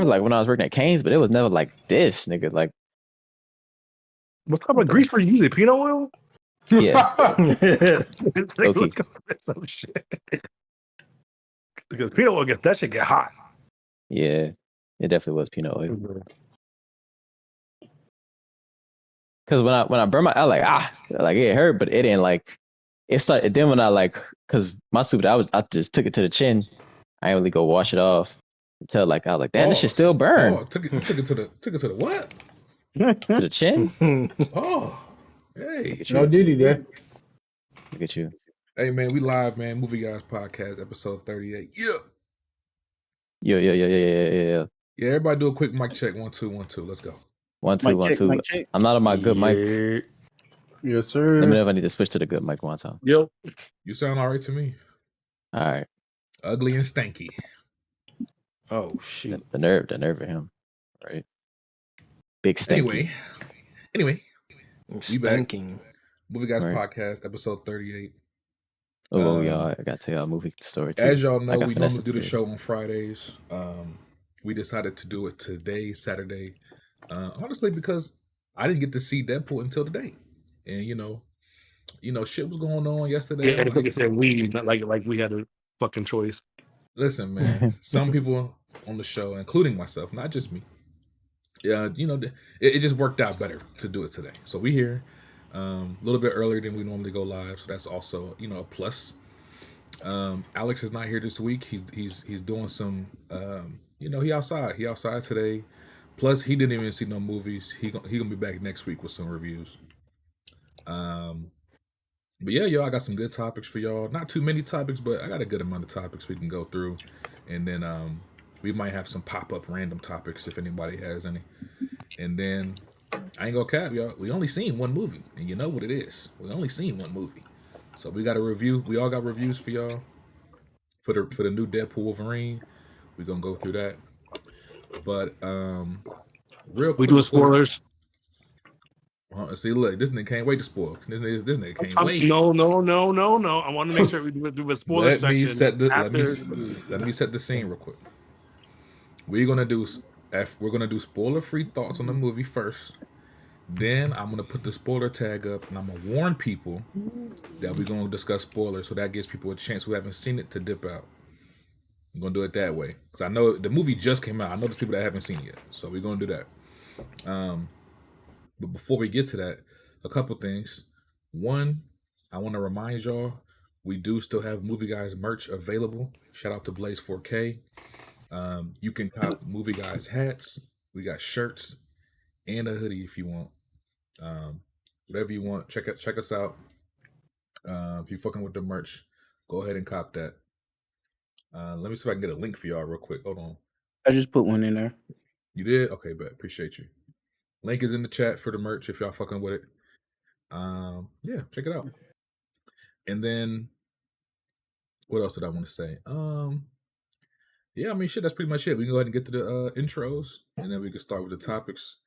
before, like when I was working at Cane's, but it was never like this, nigga. Like, what type of grease were you using? Peanut oil? yeah, It's like, okay. look at some shit. Because peanut oil that shit get hot. Yeah, it definitely was peanut oil. Because when I burned my, I like it hurt, but it didn't like. It started. Then when I like, because my soup, I just took it to the chin. I didn't really go wash it off until like I was like, damn, this shit still burn. Oh, took it to the what? To the chin. Oh, hey, no duty there. Look at you. Hey man, we live, man. Movie Guys Podcast, episode 38. Yeah. Yeah. Yeah, everybody do a quick mic check. 1 2 1 2. Let's go. 1 2 1 2. I'm not on my good mic. Yes, sir. Let me know if I need to switch to the good mic one time. Yep. You sound all right to me. All right. Ugly and stanky. Oh shoot. The nerve of him. Right. Big stanky. Anyway. Stinking. Movie Guys Podcast, episode 38. Oh, y'all, I gotta tell y'all a movie story too. As y'all know, we normally do the show on Fridays. We decided to do it today, Saturday. Honestly, because I didn't get to see Deadpool until today. And you know, shit was going on yesterday. Yeah, it's like I said, we not like we had a fucking choice. Listen, man, some people on the show, including myself, not just me. Yeah, you know, it just worked out better to do it today. So we here a little bit earlier than we normally go live. So that's also, you know, a plus. Alex is not here this week. He's doing some, you know, he outside today. Plus, he didn't even see no movies. He gonna be back next week with some reviews. But yeah, y'all, I got some good topics for y'all. Not too many topics, but I got a good amount of topics we can go through. And then we might have some pop-up random topics if anybody has any. And then I ain't gonna cap, y'all. We only seen one movie, and you know what it is. We only seen one movie. So we got a review. We all got reviews for y'all for the new Deadpool Wolverine. We're gonna go through that. But real quick, we do spoilers. See, look, this nigga can't wait to spoil. This nigga can't wait. No. I want to make sure we do a spoiler section. Let me set the scene real quick. We're gonna do spoiler-free thoughts on the movie first. Then I'm gonna put the spoiler tag up, and I'm gonna warn people that we're gonna discuss spoilers, so that gives people a chance who haven't seen it to dip out. I'm gonna do it that way, because I know the movie just came out. I know there's people that haven't seen it yet, so we're gonna do that. But before we get to that, a couple things. One, I want to remind y'all, we do still have Movie Guys merch available. Shout out to Blaze 4K. You can cop Movie Guys hats. We got shirts and a hoodie if you want. Whatever you want, check us out. If you're fucking with the merch, go ahead and cop that. Let me see if I can get a link for y'all real quick. Hold on. I just put one in there. You did? Okay, bet. Appreciate you. Link is in the chat for the merch if y'all fucking with it. Yeah, check it out. And then what else did I want to say? Yeah, I mean, shit, that's pretty much it. We can go ahead and get to the intros, and then we can start with the topics.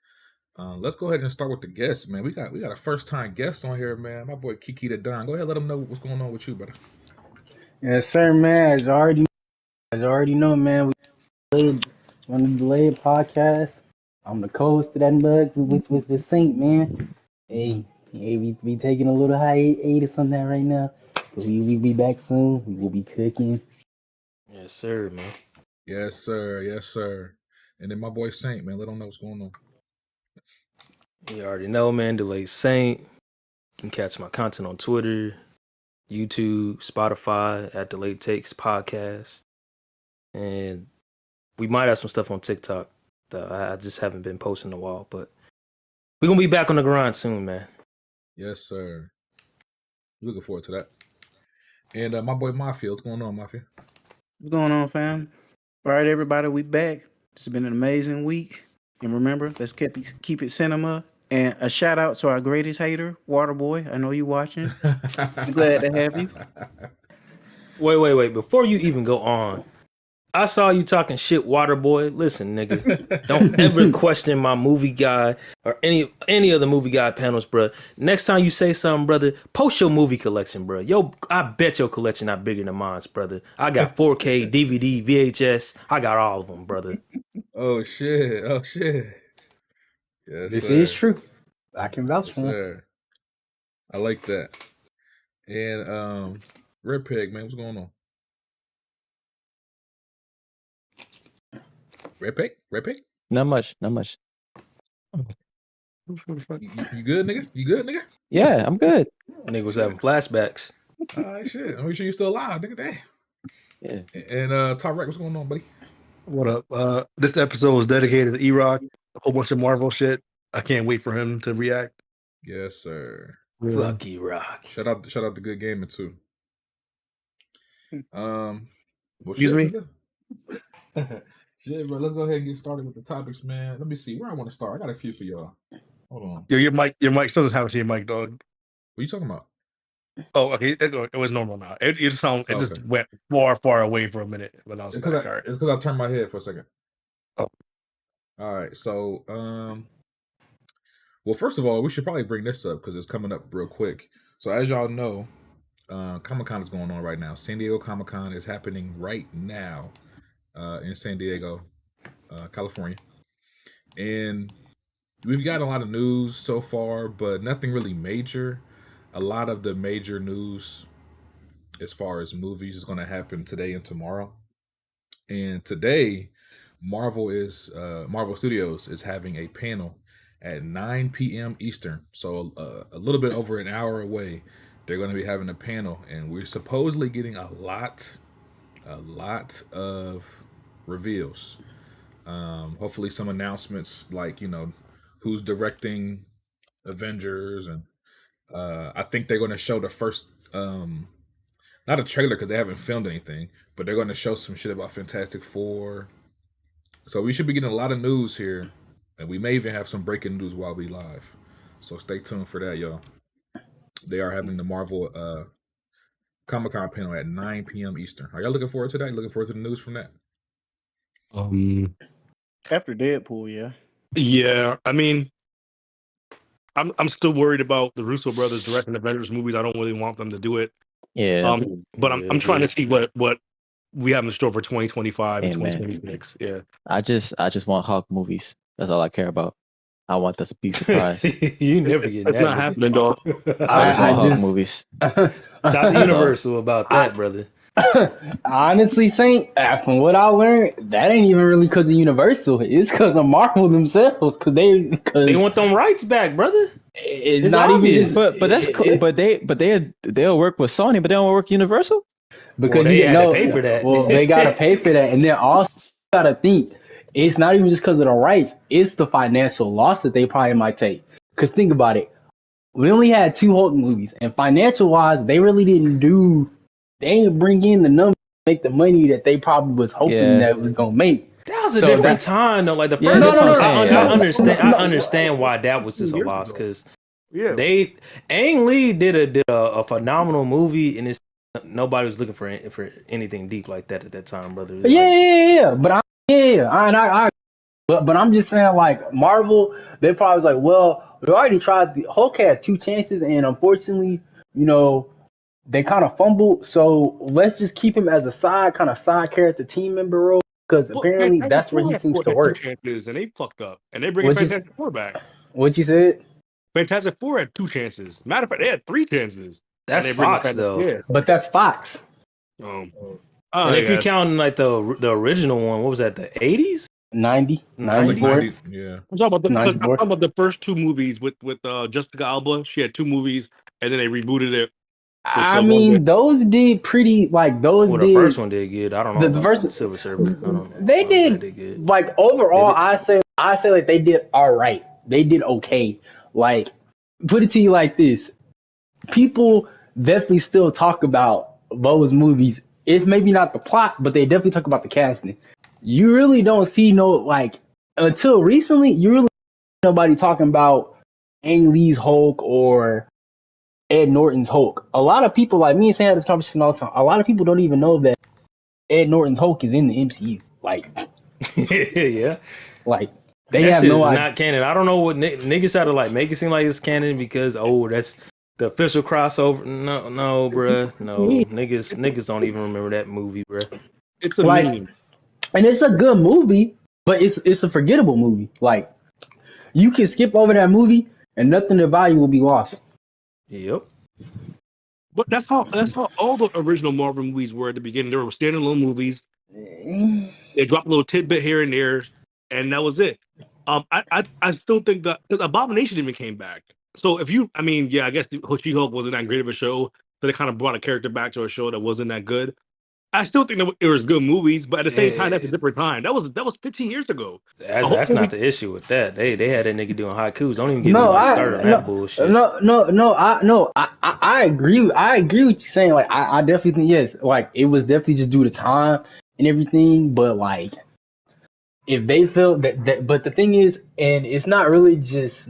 Let's go ahead and start with the guests, man. We got a first time guest on here, man. My boy Kiki the Don. Go ahead, let them know what's going on with you, brother. Yes, sir, man. As you already know, man, we on the delayed podcast. I'm the co-host of that mug with Saint, man. Hey, we taking a little hiatus on that right now. We be back soon. We will be cooking. Yes, sir, man. Yes, sir. And then my boy Saint, man, let them know what's going on. You already know, man. Delayed Saint. You can catch my content on Twitter, YouTube, Spotify at Delayed Takes Podcast, and we might have some stuff on TikTok that I just haven't been posting in a while, but we're gonna be back on the grind soon, man. Yes, sir. Looking forward to that. And my boy Mafia, what's going on, Mafia? What's going on, fam? All right, everybody, we back. It's been an amazing week. And remember, let's keep it cinema. And a shout out to our greatest hater, Waterboy. I know you watching. Glad to have you. Wait. Before you even go on, I saw you talking shit, Waterboy. Listen, nigga, don't ever question my movie guy or any of the movie guy panels, bro. Next time you say something, brother, post your movie collection, bro. I bet your collection not bigger than mine, brother. I got 4K, DVD, VHS. I got all of them, brother. Oh shit! Oh shit! Yes, This sir. is true. I can vouch Yes, for him. sir. I like that. And Red Peg, man, what's going on? Red Peg? Red Peg? Not much. Not much. You good, nigga? You good, nigga? Yeah, I'm good. Nigga was having flashbacks. All right, shit. I'm sure you're still alive, nigga. Damn. Yeah. And Top Rack, what's going on, buddy? What up? This episode was dedicated to E-Rock. A whole bunch of Marvel shit. I can't wait for him to react. Yes, sir. Fuck you, Rock. Shout out to Good Gaming too. Well, Excuse shit, me? nigga. Shit, bro. Let's go ahead and get started with the topics, man. Let me see where I want to start. I got a few for y'all. Hold on. Yo, your mic still doesn't have to see your mic, dog. What are you talking about? Oh, okay. It was normal now. It just went far away for a minute, but now it's back. All right. It's because I turned my head for a second. Oh. All right. So, well, first of all, we should probably bring this up because it's coming up real quick. So, as y'all know, Comic-Con is going on right now. San Diego Comic-Con is happening right now in San Diego, California. And we've got a lot of news so far, but nothing really major. A lot of the major news as far as movies is going to happen today and tomorrow. And today, Marvel Studios is having a panel at 9 p.m. Eastern. So a little bit over an hour away, they're going to be having a panel, and we're supposedly getting a lot of reveals. Hopefully some announcements like, who's directing Avengers, and I think they're going to show the first not a trailer because they haven't filmed anything, but they're going to show some shit about Fantastic Four. So we should be getting a lot of news here, and we may even have some breaking news while we live. So stay tuned for that, y'all. They are having the Marvel Comic-Con panel at 9 p.m. Eastern. Are y'all looking forward to that? Looking forward to the news from that? After Deadpool, yeah. Yeah, I mean, I'm still worried about the Russo brothers directing Avengers movies. I don't really want them to do it. Yeah. But I'm trying to see what we have in store for 2025 and Hey, man. 2026. Yeah. I just want Hulk movies. That's all I care about. I want that to be surprised. You never get That's that. not happening, dog. I just want Hulk movies. Talk to Universal about that, brother. Honestly, Saint, from what I learned, that ain't even really because of Universal. It's because of Marvel themselves. Because They want them rights back, brother. it's It's not obvious. even. But that's cool. But they'll work with Sony, but they don't work Universal. Because they you had to know, pay for that. Well, they gotta pay for that, and then also you gotta think it's not even just because of the rights; it's the financial loss that they probably might take. Because think about it, we only had 2 Hulk movies, and financial wise, they really didn't do. They didn't bring in the numbers to make the money that they probably was hoping that it was gonna make. That was a different time, though. Like the Yeah, first, that's what I'm saying, I yeah. understand. I understand why that was just a loss because Ang Lee did a phenomenal movie, and it's nobody was looking for anything deep like that at that time, brother. But I'm just saying, like Marvel, they probably was like, well, we already tried. The Hulk had 2 chances, and unfortunately, they kind of fumbled. So let's just keep him as a side character, team member role, because apparently that's where he seems to work. Chances and they fucked up, and they bring Fantastic Four back. What you said? Fantastic Four had 2 chances. Matter of fact, they had 3 chances. That's Fox, though. Yeah. But that's Fox. And if you're counting like the original one, what was that? The 80s? 90, 94. Yeah. I'm talking about the first 2 movies with Jessica Alba. She had 2 movies, and then they rebooted it. I mean, those did pretty the first one did good. I don't know. The first Silver Surfer. They did like overall. I say like they did all right. They did okay. Like, put it to you like this: people definitely still talk about those movies. If maybe not the plot, but they definitely talk about the casting. You really don't see until recently. You really see nobody talking about Ang Lee's Hulk or Ed Norton's Hulk. A lot of people, like me and Sam, had this conversation all the time. A lot of people don't even know that Ed Norton's Hulk is in the MCU. Like, yeah, like they that have shit no is idea. not canon. I don't know what niggas try to like make it seem like it's canon because that's the official crossover. No, bruh. No, niggas don't even remember that movie, bruh. It's a meme. And it's a good movie, but it's a forgettable movie. Like you can skip over that movie and nothing of value will be lost. Yep. But that's how all the original Marvel movies were at the beginning. They were standalone movies. They dropped a little tidbit here and there, and that was it. I still think that because Abomination even came back. So if you, I mean, yeah, I guess She-Hulk wasn't that great of a show, but they kind of brought a character back to a show that wasn't that good. I still think that it was good movies, but at the same time, that's a different time. That was 15 years ago. That's not the issue with that. They had that nigga doing haikus. Don't even get me started on that bullshit. I agree. I agree with you saying. Like, I definitely think yes. Like, it was definitely just due to time and everything. But like, if they felt that, but the thing is, and it's not really just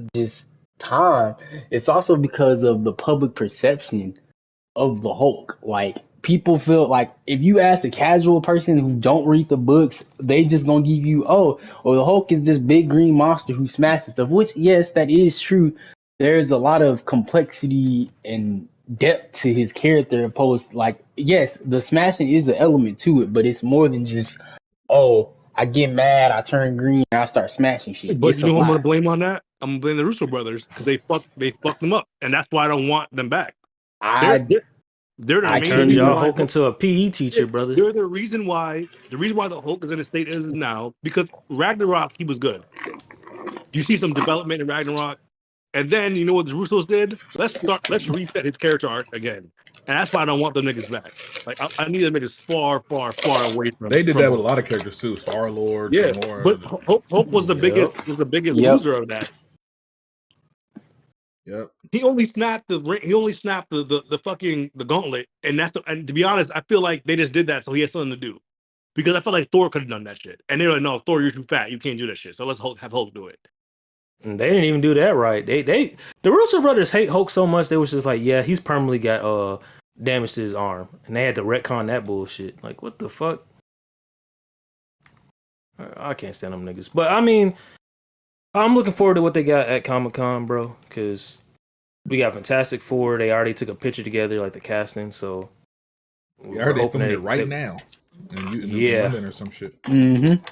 time. It's also because of the public perception of the Hulk. Like, people feel like if you ask a casual person who don't read the books, they just gonna give you, the Hulk is this big green monster who smashes stuff. Which, yes, that is true. There's a lot of complexity and depth to his character opposed. Like, yes, the smashing is an element to it, but it's more than just, I get mad, I turn green, and I start smashing shit. But It's you a know who I'm lot. gonna blame on that? I'm gonna blame the Russo brothers because they fucked them up, and that's why I don't want them back. They're the I main Turned reason y'all why Hulk into a PE teacher, brother. they're the reason why the Hulk is in the state it is now, because Ragnarok, he was good. You see some development in Ragnarok, and then you know what the Russos did? Let's reset his character arc again. And that's why I don't want them niggas back. Like I need them niggas far away from. They did that with a Hulk. lot of characters too. Star-Lord, Yeah, Gamora. but Hulk was the biggest loser of that. Yep. He only snapped the fucking the gauntlet, and and to be honest, I feel like they just did that so he has something to do. Because I feel like Thor could have done that shit, and they were like, "No, Thor, you're too fat. You can't do that shit. So let's have Hulk do it." And they didn't even do that right. The Russo brothers hate Hulk so much they was just like, yeah, he's permanently got damage to his arm, and they had to retcon that bullshit. Like, what the fuck? I can't stand them niggas. But I mean, I'm looking forward to what they got at Comic-Con, bro, because we got Fantastic Four. They already took a picture together, like the casting. So I heard they filming it right now. In London or some shit. Mm-hmm.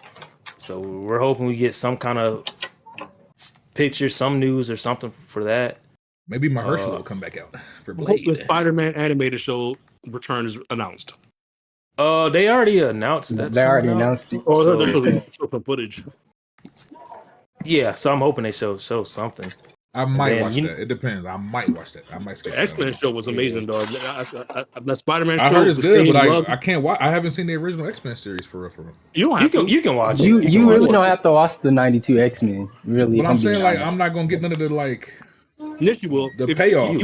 So we're hoping we get some kind of picture, some news or something for that. Maybe Mahershala will come back out for Hope Blade. the Spider-Man animated show return is announced. They already announced that. They already announced it. Oh, they're showing some footage. Yeah, so I'm hoping they show something. I might watch that. It depends. I might watch that. I might skip the X-Men show was amazing, dog. The Spider-Man show. I heard it's good, but I can't watch. I haven't seen the original X-Men series for real. You don't have to. You can watch it. You really don't have to watch the 92 X-Men. Really, but I'm saying like I'm not gonna get none of the like. Yes, you will. The payoff.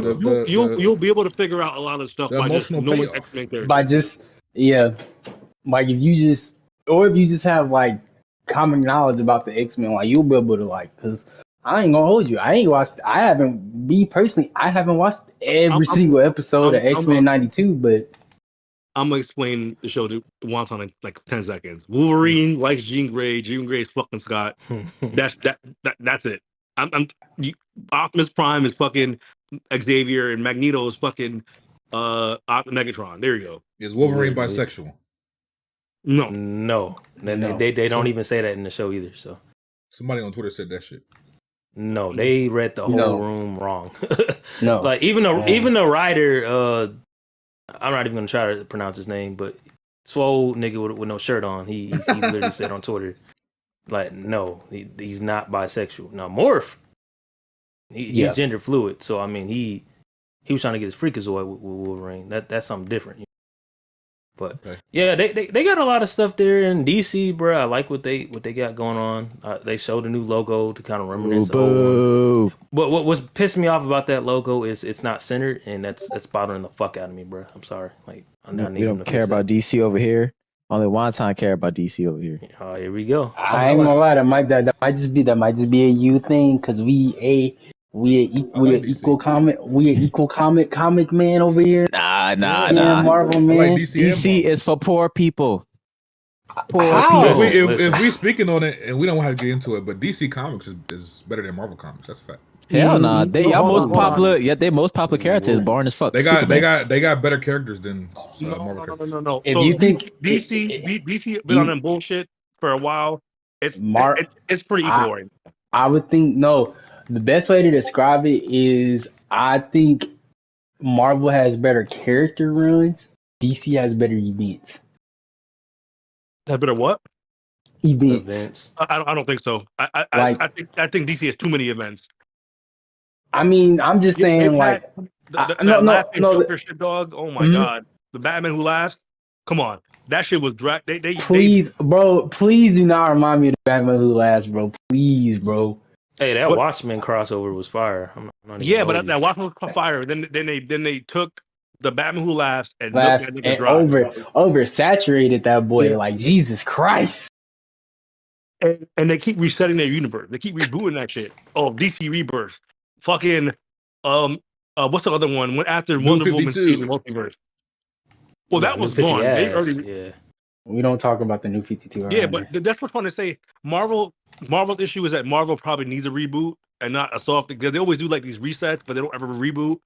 You'll be able to figure out a lot of stuff by just knowing X-Men characters. By just like if you just have like common knowledge about the X-Men, like you'll be able to like, because I ain't gonna hold you. I haven't watched every single episode of X-Men 92, but I'm gonna explain the show to Wonton in like 10 seconds. Wolverine likes Jean Grey. Jean Grey's fucking Scott. That's it. Optimus Prime is fucking Xavier, and Magneto is fucking Megatron. There you go. Is Wolverine bisexual? No. They don't even say that in the show either. So somebody on Twitter said that shit. No, they read the whole room wrong. No, like even the writer, I'm not even gonna try to pronounce his name, but swole nigga with no shirt on. He literally said on Twitter, like, no, he's not bisexual. Now Morph, he's gender fluid. So I mean, he was trying to get his freakazoid with Wolverine. That's something different. But yeah, they got a lot of stuff there in DC, bro. I like what they got going on. They showed a new logo to kind of reminisce. But what's pissing me off about that logo is it's not centered, and that's bothering the fuck out of me, bro. I'm sorry. Like we don't care about DC over here. Only Wonton care about DC over here. Oh, here we go. I ain't gonna lie, that might just be a you thing, because we equal comic man over here. Nah. Marvel man. Like DC is for poor people. If we speaking on it, and we don't want to get into it, but DC Comics is better than Marvel Comics. That's a fact. Hell nah. They most popular. Yeah, their most popular character is boring as fuck. They got better characters than Marvel characters. No. If so you think DC been on them bullshit for a while. It's pretty equal right now. I would think no. The best way to describe it is I think Marvel has better character runs. DC has better events. Has better what? Events. I don't think so. I think DC has too many events. I mean, I'm just saying, like, that no, laughing no. Joker shit, dog. Oh my god, the Batman Who Laughs. Come on, that shit was dragged. Please, bro, please do not remind me of the Batman Who Laughs, bro. Please, bro. Hey, that Watchmen crossover was fire. I'm not yeah, but that Watchmen was fire. Then they took the Batman Who Laughs and milked that nigga dry. Oversaturated that boy. Like, Jesus Christ. And they keep resetting their universe. They keep rebooting that shit. Oh, DC Rebirth. Fucking what's the other one? When after New Wonder 52. Woman saved the multiverse. Well, that was gone. They already We don't talk about the New 52. Yeah, but that's what I'm trying to say. Marvel's issue is that Marvel probably needs a reboot and not a soft. Because they always do like these resets, but they don't ever reboot.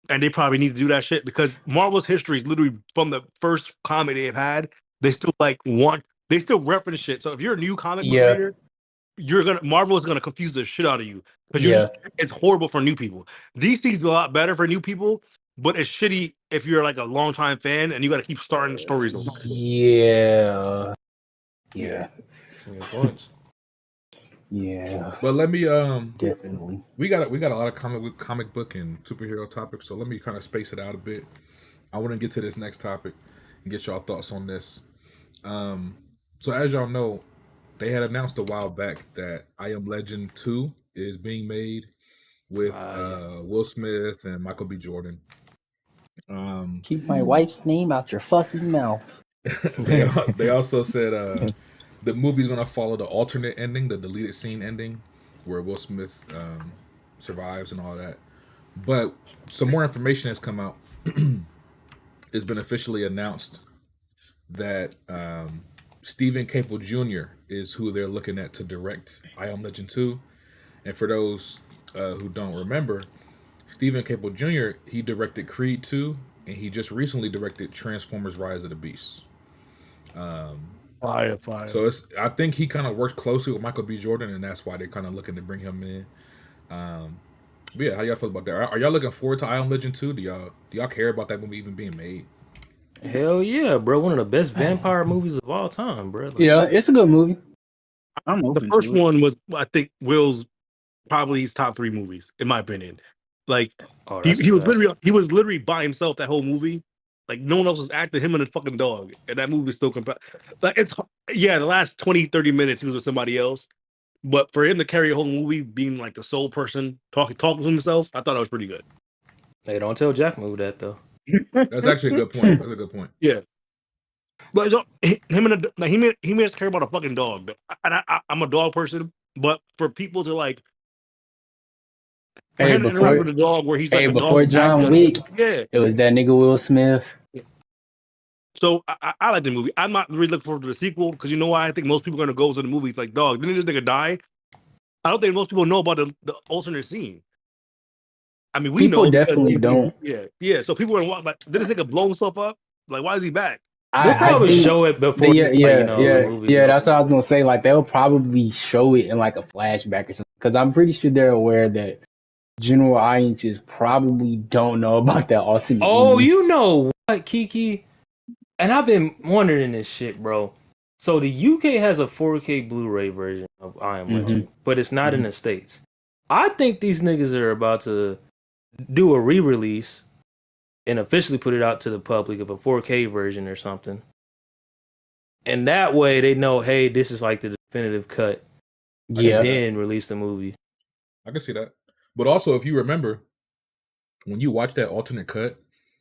And they probably need to do that shit because Marvel's history is literally from the first comic they've had. They still they still reference shit. So if you're a new comic book reader, Marvel is gonna confuse the shit out of you because it's horrible for new people. DC's a lot better for new people, but it's shitty if you're like a longtime fan and you got to keep starting stories over. Yeah. Points. Yeah. But let me definitely. We got a lot of comic book and superhero topics, so let me kind of space it out a bit. I want to get to this next topic and get y'all thoughts on this. So as y'all know, they had announced a while back that I Am Legend 2 is being made with Will Smith and Michael B. Jordan. Keep my wife's name out your fucking mouth. They also said the movie's gonna follow the alternate ending, the deleted scene ending, where Will Smith survives and all that. But some more information has come out. It's been officially announced that Stephen Caple Jr. is who they're looking at to direct I Am Legend 2. And for those who don't remember, Stephen Caple Jr., he directed Creed 2, and he just recently directed Transformers Rise of the Beasts. Fire. So I think he kind of works closely with Michael B. Jordan, and that's why they're kind of looking to bring him in. But yeah, how y'all feel about that? Are y'all looking forward to I Am Legend 2? Do y'all care about that movie even being made? Hell yeah, bro! One of the best vampire movies of all time, bro. Like, yeah, it's a good movie. The first one was, I think, Will's probably his top 3 movies, in my opinion. Like he was literally by himself that whole movie. Like no one else was acting, him and a fucking dog, and that movie is still like the last 20-30 minutes he was with somebody else, but for him to carry a whole movie being like the sole person talking to himself, I thought that was pretty good. Hey, don't tell Jack Move that though. That's actually a good point. That's a good point. Yeah. But him and he made us care about a fucking dog. I'm a dog person, but for people to like, Hey, before the dog where he's like before John Wick, it was that nigga Will Smith. So I like the movie. I'm not really looking forward to the sequel because you know why? I think most people are gonna go to the movie. It's like, dog, didn't this nigga die? I don't think most people know about the alternate scene. I mean, people definitely don't. Yeah. So people are gonna walk like, did this nigga blow himself up? Like, why is he back? They'll probably show it before. The movie. That's what I was gonna say. Like, they'll probably show it in like a flashback or something. Because I'm pretty sure they're aware that general audiences probably don't know about that alternate. Oh, you know what, Kiki? And I've been wondering this shit, bro. So the UK has a 4K Blu-ray version of I Am Legend, but it's not in the States. I think these niggas are about to do a re-release and officially put it out to the public of a 4K version or something. And that way they know, hey, this is like the definitive cut. Yeah. And then release the movie. I can see that. But also, if you remember, when you watch that alternate cut,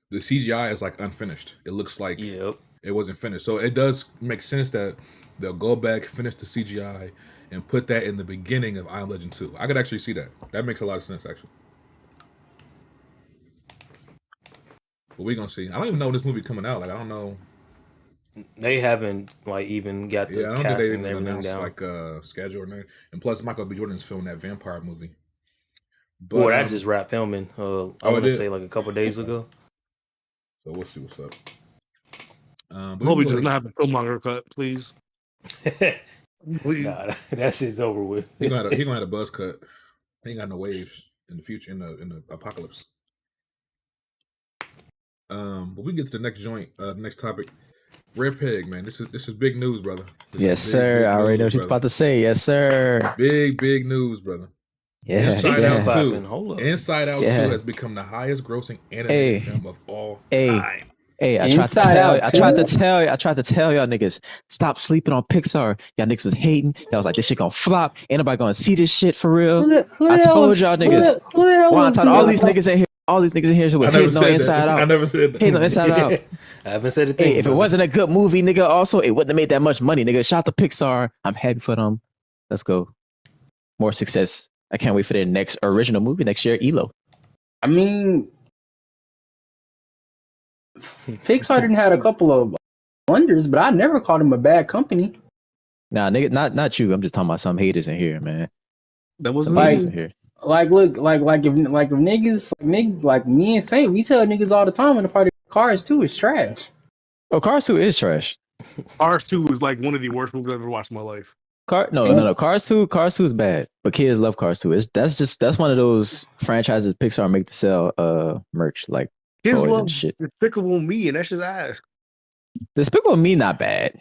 the CGI is like unfinished. It looks like it wasn't finished. So it does make sense that they'll go back, finish the CGI, and put that in the beginning of I Am Legend 2. I could actually see that. That makes a lot of sense, actually. But we're going to see. I don't even know when this movie coming out. Like, I don't know. They haven't like even got the casting and everything down. Like schedule or anything. And plus, Michael B. Jordan's filming that vampire movie. But well, that just wrapped filming. I want to say like a couple days ago. So we'll see what's up. Hope he does not have a Killmonger cut, please. Nah, that shit's over with. He gonna have a buzz cut. He ain't got no waves in the future in the apocalypse. But we can get to the next joint, next topic. Red Peg, man. This is big news, brother. Yes, sir. I already know what you're about to say. Yes, sir. Big news, brother. Yeah, Inside yeah. Out 2. Hold up. Inside Out 2 has become the highest grossing animated film of all time. Hey, I tried to tell y'all niggas, stop sleeping on Pixar. Y'all niggas was hating. Y'all was like, this shit gonna flop. Ain't nobody gonna see this shit for real. I told y'all niggas. Well, I told all these niggas in here. All these niggas in here were hating on Inside Out. I never said that. Hating on Inside Out. I haven't said a thing. Hey, if it wasn't a good movie, nigga, also it wouldn't have made that much money, nigga. Shout out to Pixar. I'm happy for them. Let's go. More success. I can't wait for their next original movie next year, ELO. I mean, Pixar didn't have a couple of wonders, but I never called them a bad company. Nah, nigga, not you. I'm just talking about some haters in here, man. That was Some like, haters in here. Like, look, like if niggas, like me and Saint, we tell niggas all the time in the party, Cars 2 is trash. Oh, Cars 2 is trash. Cars 2 was like one of the worst movies I've ever watched in my life. No. Cars 2 is bad, but kids love Cars 2. That's one of those franchises Pixar make to sell merch like Kids toys love and shit. Despicable Me, and that's just ass. Despicable Me not bad.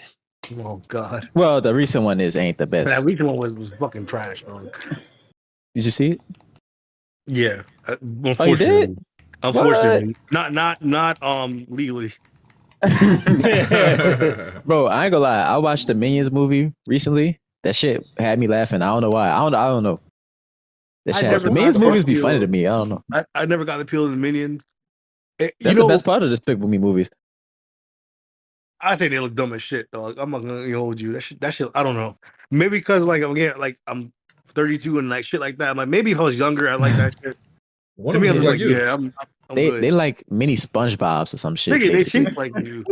Oh God. Well, the recent one ain't the best. That recent one was fucking trash. Dog. Did you see it? Yeah. Oh, you did? Unfortunately, not legally. Bro, I ain't gonna lie. I watched the Minions movie recently. That shit had me laughing. I don't know why. I don't know. The Minions movies be funny to me. I don't know. I never got the appeal of the Minions. That's the best part of the Despicable Me movies. I think they look dumb as shit, dog. I'm not gonna hold you. That shit. I don't know. Maybe because like I'm 32 and like shit like that. I'm like, maybe if I was younger, I'd like that shit. To me, I'm like, yeah, I'm good. They like mini SpongeBobs or some shit. They shape like you.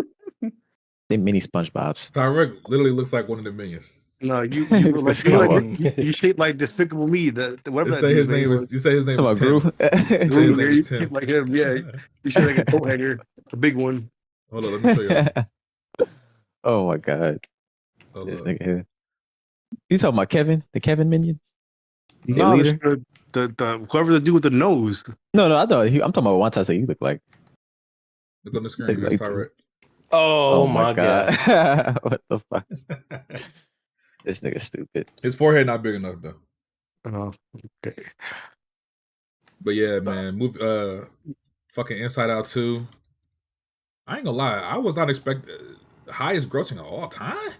They mini SpongeBobs. Tyrek literally looks like one of the Minions. No, you shape like Despicable Me. Whatever you say his name is. You say his name is Tim. You shape like him. Yeah, you shape like a coat hanger, a big one. Hold on, let me show you. Oh my God. This nigga here. You talking about Kevin? The Kevin Minion? No, the whoever the dude with the nose. No, I'm talking about one time. So you look like. Look on the screen. Like Tyrek. Oh my God. What the fuck? This nigga stupid. His forehead not big enough though. Oh, okay. But yeah, man, fucking Inside Out 2. I ain't gonna lie, I was not expecting highest grossing of all time.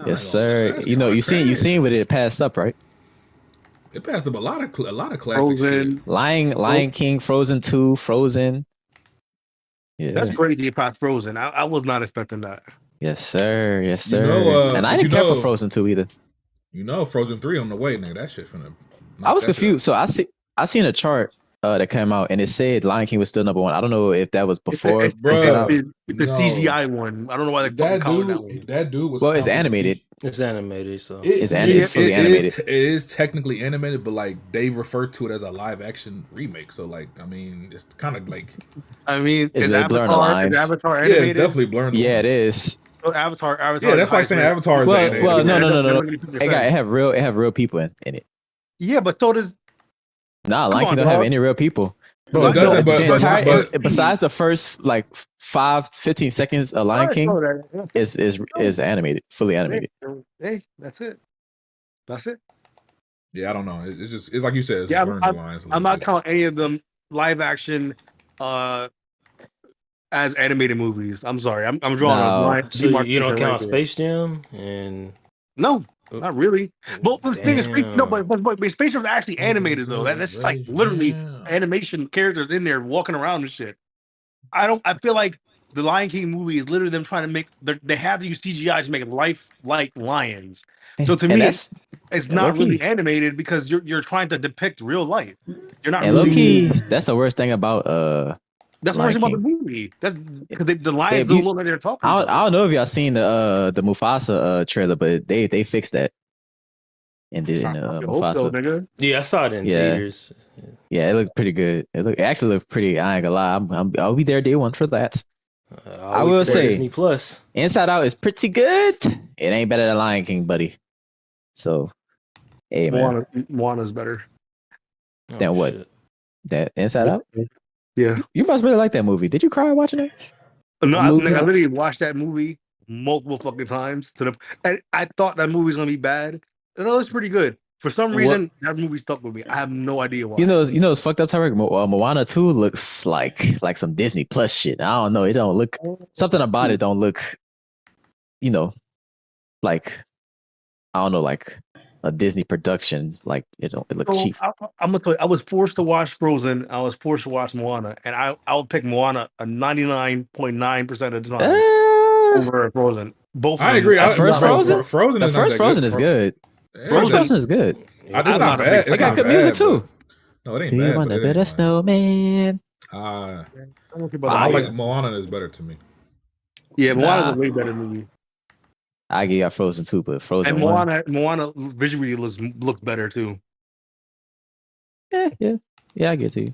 Yes, sir. You seen what it passed up, right? It passed up a lot of classic Frozen. shit. Lion King, Frozen 2, Frozen. Yeah, that's crazy. Past Frozen, I was not expecting that. Yes, sir. Yes, sir. You know, and I didn't care for Frozen 2 either. You know, Frozen 3 on the way, nigga. That shit finna. I was confused. So I seen a chart that came out and it said Lion King was still number one. I don't know if that was before. It's the CGI one. I don't know why they're calling that one. That dude was. Well, it's animated. It's animated, so it's fully animated. It is technically animated, but like they refer to it as a live action remake. So like, I mean, it's kind of like. I mean, is blurring the lines? Is Avatar animated? Yeah, it's definitely blurring. Yeah, it is. So Avatar. Yeah, that's like saying Avatar is animated. Well, no. It have real people in it. Yeah, but so does. Nah, Lion King don't have any real people. Bro, besides the first like 5-15 seconds of Lion King is animated, fully animated. Hey, that's it. Yeah, I don't know. It's like you said. It's blurring the lines. I'm not counting any of them live action as animated movies. I'm sorry. I'm drawing a line. So you don't count Space Jam and no. Not really. But the thing is, but Space Jam is actually animated though. That's just like literally animation characters in there walking around and shit. I feel like the Lion King movie is literally them trying to make. They have to use CGI to make life-like lions. So to me, it's not really animated because you're trying to depict real life. You're not. And really, low-key, that's the worst thing about That's the worst about the movie. That's because the lions don't look like they're talking. I don't know if y'all seen the Mufasa trailer, but they fixed that and did it in Mufasa. So, yeah, I saw it in theaters. Yeah, it looked pretty good. It actually looked pretty. I ain't gonna lie. I'll be there day one for that. I will say, Disney Plus. Inside Out is pretty good. It ain't better than Lion King, buddy. So, hey man, Moana's better. then what? Shit. That Inside Out? Yeah. You must really like that movie. Did you cry watching it? No, That I movie- literally watched that movie multiple fucking times. And I thought that movie was gonna be bad. And it was pretty good. For some reason, that movie stuck with me. I have no idea why. You know, it's fucked up. Tyreek. Moana 2 looks like some Disney Plus shit. I don't know. It don't look something about it. Don't look, like I don't know, like a Disney production. Like it looks So cheap. I'm gonna tell you, I was forced to watch Frozen. I was forced to watch Moana, and I'll pick Moana a 99.9% of the time over Frozen. Both. I agree. At first Frozen? Frozen The is not first that Frozen good. is good. Yeah, First but- Frozen is good. It's I'm not not a bad. big- It got good music too. No, it ain't Do you bad. want but a it better ain't mine. snowman? I don't care I about like that. Moana is better to me. Yeah, Moana's Nah. a way better movie. I give you Frozen 2, but Frozen And 1. Moana visually looked better too. Yeah, I get to you.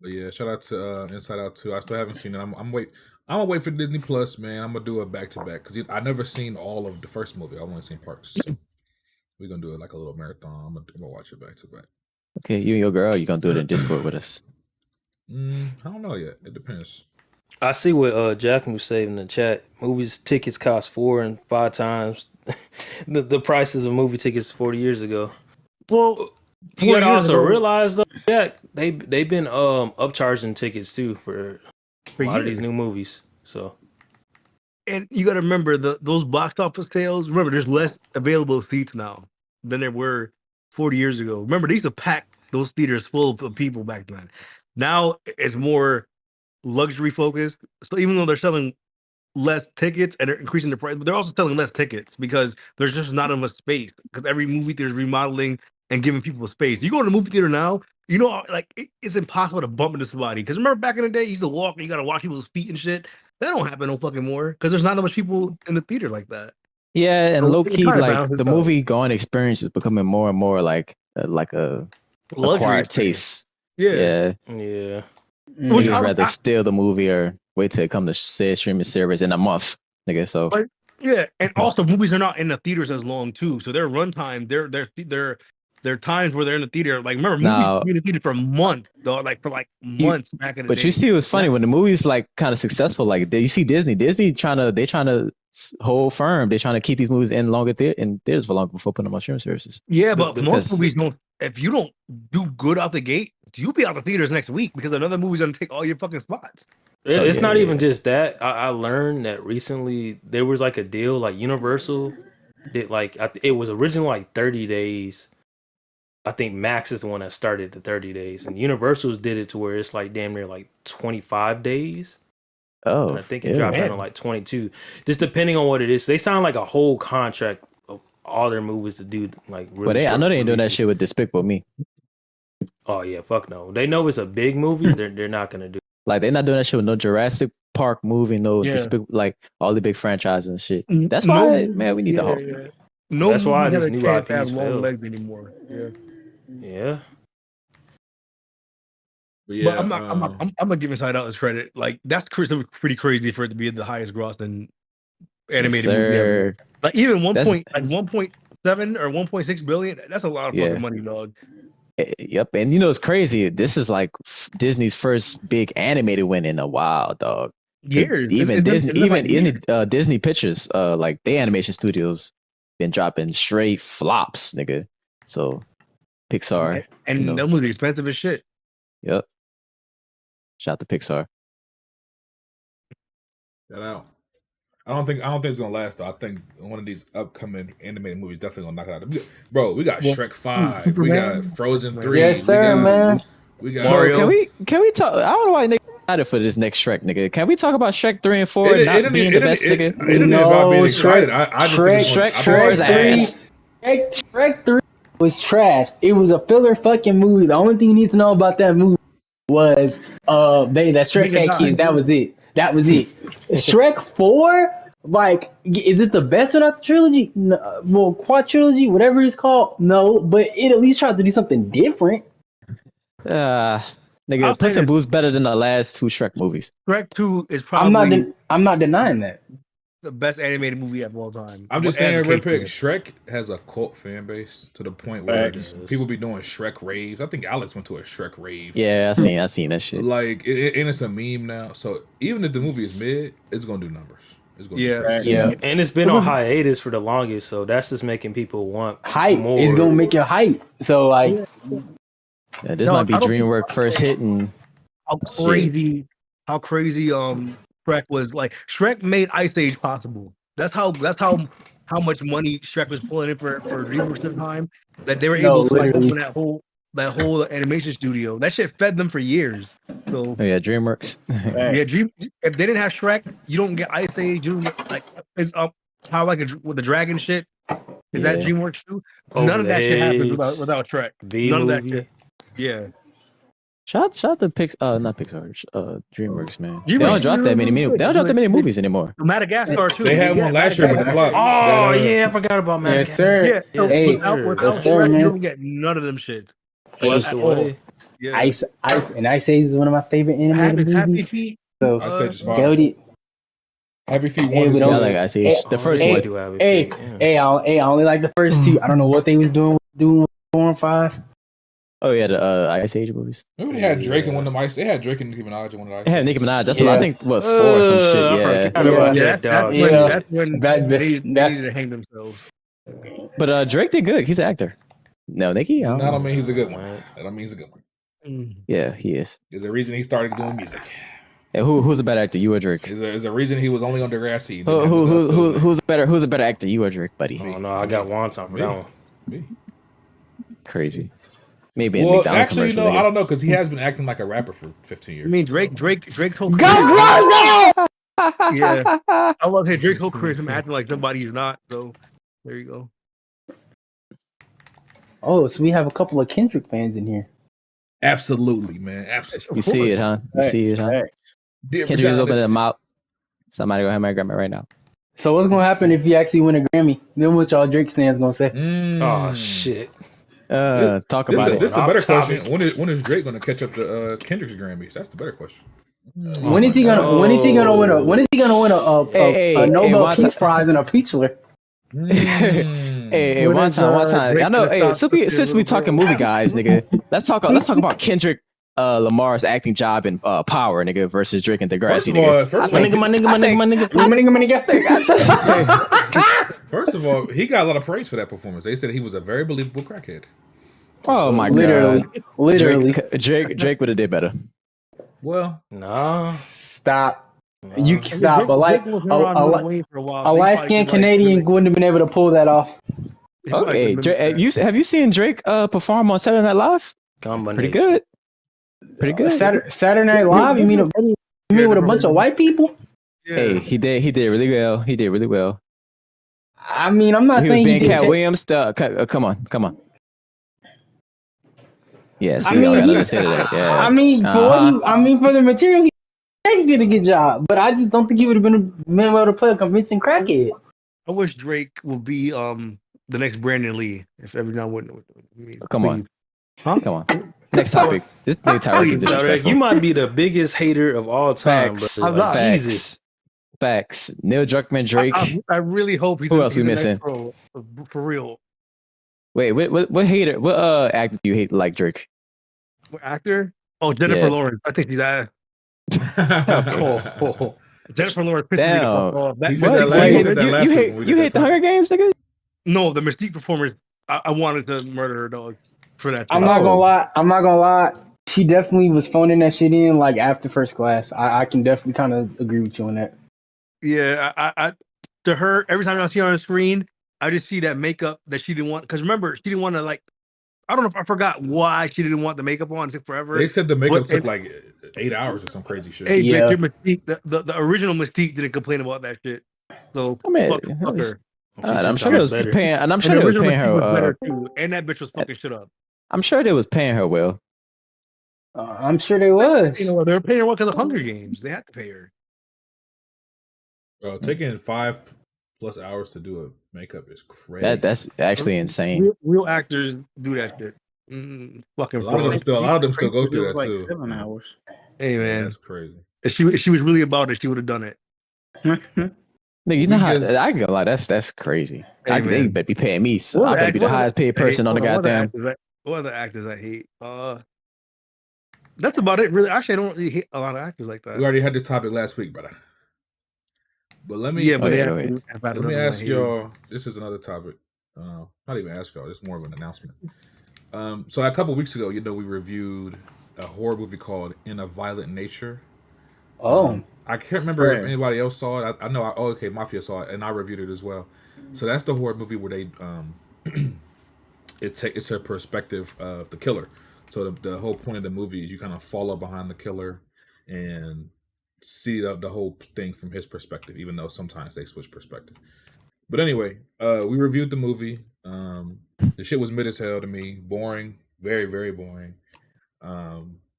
But yeah, shout out to Inside Out 2. I still haven't seen it. I'm gonna wait for Disney Plus, man. I'm gonna do it back to back because I never seen all of the first movie. I've only seen parts. So we're gonna do it like a little marathon. I'm gonna watch it back to back. Okay, you and your girl, you gonna do it in Discord with us. I don't know yet. It depends. I see what Jackman was saying in the chat. Movies tickets cost 4 and 5 times the prices of movie tickets 40 years ago. Well, You gotta 4 years also ago- realize though, Jack, they've been upcharging tickets too for a lot of these new movies. So And you got to remember those box office sales. Remember, there's less available seats now than there were 40 years ago. Remember, they used to pack those theaters full of people back then. Now it's more luxury focused. So even though they're selling less tickets and they're increasing the price, but they're also selling less tickets because there's just not enough space. Because every movie theater is remodeling and giving people space. You go to the movie theater now, it's impossible to bump into somebody. Because remember back in the day, you used to walk and you got to watch people's feet and shit. That don't happen no fucking more because there's not that much people in the theater like that. Yeah, and So low it key, kinda like balances the out. movie going experience is becoming more and more like a Luxury acquired experience. taste. Yeah. yeah, Which Niggas I- rather I- steal the movie or wait till it come to said streaming service in a month, nigga. So Like, yeah, and also movies are not in the theaters as long too, so their runtime, their times where they're in the theater. Like, remember, movies Now- used to be in the theater for months, though, for months back in the day. but you see, what's funny when the movie's like kind of successful. Like you see Disney trying to hold firm. They're trying to keep these movies in theaters for longer before putting them on streaming services. Yeah, but Because- most movies don't. If you don't do good out the gate, you'll be out the theaters next week because another movie's gonna take all your fucking spots. It's yeah, not yeah, even just that. I learned that recently there was like a deal, like Universal did it was originally like 30 days. I think Max is the one that started the 30 days, and Universal's did it to where it's like damn near like 25 days. Oh, And I think it yeah. dropped down to like 22, just depending on what it is. They sound like a whole contract of all their movies to do like. Really But I short know they ain't doing that releases. shit with Despicable Me. Oh yeah, fuck no. They know it's a big movie. They're not gonna do. Like they're not doing that shit with no Jurassic Park movie, no Yeah. Despicable, like all the big franchises and shit. That's No why, movie- man, we need to hope. yeah. No, That's why movie these has a new chance to IPs have long fail. legs anymore. Yeah. Yeah. But yeah, But I'm gonna give Inside Out his credit. Like that's pretty crazy for it to be the highest grossing animated movie ever. Sir. Like even That's- 1.7 or 1.6 billion. That's a lot of Yeah. fucking money, dog. Yep, and it's crazy. This is like Disney's first big animated win in a while, dog. Years. Even It's been- Disney, it's been like even years. Disney Pictures, like the animation studios, been dropping straight flops, nigga. So Pixar, and you know. that movie expensive as shit. Yep. Shout out to Pixar. shout out. I don't think it's gonna last though. I think one of these upcoming animated movies definitely gonna knock it out. Bro, we got Well, Shrek 5, Superman. we got Frozen 3, Yes, sir, man. We got Mario. Can we talk? I don't know why nigga excited for this next Shrek, nigga. Can we talk about Shrek 3 and 4 not being the best, nigga? It didn't about being No, excited. Shrek- I just think it's Shrek I 4 is think ass. Shrek 3 was trash. It was a filler fucking movie. The only thing you need to know about that movie was that Shrek Nigga had died. kids. That was it. Shrek 4, like, is it the best without the trilogy? No, well, quadrilogy, whatever it's called. No, but it at least tried to do something different. Nigga, I'll Puss say in this. Boots better than the last two Shrek movies. Shrek 2 is I'm probably not denying that. the best animated movie of all time. I'm just As a saying, real case quick, study. Shrek has a cult fan base to the point where Facts. people be doing Shrek raves. I think Alex went to a Shrek rave. Yeah, I seen that shit. Like, and it's a meme now. So even if the movie is mid, it's gonna do numbers. It's gonna Yeah. do crazy. Yeah. And it's been on hiatus for the longest, so that's just making people want Hype. more. It's gonna make you hype. So like, Yeah, this No, might be I don't think- DreamWorks first hit, and How crazy Shrek was. Like Shrek made Ice Age possible. That's how much money Shrek was pulling in for DreamWorks at the time, that they were No, able to like literally. open that whole animation studio. That shit fed them for years. So oh yeah, DreamWorks. yeah, if they didn't have Shrek, you don't get Ice Age. You don't get like it's up how like with the dragon shit. Is that Yeah. DreamWorks too? Over None of that shit happens Heads, without Shrek. B None of that movie. shit. Yeah. Shout to not Pixar, DreamWorks, man. They DreamWorks don't is drop that many. really good. They don't drop that many movies anymore. Madagascar too. They had Yeah, one last year with the flop. Oh That, yeah, I forgot about yes, Madagascar. sir. Yeah, so Hey, without yes, sir, Shrek, man. you don't get none of them shits. Flushed At away. Yeah. Ice Age is one of my favorite animated Happy movies. Feet. So I said just go fine. to Happy Feet Hey, 1 is we Yeah, I don't- good. like Ice Age. The Oh, first they one. do have it, hey, yeah. I only like the first two. I don't know what they was doing with 4 and 5. Oh yeah, the Ice Age movies. Remember they had Drake in one of them ice. They had Drake and Nicki Minaj in one of the ice. They had Nicki Minaj. That's Yeah. I think what 4 or some shit. I Yeah. forgot about Yeah. that dog. Yeah. shit. That's when That- they that's- needed to hang themselves. But Drake did good. He's an actor. No, Nicki. I That don't don't know. mean he's a good one. That don't mean he's a good one. Yeah, he is. There's a reason he started doing music. Hey, who's a better actor? You or Drake? There's a reason he was only on Degrassi. Who's a better actor? You or Drake, buddy? Oh no, I got wonton for that one. Me. Crazy. Maybe in Well, McDonald's actually, commercial. no, I don't know because he has been acting like a rapper for 15 years. I mean, Drake's whole Go career. Grondo! Yeah. I love his Drake's whole career is him acting like somebody he's not. So there you go. Oh, so we have a couple of Kendrick fans in here. Absolutely, man. Absolutely. You see it, huh? You see it, huh? Hey. Dear Kendrick is opening Madonna, their mouth. Somebody go have my grandma right now. So what's gonna happen if you actually win a Grammy? Then what y'all Drake stands gonna say? Oh shit. Talk about This it. the better Off topic. question. When is Drake going to catch up to Kendrick's Grammys? That's the better question. When is he gonna win a Hey, Nobel one Peace time- Prize in a feature? Hey, What one is, time. Drake I know. gonna Hey, stop since we the talking little movie guys, nigga, let's talk about Kendrick Lamar's acting job in Power, nigga, versus Drake and First Degrassi, of nigga. all, first My of nigga, all, my nigga, my nigga, my nigga. first of all, he got a lot of praise for that performance. They said he was a very believable crackhead. Oh my Literally, god, literally. Drake would have did better. Well, Nah. Stop. nah. You can stop, but like Drake was a around light Wayne for a while. a They light probably skinned could, like, Canadian wouldn't have been able to pull that off. they probably Okay, could Drake, mimic that. have you seen Drake perform on Saturday Night Live? Pretty good. Pretty good. Saturday Night Live. You mean with a bunch of white people? Yeah. Hey, he did really well. He did really well. I mean, I'm not He was saying being he Cat did. Williams. Come on. Yeah, see, I mean, I got he- nothing to say to that. Yeah. I mean, for the material, he did a good job. But I just don't think he would have been able to play a convincing crackhead. I wish Drake would be the next Brandon Lee if every now and then. Come on. Please. Huh? Come on. Next topic. This nigga Tyreek is Derek, disrespectful. you might be the biggest hater of all time, Facts. but like, Facts. Jesus. Facts. Neil Druckmann, Drake. I really hope he's Who else he's we the next missing? pro, for real. Wait, what hater? What actor do you hate like Drake? What actor? Oh, Jennifer Yeah. Lawrence. I think she's Oh, Jennifer Lawrence pissed me the fuck off. He That, said What? that So last- you he hate- said that you last week hate when we you did hate that the Hunger Games, nigga? no, the Mystique performers. I wanted to murder her dog for that. I'm not gonna lie. She definitely was phoning that shit in like after first class. I can definitely kind of agree with you on that. Yeah, I to her every time I see her on the screen, I just see that makeup that she didn't want. Because remember, she didn't want to like. I don't know if I forgot why she didn't want the makeup on. It took forever. They said the makeup But- took like 8 hours or some crazy shit. Hey, Yeah. bitch, your Mystique, the original Mystique didn't complain about that shit. So I mean, fuck it her. was- She I'm two sure they times was better. paying, and I'm And sure the they was original paying Mystique was her. better too, and that bitch was fucking shit up. I'm sure they was paying her well. I'm sure they was. You know, they were paying her because of Hunger Games. They had to pay her. Bro, taking 5+ hours to do a makeup is crazy. That's actually insane. Real actors do that shit. Fucking A lot of them still go through that like too. 7 hours. Hey Yeah, man, that's crazy. if she was really about it, she would have done it. Nigga, you know how I can go like that's crazy. Hey, They man. better be paying me. So I better be the highest paid person on the goddamn. What other actors I hate? That's about it. Really, actually, I don't really hate a lot of actors like that. We already had this topic last week, brother. But let me Go ahead. let me ask y'all. This is another topic. Not even ask y'all. It's more of an announcement. So a couple weeks ago, we reviewed a horror movie called In a Violent Nature. Oh, I can't remember if anybody else saw it. I know. Okay, Mafia saw it, and I reviewed it as well. So that's the horror movie where they it's her perspective of the killer. So the whole point of the movie is you kind of follow behind the killer and see the whole thing from his perspective, even though sometimes they switch perspective. But anyway, we reviewed the movie. The shit was mid as hell to me. Boring. Very, very boring.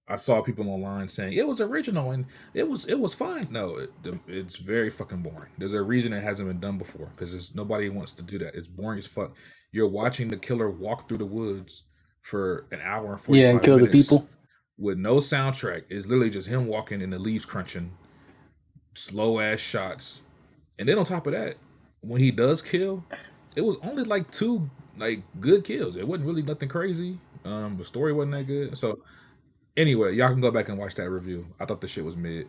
I saw people online saying it was original and it was fine. No, it's very fucking boring. There's a reason it hasn't been done before because nobody wants to do that. It's boring as fuck. You're watching the killer walk through the woods for an hour and 45 and kill minutes the people with no soundtrack. It's literally just him walking and the leaves crunching, slow ass shots, and then on top of that, when he does kill, it was only like 2 good kills. It wasn't really nothing crazy. The story wasn't that good. So anyway, y'all can go back and watch that review. I thought the shit was mid.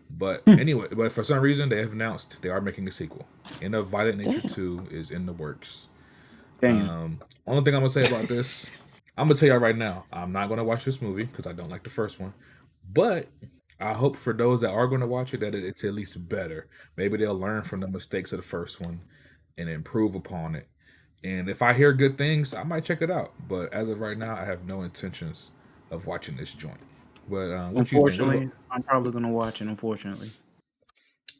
But anyway, but for some reason they have announced they are making a sequel. In a Violent Nature 2 is in the works. Damn. Only thing I'm gonna say about this, I'm gonna tell y'all right now, I'm not gonna watch this movie because I don't like the first one. But I hope for those that are gonna watch it that it's at least better. Maybe they'll learn from the mistakes of the first one and improve upon it. And if I hear good things, I might check it out. But as of right now, I have no intentions of watching this joint. But what you think? Unfortunately, I'm probably gonna watch it. Unfortunately,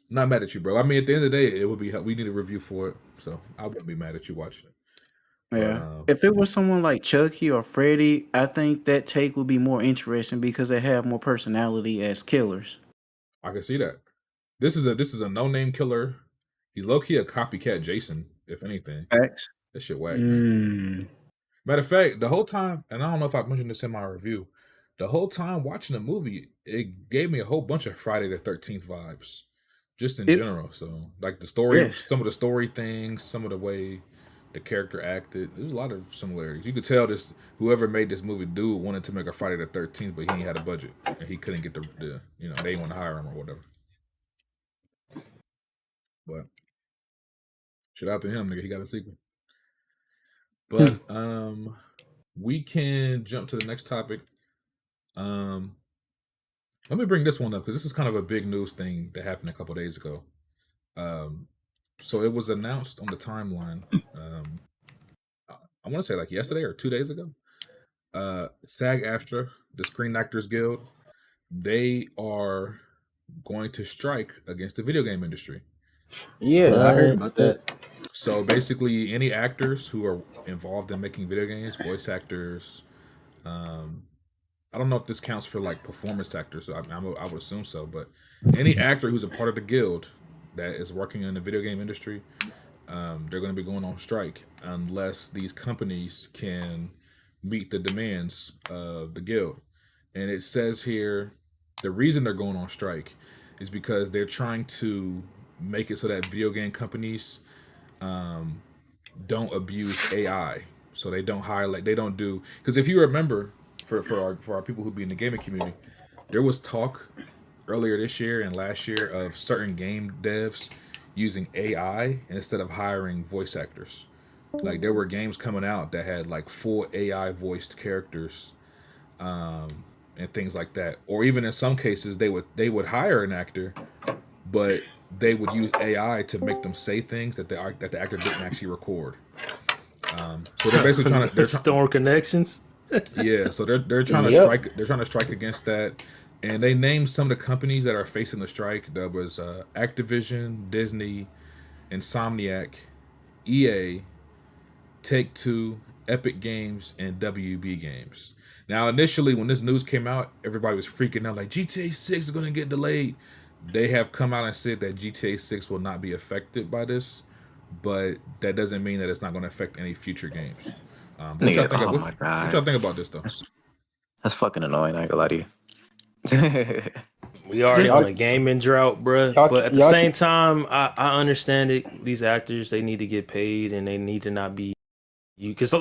Not mad at you, bro. I mean, at the end of the day, it would be we need a review for it, so I wouldn't be mad at you watching it. yeah. But, If it was someone like Chucky or Freddy, I think that take would be more interesting because they have more personality as killers. I can see that. This is a no name killer. He's low key a copycat Jason, if anything. Facts. That shit whack, man. Matter of fact, the whole time, and I don't know if I mentioned this in my review, the whole time watching the movie, it gave me a whole bunch of Friday the 13th vibes, just in general. So, like the story, some of the story things, some of the way the character acted, there's a lot of similarities. You could tell this whoever made this movie, dude, wanted to make a Friday the 13th, but he ain't had a budget and he couldn't get the they didn't want to hire him or whatever. But shout out to him, nigga. He got a sequel. But we can jump to the next topic. Let me bring this one up because this is kind of a big news thing that happened a couple days ago. So it was announced on the timeline. I want to say like yesterday or 2 days ago. SAG-AFTRA, the Screen Actors Guild, they are going to strike against the video game industry. Yeah, I heard about that. So basically, any actors who are involved in making video games, voice actors, I don't know if this counts for like performance actors. So I would assume so, but any actor who's a part of the guild that is working in the video game industry, they're going to be going on strike unless these companies can meet the demands of the guild. And it says here the reason they're going on strike is because they're trying to make it so that video game companies don't abuse AI. So they don't highlight, they don't do, because if you remember, for our people who be in the gaming community, there was talk earlier this year and last year of certain game devs using AI instead of hiring voice actors. Like there were games coming out that had like full AI voiced characters, and things like that. Or even in some cases they would hire an actor, but they would use AI to make them say things that the actor didn't actually record. So they're basically trying to storm connections. Yeah, so they're trying to strike. They're trying to strike against that, and they named some of the companies that are facing the strike. That was Activision, Disney, Insomniac, EA, Take-Two, Epic Games, and WB Games. Now, initially, when this news came out, everybody was freaking out like GTA 6 is going to get delayed. They have come out and said that GTA 6 will not be affected by this, but that doesn't mean that it's not going to affect any future games. What y'all think about this, though? That's fucking annoying. I ain't gonna lie to you. We already Just- on a gaming drought, bruh. Y'all- But at the y'all same time, I understand it. These actors, they need to get paid, and they need to not be you, because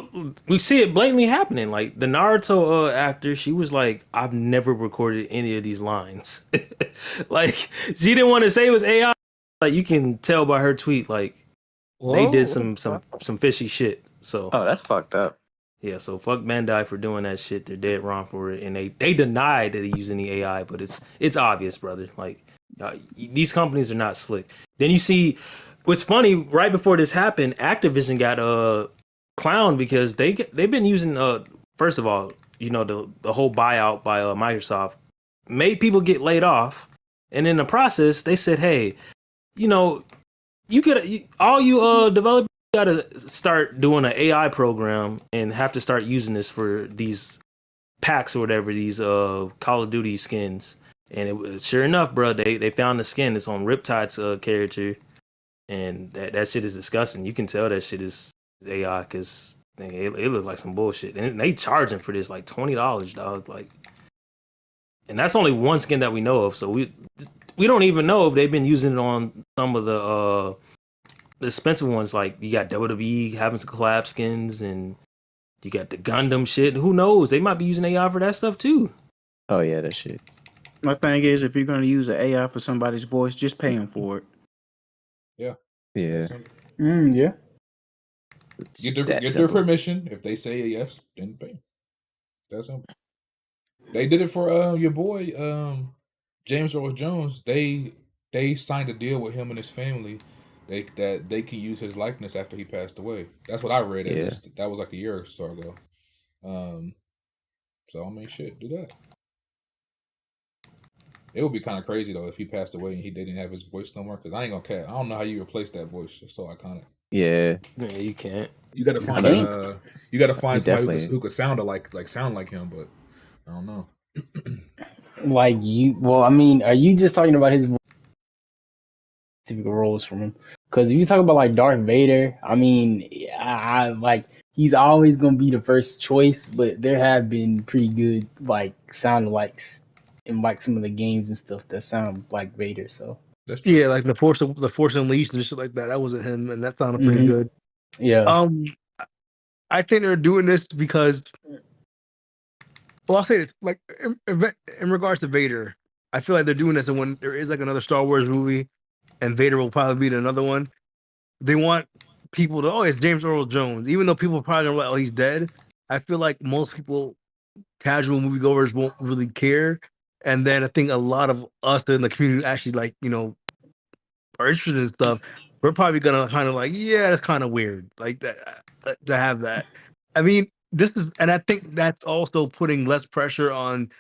we see it blatantly happening. Like the Naruto actor, she was like, "I've never recorded any of these lines." Like she didn't want to say it was AI. Like you can tell by her tweet, like they did some fishy shit. So Oh, that's fucked up. yeah, so fuck Bandai for doing that shit. They're dead wrong for it, and they denied that he used any AI, but it's obvious, brother. Like these companies are not slick. Then you see, what's funny, right before this happened, Activision got clowned because they've been using first of all, you know, the whole buyout by Microsoft made people get laid off, and in the process they said, hey, you know, all you developers gotta start doing an AI program and have to start using this for these packs or whatever, these Call of Duty skins. And sure enough, bro, they found the skin. It's on Riptide's character, and that shit is disgusting. You can tell that shit is AI because it looks like some bullshit. And they charging for this like $20, dog. Like, and that's only one skin that we know of. So we don't even know if they've been using it on some of the expensive ones. Like you got WWE having some collab skins, and you got the Gundam shit. Who knows? They might be using AI for that stuff too. Oh yeah, that shit. My thing is, if you're going to use an AI for somebody's voice, just pay them for it. Yeah. That's simple. Yeah. It's Get that their simple. permission. If they say yes, then pay. That's simple. They did it for your boy James Earl Jones. They signed a deal with him and his family that they can use his likeness after he passed away. That's what I read. At Yeah. least that was like a year or so ago. So I mean, shit, do that. It would be kind of crazy though if he passed away and they didn't have his voice no more. Because I ain't gonna care. I don't know how you replace that voice. It's so iconic. Yeah. Yeah, you can't. You got to I find mean, somebody definitely. who could sound like him, but I don't know. Like you, well, I mean, are you just talking about his typical roles from him? Because if you talk about like Darth Vader, I mean, I like he's always gonna be the first choice, but there have been pretty good like sound likes in like some of the games and stuff that sound like Vader. So That's true. Yeah, like the Force Unleashed and shit like that. That wasn't him, and that sounded pretty Mhm. good. yeah, I think they're doing this because, well, I'll say this, like in regards to Vader, I feel like they're doing this, and when there is like another Star Wars movie, and Vader will probably be in another one, they want people to, oh, it's James Earl Jones, even though people probably don't like, oh, he's dead. I feel like most people, casual moviegoers, won't really care, and then I think a lot of us in the community actually like, you know, are interested in stuff. We're probably gonna kind of like, yeah, that's kind of weird, like that to have that. I mean, this is, and I think that's also putting less pressure on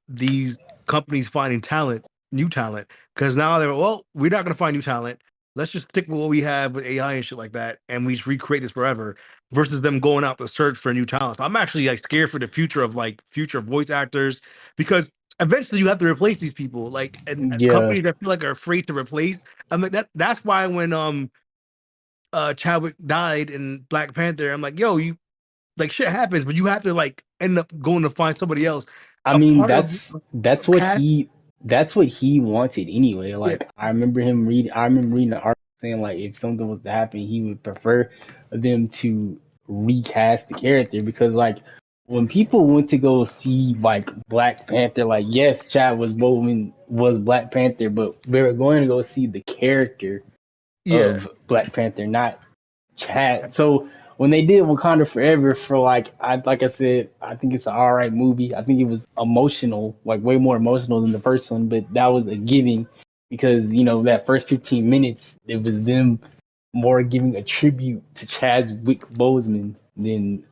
these companies finding talent, new talent, because now they're, well, we're not gonna find new talent. Let's just stick with what we have with AI and shit like that, and we just recreate this forever. Versus them going out to search for new talent. So I'm actually like scared for the future of like future voice actors, because eventually you have to replace these people. Like, and yeah. companies that feel like are afraid to replace. I mean that's why when Chadwick died in Black Panther, I'm like, yo, you, like, shit happens, but you have to like end up going to find somebody else. I A mean, part of that's what cast, he wanted anyway. yeah, Like I remember reading the article saying like if something was to happen, he would prefer them to recast the character because like when people went to go see like Black Panther, like yes, Chad was Boseman was Black Panther, but they were going to go see the character yeah, of Black Panther, not Chad. So when they did Wakanda Forever for like I said, I think it's an alright movie. I think it was emotional, like way more emotional than the first one, but that was a giving because you know that first 15 minutes it was them more giving a tribute to Chadwick Boseman than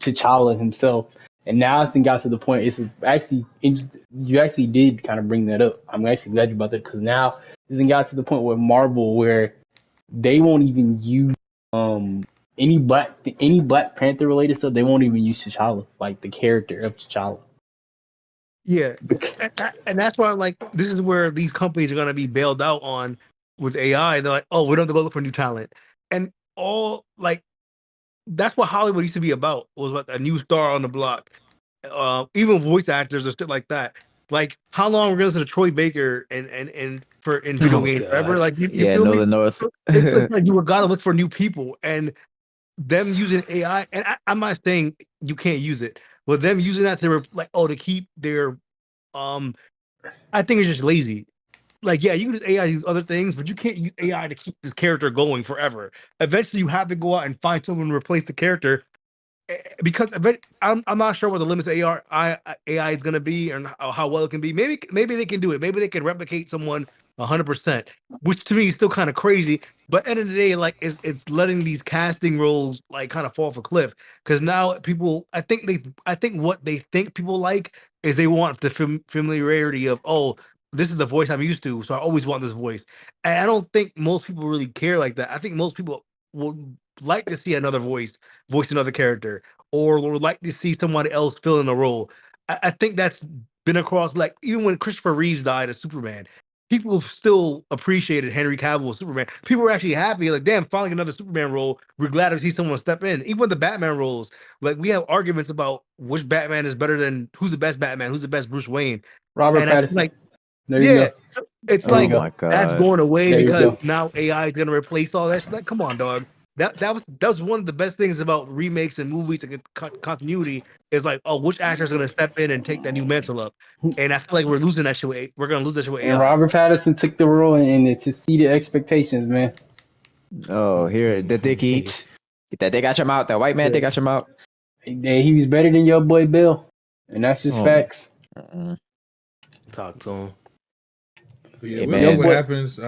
T'Challa himself. And now it's got to the point. You actually did kind of bring that up. I'm actually glad you about that because now it's got to the point where Marvel where they won't even use any Black Panther related stuff. They won't even use T'Challa, like the character of T'Challa. yeah. And that's why I'm like, this is where these companies are gonna be bailed out on with AI. They're like, oh, we don't have to go look for new talent, and all like that's what Hollywood used to be about. Was like a new star on the block. Even voice actors or shit like that. Like, how long we're gonna listen to Troy Baker and for in video Oh, games God. forever? Like, you Yeah, feel know me? the North. It's like you gotta look for new people, and them using AI. And I'm not saying you can't use it, but them using that to to keep their I think it's just lazy. Like, yeah, you can use AI to use other things, but you can't use AI to keep this character going forever. Eventually, you have to go out and find someone to replace the character because I'm not sure what the limits of AI is going to be and how well it can be. Maybe they can do it. Maybe they can replicate someone 100%, which to me is still kind of crazy. But at the end of the day, like it's letting these casting roles like kind of fall off a cliff because now people, I think what they think people like is they want the familiarity of, oh, this is the voice I'm used to, so I always want this voice. And I don't think most people really care like that. I think most people would like to see another voice another character, or would like to see someone else fill in a role. I think that's been across, like, even when Christopher Reeves died as Superman, people still appreciated Henry Cavill as Superman. People were actually happy, like, damn, finally another Superman role. We're glad to see someone step in. Even with the Batman roles, like, we have arguments about which Batman is better than who's the best Batman, who's the best Bruce Wayne. Robert And I feel Pattinson. like, There you yeah, go. it's There you Oh like go. my that's god. going away There you because go. now AI is gonna replace all that shit. Like, come on, dog. That was one of the best things about remakes and movies and continuity is like, oh, which actor is gonna step in and take that new mantle up? And I feel like we're losing that shit. We're gonna lose that shit with And AI. Robert Pattinson took the role and it exceeded expectations, man. Oh, here the dick eats. Get that dick out your mouth. That white man Yeah. dick out your mouth. He was better than your boy Bill, and that's just Oh. facts. Talk to him. But yeah, Hey, we'll see man. what boy- happens.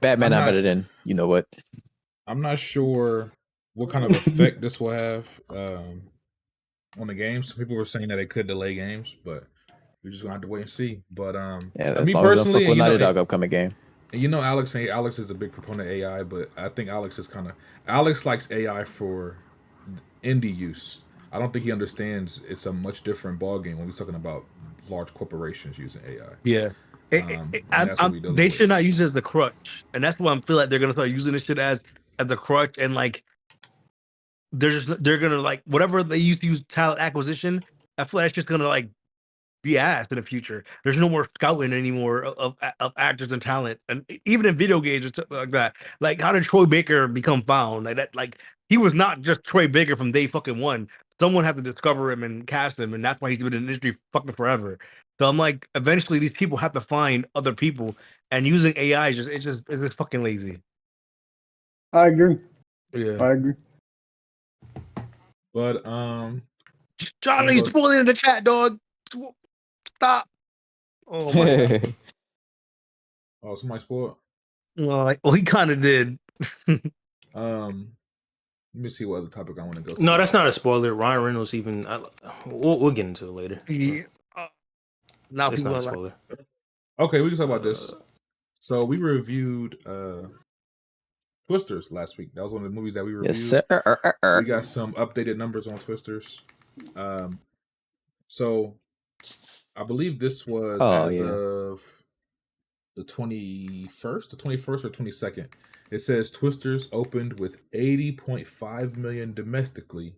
Batman I'm not not better than you know what. I'm not sure what kind of effect this will have on the games. Some people were saying that it could delay games, but we're just gonna have to wait and see. But Yeah, as me long as you don't fuck personally, with Naughty Dog upcoming game. and you know Alex, and Alex is a big proponent of AI, but I think Alex likes AI for indie use. I don't think he understands it's a much different ballgame when we're talking about large corporations using AI. Yeah. And that's what we're dealing They with. should not use it as the crutch, and that's why I feel like they're gonna start using this shit as a crutch, and like they're gonna, like, whatever they used to use talent acquisition. I feel like it's just gonna like be asked in the future. There's no more scouting anymore of actors and talent, and even in video games or stuff like that. Like, how did Troy Baker become found? Like that, like he was not just Troy Baker from day fucking one. Someone had to discover him and cast him, and that's why he's been in the industry fucking forever. So I'm like, eventually these people have to find other people, and using AI is it's just fucking lazy. I agree. Yeah, I agree. But John, you spoiling in the chat, dog. Stop. Oh my god. oh, somebody spoiled. Well, he kind of did. Let me see what other topic I want to go to. No, that's not a spoiler. Ryan Reynolds even. We'll get into it later. Yeah. Now It's people not a are like, spoiler. Okay, we can talk about this. So we reviewed Twisters last week. That was one of the movies that we reviewed. Yes, sir. We got some updated numbers on Twisters. So I believe this was of the 21st or 22nd. It says Twisters opened with 80.5 million domestically,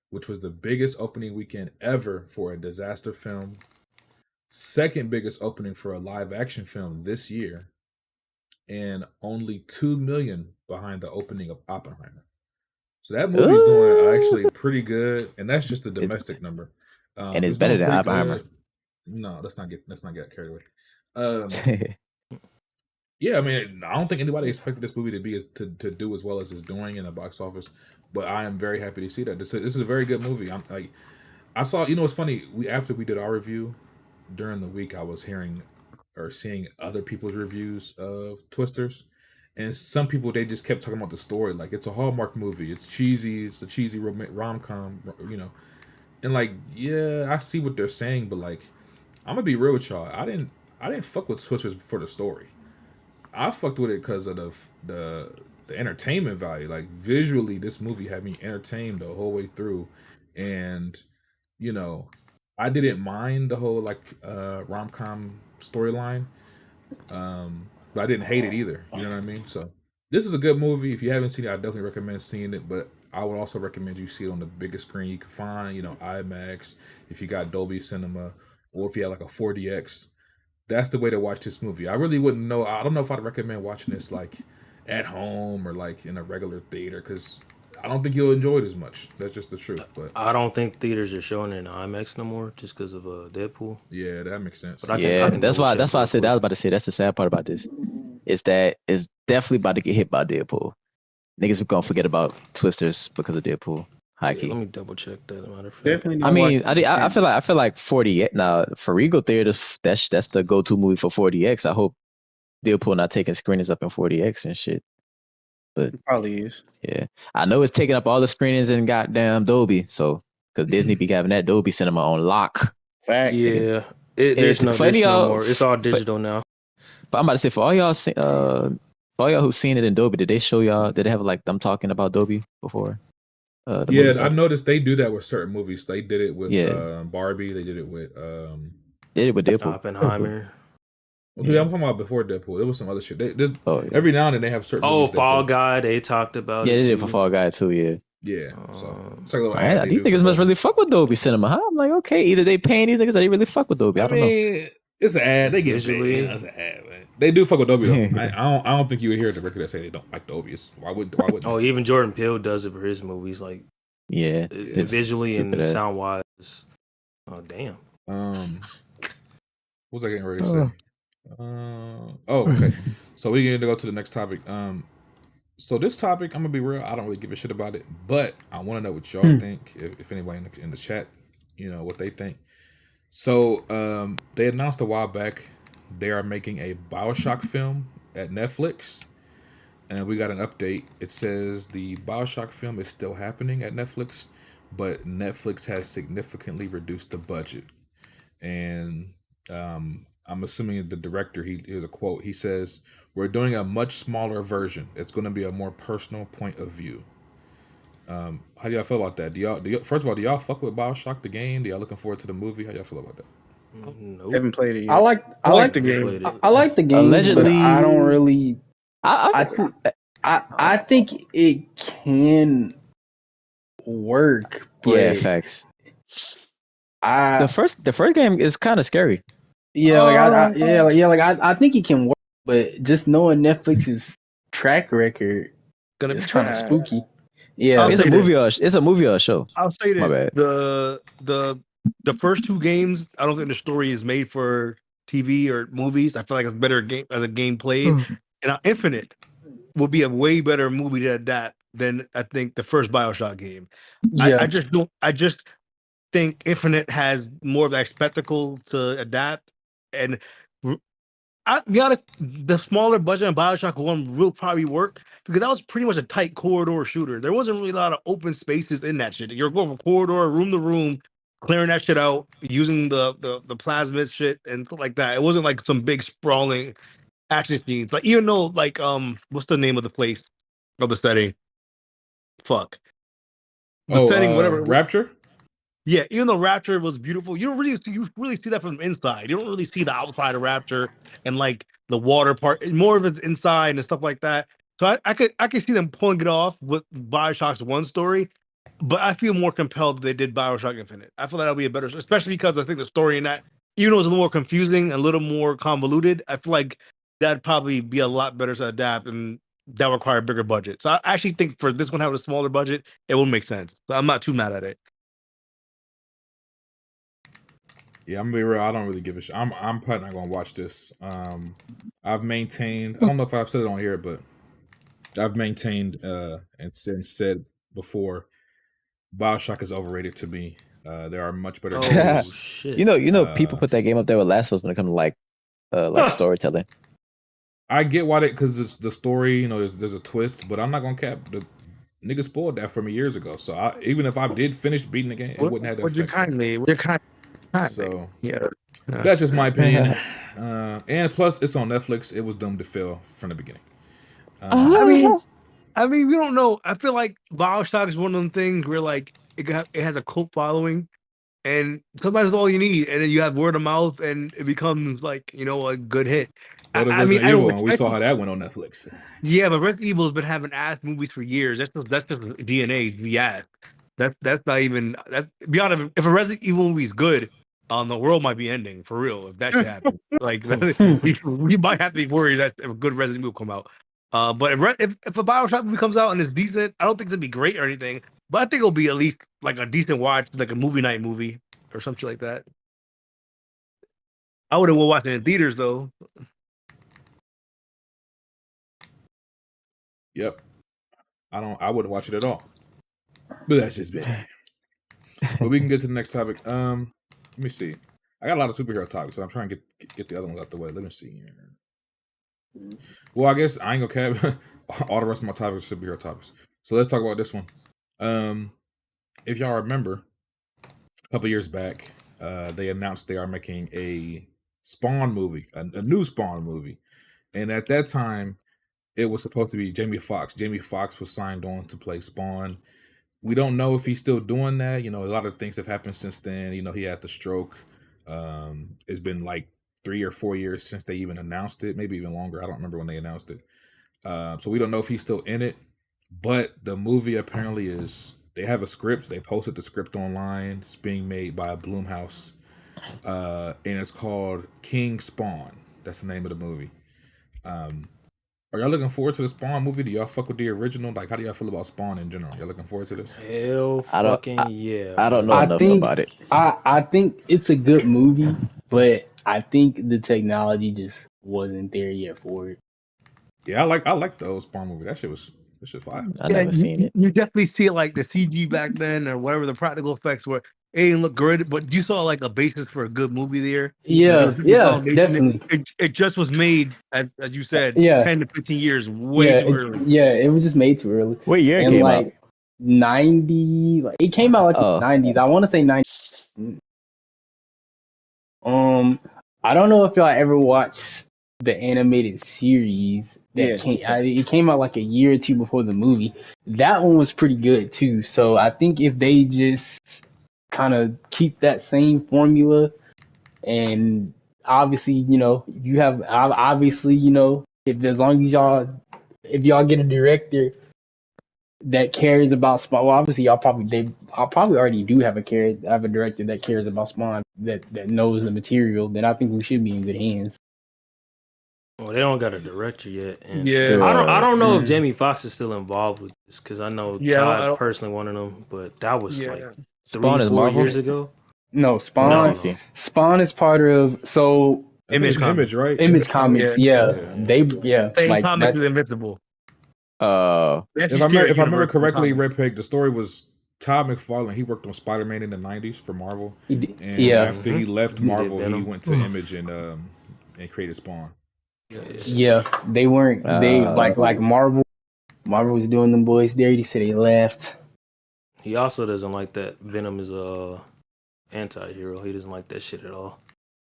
which was the biggest opening weekend ever for a disaster film. Second biggest opening for a live action film this year, and only 2 million behind the opening of Oppenheimer. So that movie's doing actually pretty good, and that's just the domestic number. And it's better than Oppenheimer. Good. No, let's not get carried away. Yeah, I mean, I don't think anybody expected this movie to do as well as it's doing in the box office, but I am very happy to see that. This is a very good movie. I saw, it's funny. After we did our review during the week, I was hearing or seeing other people's reviews of Twisters, and some people, they just kept talking about the story like it's a Hallmark movie. It's cheesy. It's a cheesy rom-com, and like, yeah, I see what they're saying, but like, I'm gonna be real with y'all. I didn't fuck with Twisters for the story. I fucked with it because of the entertainment value. Like, visually, this movie had me entertained the whole way through, and I didn't mind the whole like rom-com storyline, but I didn't hate it either. You know what I mean? So this is a good movie. If you haven't seen it, I definitely recommend seeing it. But I would also recommend you see it on the biggest screen you can find. IMAX, if you got Dolby Cinema, or if you had like a 4DX, that's the way to watch this movie. I really wouldn't know. I don't know if I'd recommend watching this like at home or like in a regular theater, because I don't think you'll enjoy it as much. That's just the truth. But I don't think theaters are showing it in IMAX no more just because of Deadpool. yeah, that makes sense. But I Yeah, can that's why double check I real said quick. I was about to say that's the sad part about this. Is that it's definitely about to get hit by Deadpool. Niggas are gonna forget about Twisters because of Deadpool. High Yeah, key. let me double check that. Matter of fact. Definitely. I Not mean, watching I feel like 40 now for Regal Theaters. That's the go-to movie for 40X. I hope Deadpool not taking screenings up in 40X and shit. But It probably is. yeah, I know it's taking up all the screenings in goddamn Dolby. So because Disney be having that Dolby cinema on lock. Facts. Yeah, there's no more. It's all digital now. But I'm about to say for all y'all, who've seen it in Dolby, did they show y'all? Did they have like them talking about Dolby before? Yeah, I noticed they do that with certain movies. They did it with Yeah. Barbie. They did it with did it with Deadpool. Oppenheimer. Dude, I'm talking about before Deadpool. There was some other shit. Yeah. Every now and then they have certain. Oh, movies Fall Guy. They talked about it. Yeah, they too. did for Fall Guy too. Yeah. Yeah. So it's like a little Man, ad they these do niggas for must Dolby. really fuck with Dolby Cinema, huh? I'm like, okay, either they paying these niggas or they really fuck with Dolby. I don't know. It's an ad. They get Visually. paid. It's an ad, man. They do fuck with Dolby though. I don't think you would hear a director that say they don't like Dolby. Why would? Oh, even Jordan Peele does it for his movies, like Yeah, it's visually and stupid ass. sound wise. Oh damn. What was I getting ready to say? Okay. So we get to go to the next topic. So this topic, I'm gonna be real. I don't really give a shit about it, but I want to know what y'all think. If anybody in the chat, what they think. So they announced a while back they are making a BioShock film at Netflix, and we got an update. It says the BioShock film is still happening at Netflix, but Netflix has significantly reduced the budget. And I'm assuming the director, here's a quote. He says, "We're doing a much smaller version. It's going to be a more personal point of view." How do y'all feel about that? Do y'all first of all, do y'all fuck with BioShock the game? Do y'all looking forward to the movie? How y'all feel about that? Nope. Haven't played it yet. I like the game. I like the game, Allegedly- but I don't really. I I think it can work, but yeah, facts. I The first game is kind of scary. I think it can work, but just knowing Netflix's track record, Gonna it's be kind of trash. spooky. Yeah, I'll It's say a movie or a show. I'll say My this: bad. the first two games, I don't think the story is made for TV or movies. I feel like it's better game as a game played. And Infinite will be a way better movie to adapt than I think the first BioShock game. yeah. I just don't. I just think Infinite has more of that spectacle to adapt. And I'll be honest, the smaller budget on BioShock 1 will probably work because that was pretty much a tight corridor shooter. There wasn't really a lot of open spaces in that shit. You're going from corridor, room to room, clearing that shit out, using the plasmid shit and stuff like that. It wasn't like some big sprawling action scenes. Like even though like what's the name of the place of the setting? Fuck. The setting, whatever. Rapture. Yeah, even though Rapture was beautiful, you really see that from inside. You don't really see the outside of Rapture and like the water part. More of it's inside and stuff like that. So I could see them pulling it off with BioShock's one story, but I feel more compelled that they did BioShock Infinite. I feel that'll be a better, especially because I think the story in that, even though it's a little more confusing, a little more convoluted, I feel like that'd probably be a lot better to adapt and that would require a bigger budget. So I actually think for this one having a smaller budget, it will make sense. So I'm not too mad at it. Yeah, I'm gonna be real. I don't really give a shit. I'm probably not gonna watch this. I've maintained. I don't know if I've said it on here, but I've maintained and said before, BioShock is overrated to me. There are much better Oh games. shit. You know, people put that game up there with Last of Us when it comes to like storytelling. I get why because the story, there's a twist, but I'm not gonna cap. The nigga spoiled that for me years ago. So even if I did finish beating the game, it wouldn't have that effect. So Yeah, that's just my opinion. And plus, it's on Netflix. It was doomed to fail from the beginning. I mean, we don't know. I feel like BioShock is one of them things where like it has a cult following, and sometimes it's all you need, and then you have word of mouth, and it becomes like a good hit. Well, the Resident Evil one, we saw how that went on Netflix. Yeah, but Resident Evil's been having ass movies for years. That's just DNA, the ass. That's not even. That's be honest. If a Resident Evil movie is good, the world might be ending for real if that should happen. Like we might have to be worried that if a good Resident Evil come out. But if a BioShock movie comes out and it's decent, I don't think it's gonna be great or anything. But I think it'll be at least like a decent watch, like a movie night movie or something like that. I wouldn't watch it in theaters though. Yep. I wouldn't watch it at all. But that's just me. But we can get to the next topic. Let me see. I got a lot of superhero topics, but I'm trying to get the other ones out the way. Let me see here. Well, I guess I ain't gonna cap all the rest of my topics are superhero topics. So let's talk about this one. If y'all remember, a couple years back, they announced they are making a Spawn movie, a new Spawn movie. And at that time, it was supposed to be Jamie Foxx. Jamie Foxx was signed on to play Spawn. We don't know if he's still doing that. You know, a lot of things have happened since then. You know, he had the stroke. It's been like 3 or 4 years since they even announced it, maybe even longer. I don't remember when they announced it. So we don't know if he's still in it. But the movie apparently is, they have a script. They posted the script online. It's being made by Blumhouse. And it's called King Spawn. That's the name of the movie. Are y'all looking forward to the Spawn movie? Do y'all fuck with the original? Like, how do y'all feel about Spawn in general? Y'all looking forward to this? Hell yeah. I don't know enough about it. I think it's a good movie, but I think the technology just wasn't there yet for it. Yeah, I like the old Spawn movie. That shit fire. I never seen it. You definitely see like the CG back then or whatever the practical effects were. It didn't look good, but you saw like a basis for a good movie there. Yeah, definitely. It just was made, as you said, 10 to 15 years way too early. It was just made too early. What year it and came like out? 90, like it came out like the 90s. I want to say 90. I don't know if y'all ever watched the animated series that it came out like a year or two before the movie. That one was pretty good too. So I think if they just kind of keep that same formula, and obviously, you know, you have obviously, you know, if y'all get a director that cares about Spawn, well, obviously y'all probably already do have a director that cares about Spawn, that knows the material, then I think we should be in good hands. Well, they don't got a director yet, and Yeah. I don't know if Jamie Foxx is still involved with this, because I know Todd personally wanted him, but that was like Spawn is 3-4 Marvel? years ago. No, Spawn. No. Spawn is part of Image, right? Image Comics. Yeah. Same like comic as Invincible. If I remember correctly, Red Pig, the story was Todd McFarlane. He worked on Spider-Man in the 90s for Marvel. After he left Marvel, he went to Image and created Spawn. Yeah, they weren't. They like Marvel was doing them boys dirty, so they left. He also doesn't like that Venom is a anti-hero. He doesn't like that shit at all.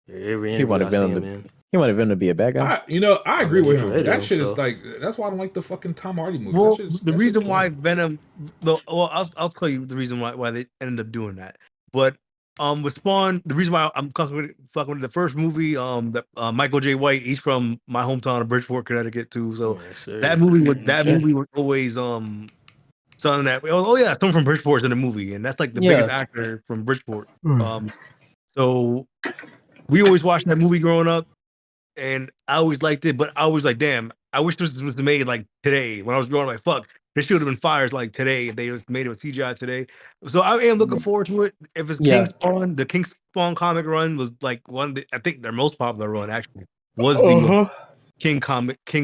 He wanted Venom to be a bad guy. I agree with him. That shit is like, that's why I don't like the fucking Tom Hardy movie. Well, the reason why Venom, I'll tell you the reason why they ended up doing that. But with Spawn, the reason why I'm fucking with the first movie, that Michael J. White, he's from my hometown of Bridgeport, Connecticut too. So that movie was always something that someone from Bridgeport's in the movie, and that's like the biggest actor from Bridgeport. So we always watched that movie growing up, and I always liked it, but I was like, damn, I wish this was made like today. When I was growing up, like, fuck, this should have been fired like today if they just made it with CGI today. So I am looking forward to it. If it's King Spawn, the King Spawn comic run was like I think their most popular run actually was the King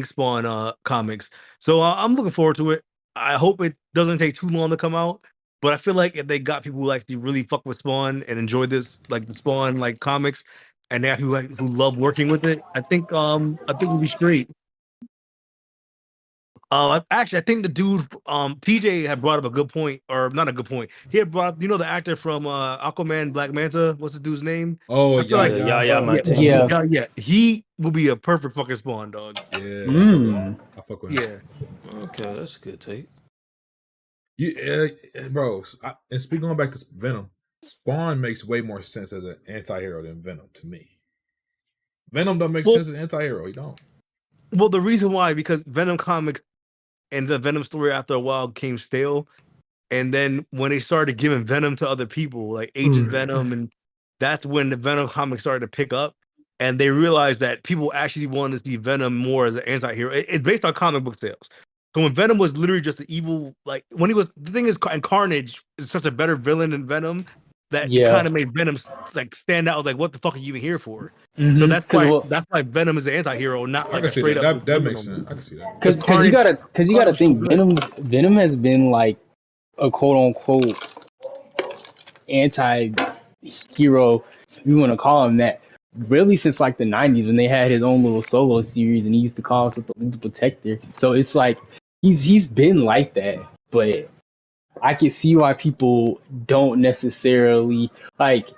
Spawn comics. So I'm looking forward to it. I hope it doesn't take too long to come out. But I feel like if they got people who actually really fuck with Spawn and enjoy this, like the Spawn like comics, and they who love working with it, I think we'll be straight. Actually, I think the dude TJ had brought up a good point, or not a good point. He had brought up, the actor from Aquaman, Black Manta. What's the dude's name? Oh, yeah. He will be a perfect fucking Spawn, dog. Yeah, I fuck with him. Yeah. Okay, that's a good take. Bro, and speaking going back to Venom, Spawn makes way more sense as an anti-hero than Venom to me. Venom don't make sense as an anti-hero. He don't. Well, the reason why, because Venom comics and the Venom story after a while came stale, and then when they started giving Venom to other people, like Agent Venom and that's when the Venom comics started to pick up, and they realized that people actually wanted to see Venom more as an anti-hero. It's based on comic book sales. So when Venom was literally just an evil, like when he was, the thing is, and Carnage is such a better villain than Venom that it kind of made Venom like stand out. I was like, what the fuck are you even here for? So that's why Venom is an anti-hero, not I like can a see straight that. up. That makes sense. I can see that. Because you gotta think Venom has been like a quote unquote anti-hero, if you want to call him that, really since like the 90s when they had his own little solo series and he used to call himself the Protector. So it's like he's been like that, but I can see why people don't necessarily like.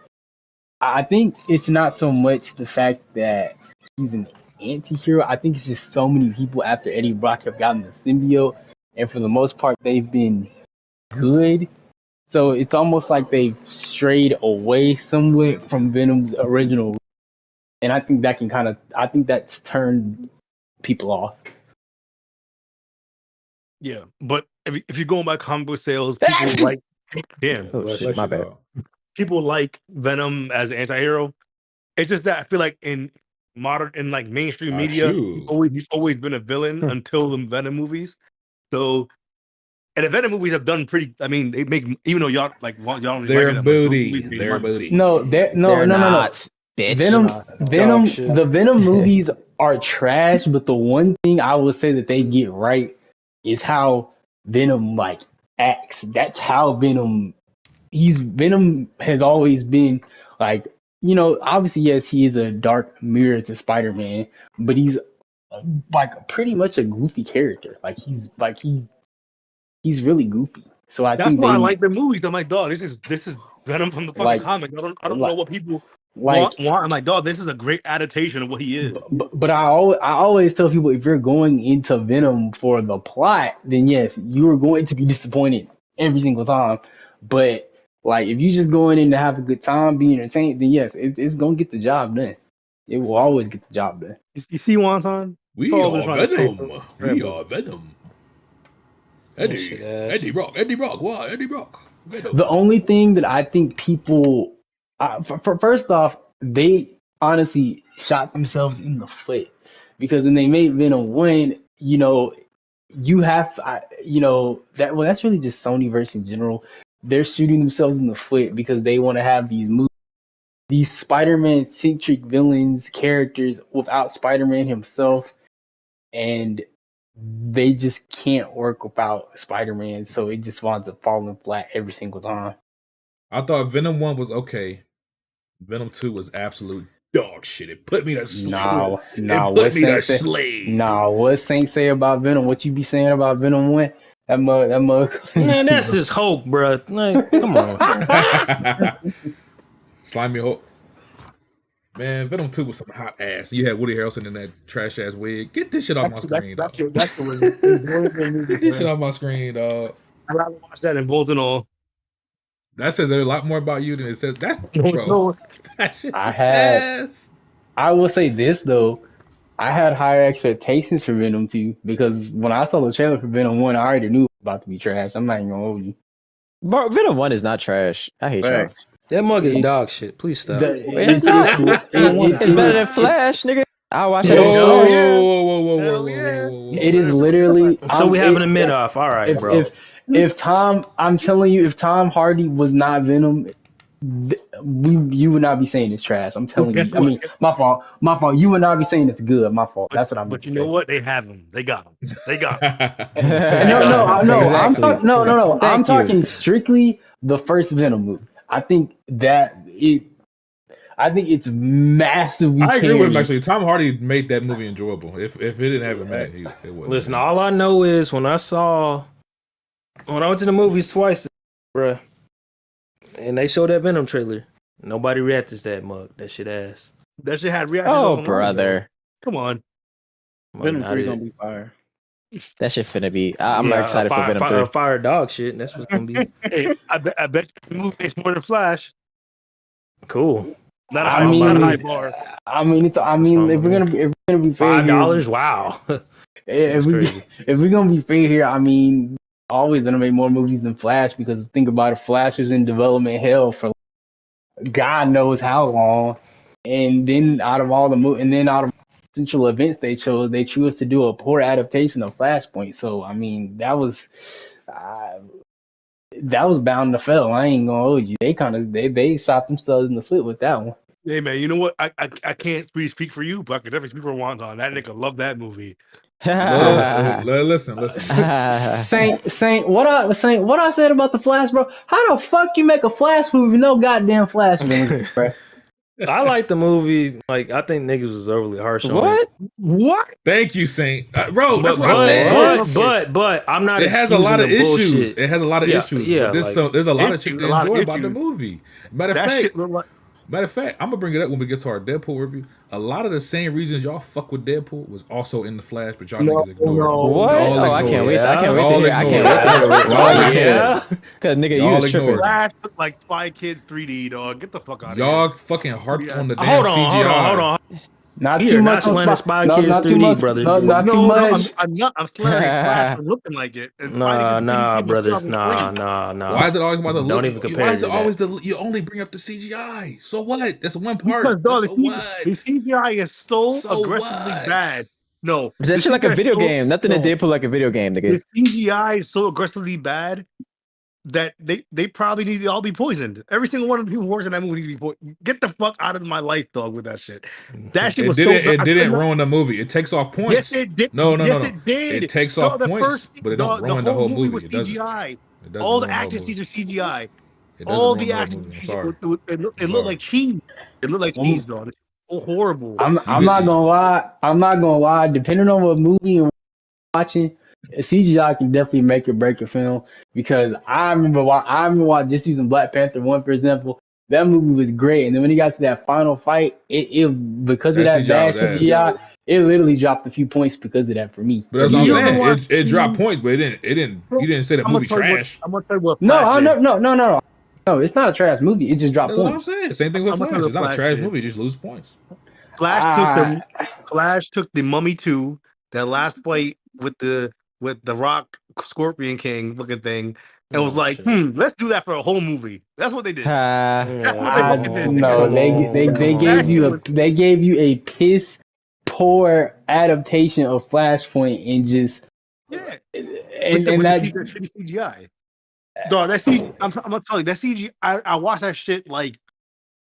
I think it's not so much the fact that he's an anti-hero. I think it's just so many people after Eddie Brock have gotten the symbiote, and for the most part they've been good. So it's almost like they've strayed away somewhat from Venom's original, and I think that's turned people off. Yeah, but if you're going by comic book sales, people like My bad. people like Venom as an anti-hero. It's just that I feel like in like mainstream media, he's always been a villain until the Venom movies. So, and the Venom movies have done pretty. I mean, they make, even though y'all don't Their like booty. it, Their booty. No. Bitch. Venom. The Venom movies are trash, but the one thing I will say that they get right is how Venom like acts. That's how Venom has always been like, obviously yes, he is a dark mirror to Spider-Man, but he's like pretty much a goofy character. Like he's really goofy. So that's why I like the movies. I'm like, dog, this is Venom from the fucking like, comic. I don't know what people like want. I'm like, dog, this is a great adaptation of what he is. But I always tell people, if you're going into Venom for the plot, then yes, you are going to be disappointed every single time. But like, if you just going in to have a good time, be entertained, then yes, it's gonna get the job done. It will always get the job done. You see, Wonton? We are Venom. We are Venom. Eddie Brock. Why Eddie Brock? Venom. The only thing that I think people, first off, they honestly shot themselves in the foot, because when they made Venom 1, you have, that's really just Sonyverse in general. They're shooting themselves in the foot because they want to have these Spider-Man centric villains characters without Spider-Man himself, and they just can't work without Spider-Man, so it just winds up falling flat every single time. I thought Venom 1 was okay. Venom 2 was absolute dog shit. It put me to sleep. What Saint say about Venom? What you be saying about Venom 1? That mug. Man, that's his Hulk, bro. Like, come on. Slimy Hulk. Man, Venom 2 was some hot ass. You had Woody Harrelson in that trash ass wig. Get this shit off my screen, dog. Get this shit off my screen, dog. I gotta watch that in both and all. That says a lot more about you than it says. That's bro. That shit I will say this though. I had higher expectations for Venom 2 because when I saw the trailer for Venom 1, I already knew it was about to be trash. I'm not even gonna hold you. But Venom 1 is not trash. I hate y'all. That mug is dog shit. Please stop. It's not. It's better than Flash, nigga. I'll watch it. Whoa. It is literally. So we having a mid-off. All right, bro. If Tom, I'm telling you, if Tom Hardy was not Venom, you would not be saying it's trash. I'm telling you. I mean, my fault. You would not be saying it's good. My fault. That's what I'm. But you know what? They have him. They got him. No. I'm talking strictly the first Venom movie. I think it's massively. I agree with him actually. Tom Hardy made that movie enjoyable. If it didn't have him in it, it wouldn't. Listen, all I know is when I went to the movies twice, bruh, and they showed that Venom trailer, nobody reacted to that mug. That shit ass. That shit had reactions. Oh, brother. Come on. Venom 3 gonna be fire. That shit finna be. I'm excited for Venom 3. Fire dog shit. That's what's gonna be. Hey, I bet the movie makes more than Flash. Cool. Not a high bar. If we're gonna be fair $5, wow. if we're gonna be fair here, I mean, always gonna make more movies than Flash, because think about it, Flash was in development hell for God knows how long. And then out of central events they chose to do a poor adaptation of Flashpoint. So I mean, uh, that was bound to fail. I ain't gonna hold you. They shot themselves in the foot with that one. Hey man, you know what? I can't really speak for you, but I can definitely speak for Wonton. That nigga loved that movie. Listen. What I said about the Flash, bro? How the fuck you make a Flash movie with no goddamn Flash villain, bro? I like the movie. Like, I think niggas was overly harsh on What? it. What? Thank you, Saint. Bro, that's But what I said. but I'm not. It has a lot of excusing the issues. bullshit. It has a lot of issues. Yeah, But there's a lot of shit to a lot of enjoy about the issues. movie. Matter of That fact, shit look like I'm gonna bring it up when we get to our Deadpool review. A lot of the same reasons y'all fuck with Deadpool was also in the Flash, but y'all niggas ignored it. What? Y'all Oh, I ignored can't it. wait. I can't wait to Y'all hear. I can't ignored wait to hear what Y'all y'all ignored said. it. Cause nigga, you Y'all was tripping. ignored it. Flash look like Spy Kids 3D, dog. Get the fuck out of here. Y'all fucking harped on the damn Hold CGI. on. Not You're too not much on slandering Spy. Spy No, Kids not too 3D, much. brother. No, not too much. I'm not. I'm slandering Flash for looking like it. And Nah, Spy Kids 3D brother. was great. Nah. Why is it always about the look? Don't even compare Why is to it that. always you only bring up the CGI? So what? That's one Because part. dog, So the what? CGI is so So aggressively what? bad. No, That the shit like a CGI is video so, game. Nothing in no, Deadpool like a video game, the nigga. CGI is so aggressively bad that they probably need to all be poisoned. Every single one of the people who works in that movie needs to be poisoned. Get the fuck out of my life, dog, with that shit. That shit It was so didn't. good. It didn't ruin the movie. It takes off Yes, points. it did. No. Yes, it did. It takes Dog, off points, but it don't the ruin the whole whole movie movie. was It doesn't. CGI. It doesn't All the ruin the whole action movie. scenes are CGI. It doesn't All ruin the the whole action movie. I'm scenes. sorry. It looked like cheese. It looked like cheese, dog. It's so horrible. I'm not gonna lie. I'm not gonna lie. Depending on what movie you're watching, CGI can definitely make or break a film. Because I remember just using Black Panther 1 for example. That movie was great, and then when he got to that final fight, it because of That that CGI bad was ass. CGI, it literally dropped a few points because of that for me. But that's what I'm You ever saying. watch? It dropped points, but it didn't. You didn't say the I'm gonna movie tell you what. trash. I'm gonna tell you what No, Flash did. no, it's not a trash movie. It just dropped That's what I'm points. saying. Same thing with I'm gonna Flash. tell you It's not a what trash Flash did. movie. You just lose points. Flash took the Mummy 2, that last fight with the Rock Scorpion King looking thing, and was like, shit. let's do that for a whole movie. That's what they did. Ha. That's what they fucking did. No, they gave you a piss poor adaptation of Flashpoint and just Yeah, and with that the shitty CGI. Dog, that CGI, I'm gonna tell you, that CGI, I watched that shit like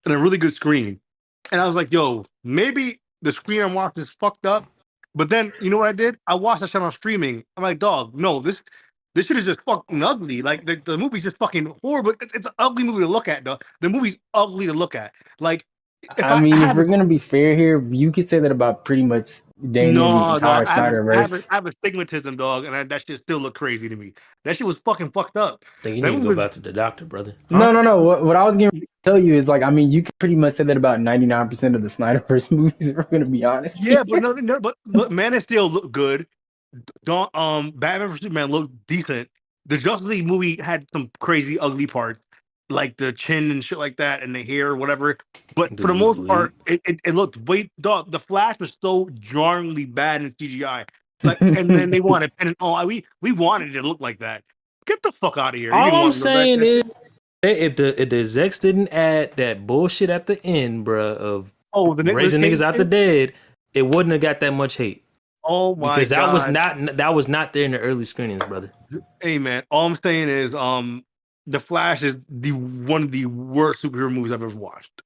in a really good screen. And I was like, yo, maybe the screen I'm watching is fucked up. But then, you know what I did? I watched that shit on streaming. I'm like, dog, no, this shit is just fucking ugly. Like, the movie's just fucking horrible. It's an ugly movie to look at, though. The movie's ugly to look at. Like, if I I mean, if have we're gonna be fair here, you could say that about pretty much damn near the no, entire I Snyderverse. have astigmatism, dog, and that shit still look crazy to me. That shit was fucking fucked up. Think you That need to go movie back to the doctor, brother. huh? No. What I was going to tell you is like, I mean, you could pretty much say that about 99% of the Snyderverse movies. If we're gonna be honest. Yeah, but no, but Man of Steel looked good. Don't Batman vs Superman looked decent. The Justice League movie had some crazy ugly parts, like the chin and shit like that, and the hair or whatever. But for the most part, it looked way. Dog, the Flash was so jarringly bad in CGI. Like, and then they wanted and we wanted it to look like that. Get the fuck out of here! You All didn't I'm want to look like saying that is, shit. if the execs didn't add that bullshit at the end, bruh, of Oh, the Nicolas raising Cage niggas out the thing? dead, it wouldn't have got that much hate. Oh my Because god! that was not there in the early screenings, brother. Hey man, all I'm saying is The Flash is one of the worst superhero movies I've ever watched.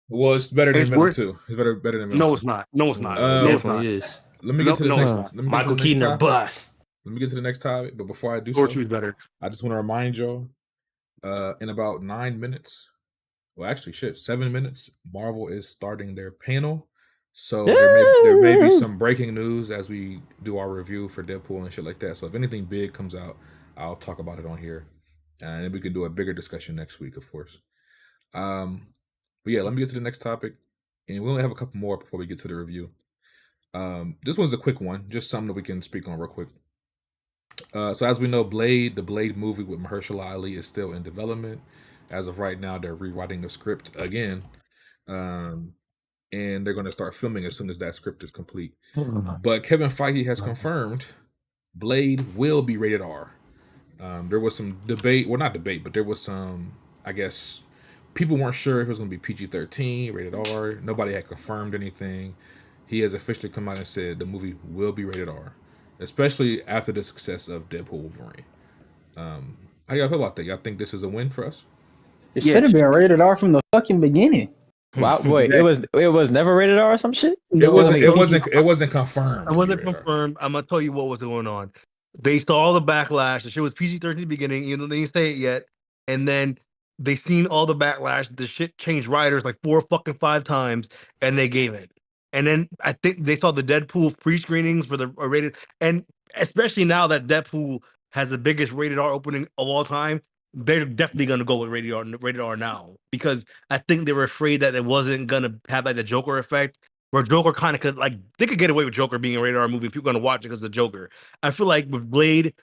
Well, it's better than It's Venom worse. 2. It's better than Venom No, 2. it's not. No, it's not. It No, it's not. definitely is. Let me get to the No, next. it's not. Let me Michael get to the Keaton next or topic. bust. Let me get to the next topic. But before I do Thor so, 2 is better. I just want to remind y'all, in about 9 minutes, well, actually, 7 minutes, Marvel is starting their panel. So there may be some breaking news as we do our review for Deadpool and shit like that. So if anything big comes out, I'll talk about it on here, and then we can do a bigger discussion next week, of course. But yeah, let me get to the next topic, and we only have a couple more before we get to the review. This one's a quick one, just something that we can speak on real quick. So as we know, the Blade movie with Mahershala Ali is still in development. As of right now, they're rewriting the script again. And they're going to start filming as soon as that script is complete. But Kevin Feige has confirmed Blade will be rated R. There was some debate, well, not debate, but there was some, I guess, people weren't sure if it was going to be PG-13, rated R. Nobody had confirmed anything. He has officially come out and said the movie will be rated R, especially after the success of Deadpool Wolverine. How y'all feel about that? Y'all think this is a win for us? It should have been rated R from the fucking beginning. Wow, boy, it was never rated R or some shit. It wasn't confirmed. It wasn't confirmed. I'm gonna tell you what was going on. They saw all the backlash. The shit was PG-13 at the beginning, even though they didn't say it yet. And then they seen all the backlash. The shit changed writers like 5 times, and they gave it. And then I think they saw the Deadpool pre-screenings for the rated, and especially now that Deadpool has the biggest rated R opening of all time, they're definitely gonna go with rated R now, because I think they were afraid that it wasn't gonna have like the Joker effect, where Joker kind of could, like, they could get away with Joker being a rated R movie. People are gonna watch it because of Joker. I feel like with Blade,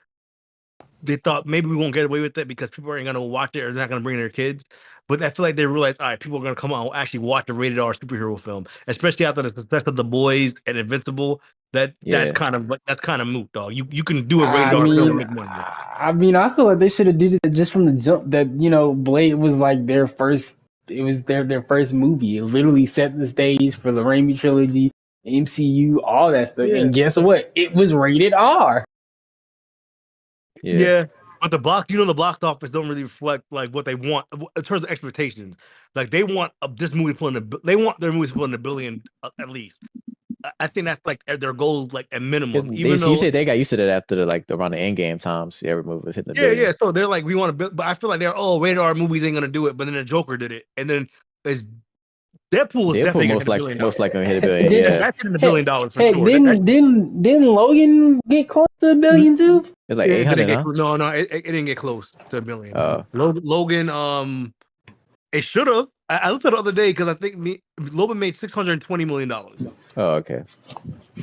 they thought maybe we won't get away with it because people aren't gonna watch it or they're not gonna bring their kids. But I feel like they realized, all right, people are gonna come out and actually watch a rated R superhero film, especially after the success of The Boys and Invincible. That's kind of moot, dog. You can do a rated R film and make money. I feel like they should have did it just from the jump. That Blade was like their first. It was their first movie. It literally set the stage for the Raimi trilogy, MCU, all that stuff. Yeah. And guess what? It was rated R. Yeah. But the box office don't really reflect like what they want in terms of expectations. Like they want this movie they want their movies pulling $1 billion at least. I think that's like their goal, like at minimum. You said they got used to that after around the end game times. Every movie was hitting the billion. Yeah. So they're like, we want to build, but I feel like rated R movies ain't gonna do it. But then the Joker did it, and then Deadpool is definitely most likely gonna hit $1 billion. Yeah, that's hitting $1 billion for sure. Didn't Logan get close to $1 billion too? It's like 800. No, it didn't get close to $1 billion. Logan, it should have. I looked at it the other day because I think Logan made $620 million. Oh, okay.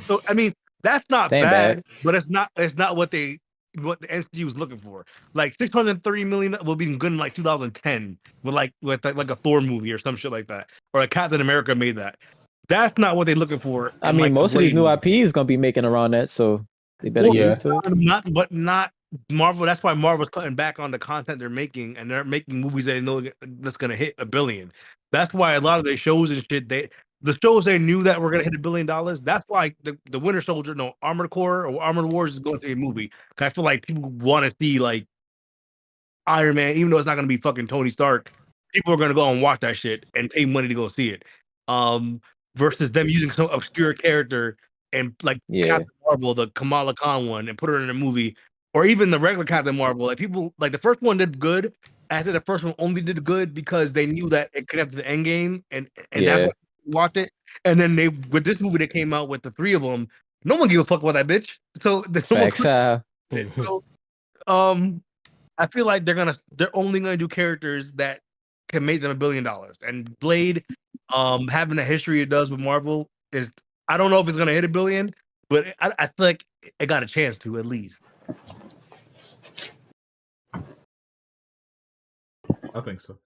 So I mean, that's not bad, but it's not what the NCU was looking for. Like $630 million will be good in like 2010 with like a Thor movie or some shit like that, or a Captain America made that. That's not what they're looking for. I mean, most of these new IP is gonna be making around that, so they better get used to it. Not Marvel. That's why Marvel's cutting back on the content they're making, and they're making movies they know that's gonna hit $1 billion. That's why a lot of their shows and shit, the shows they knew that were gonna hit $1 billion. That's why the Winter Soldier, Armored Core or Armored Wars is going to be a movie. Cause I feel like people want to see like Iron Man, even though it's not gonna be fucking Tony Stark. People are gonna go and watch that shit and pay money to go see it. Versus them using some obscure character and like Captain Marvel, the Kamala Khan one, and put her in a movie, or even the regular Captain Marvel. Like people, like the first one did good. After the first one only did good because they knew that it connected to the end game, and that's what watched it. And then with this movie that came out with the three of them, no one gave a fuck about that bitch. So I feel like they're only gonna do characters that can make them $1 billion. And Blade, having the history it does with Marvel, is, I don't know if it's gonna hit $1 billion, but I feel like it got a chance to at least. I think so.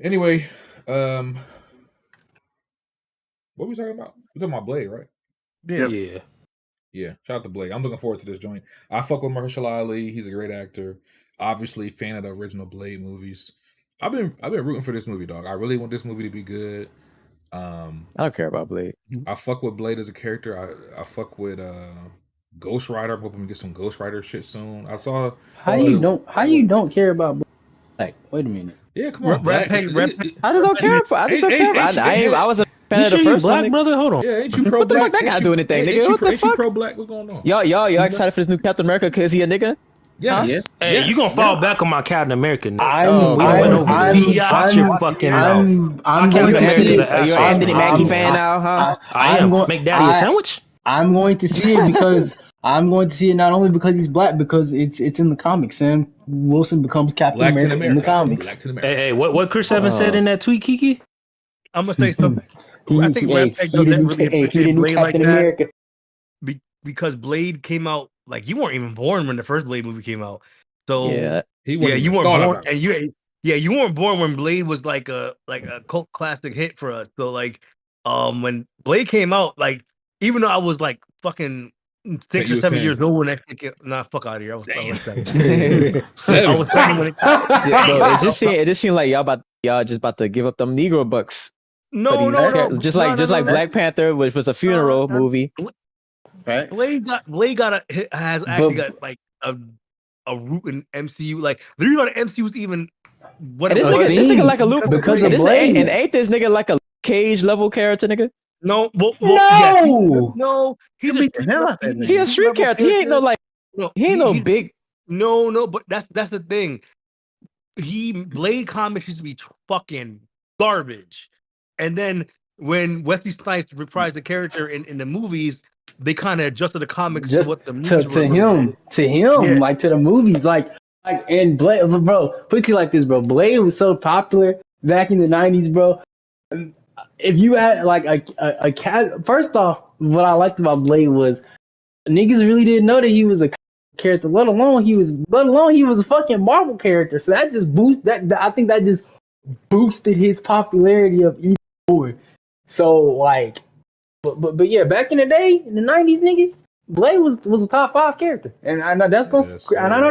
Anyway, what were we talking about? We're talking about Blade, right? Yeah. Shout out to Blade. I'm looking forward to this joint. I fuck with Mahershala Ali. He's a great actor. Obviously, fan of the original Blade movies. I've been rooting for this movie, dog. I really want this movie to be good. I don't care about Blade. I fuck with Blade as a character. I fuck with Ghost Rider. I'm hoping we get some Ghost Rider shit soon. I saw how you don't care about Black. Wait a minute. Yeah, come on. I just don't care for. I was a fan of the first Black one. brother. Hold on. Yeah, ain't you pro What the Black? fuck that got to do anything, nigga? What the Ain't fuck? you pro Black? What's going on? Y'all excited for this new Captain America because he a nigga? Yes. Huh? Hey, you gonna fall back on my Captain America? I'm Captain America's an Are you an Anthony Mackie fan now, huh? I am. Make Daddy a sandwich. I'm going to see it because I'm going to see it not only because he's black, because it's in the comics. Sam Wilson becomes Captain America in the comics. Hey, what Chris Evans said in that tweet, Kiki? I'm gonna say something. I think Redneck doesn't really appreciate Blade like that because Blade came out, like, you weren't even born when the first Blade movie came out. So you weren't born, and you weren't born when Blade was like a cult classic hit for us. So like, when Blade came out, like, even though I was like fucking 6 You or was 7 10. years old when that shit nah, fuck out of here. I was 7. I 7. was 7 when it Yeah, bro, it just seemed like y'all just about to give up them Negro bucks for No, these no, no. just No, no, like no. Black Panther, which was a funeral movie. Right? Has actually But got like a root in MCU. Like the reason why the MCU is even what And it this was nigga like a because loop of because Blade. of Blade. and ain't this nigga like a Cage level character, nigga? No, yes, No. no, he's You a beat the hell out that he's a nigga. He a street street level character. He ain't no like No, he ain't no big. no, but that's the thing. Blade comics used to be fucking garbage, and then when Wesley Snipes reprised the character in the movies, they kind of adjusted the comics to Just what the movies were. to him, Yeah. like to the movies, like and Blade, bro. Put it like this, bro. Blade was so popular back in the '90s, bro. If you had like a cat, first off, what I liked about Blade was niggas really didn't know that he was a character, let alone he was a fucking Marvel character. So that just I think that just boosted his popularity of even more. So like, but yeah, back in the day, in the '90s, nigga, Blade was a top 5 character, and I know that's gonna, Yes, and I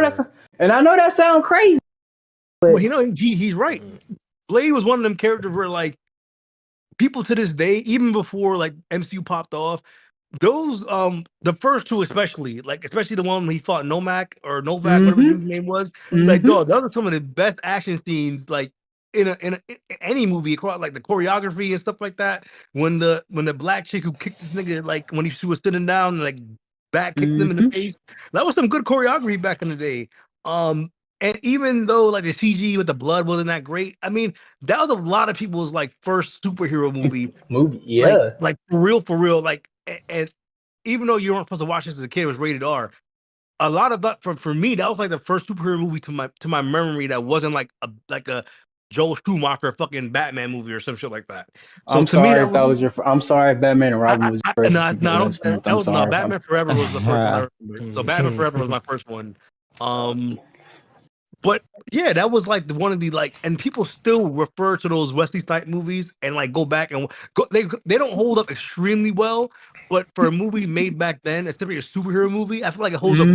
know sir. that sounds crazy. Well, he's right. Blade was one of them characters where like people to this day, even before like MCU popped off, those the first two especially the one when he fought Nomak or Novak, whatever his name was, like dog, those are some of the best action scenes like in any movie across like the choreography and stuff like that. When the black chick who kicked this nigga like when she was sitting down and like back kicked him in the face, that was some good choreography back in the day. And even though like the CG with the blood wasn't that great, I mean that was a lot of people's like first superhero movie. Yeah. Like for real, like and even though you weren't supposed to watch this as a kid, it was rated R. A lot of that for me, that was like the first superhero movie to my memory that wasn't like a Joel Schumacher fucking Batman movie or some shit like that. So I'm to me, sorry that if that was your. I'm sorry if Batman and Robin was your first superhero experience. I'm sorry. Batman Forever was the first one I remember. So Batman Forever was my first one. But yeah, that was like one of the like, and people still refer to those Wesley Snipes movies and like go back and go. They don't hold up extremely well, but for a movie made back then, especially a superhero movie, I feel like it holds up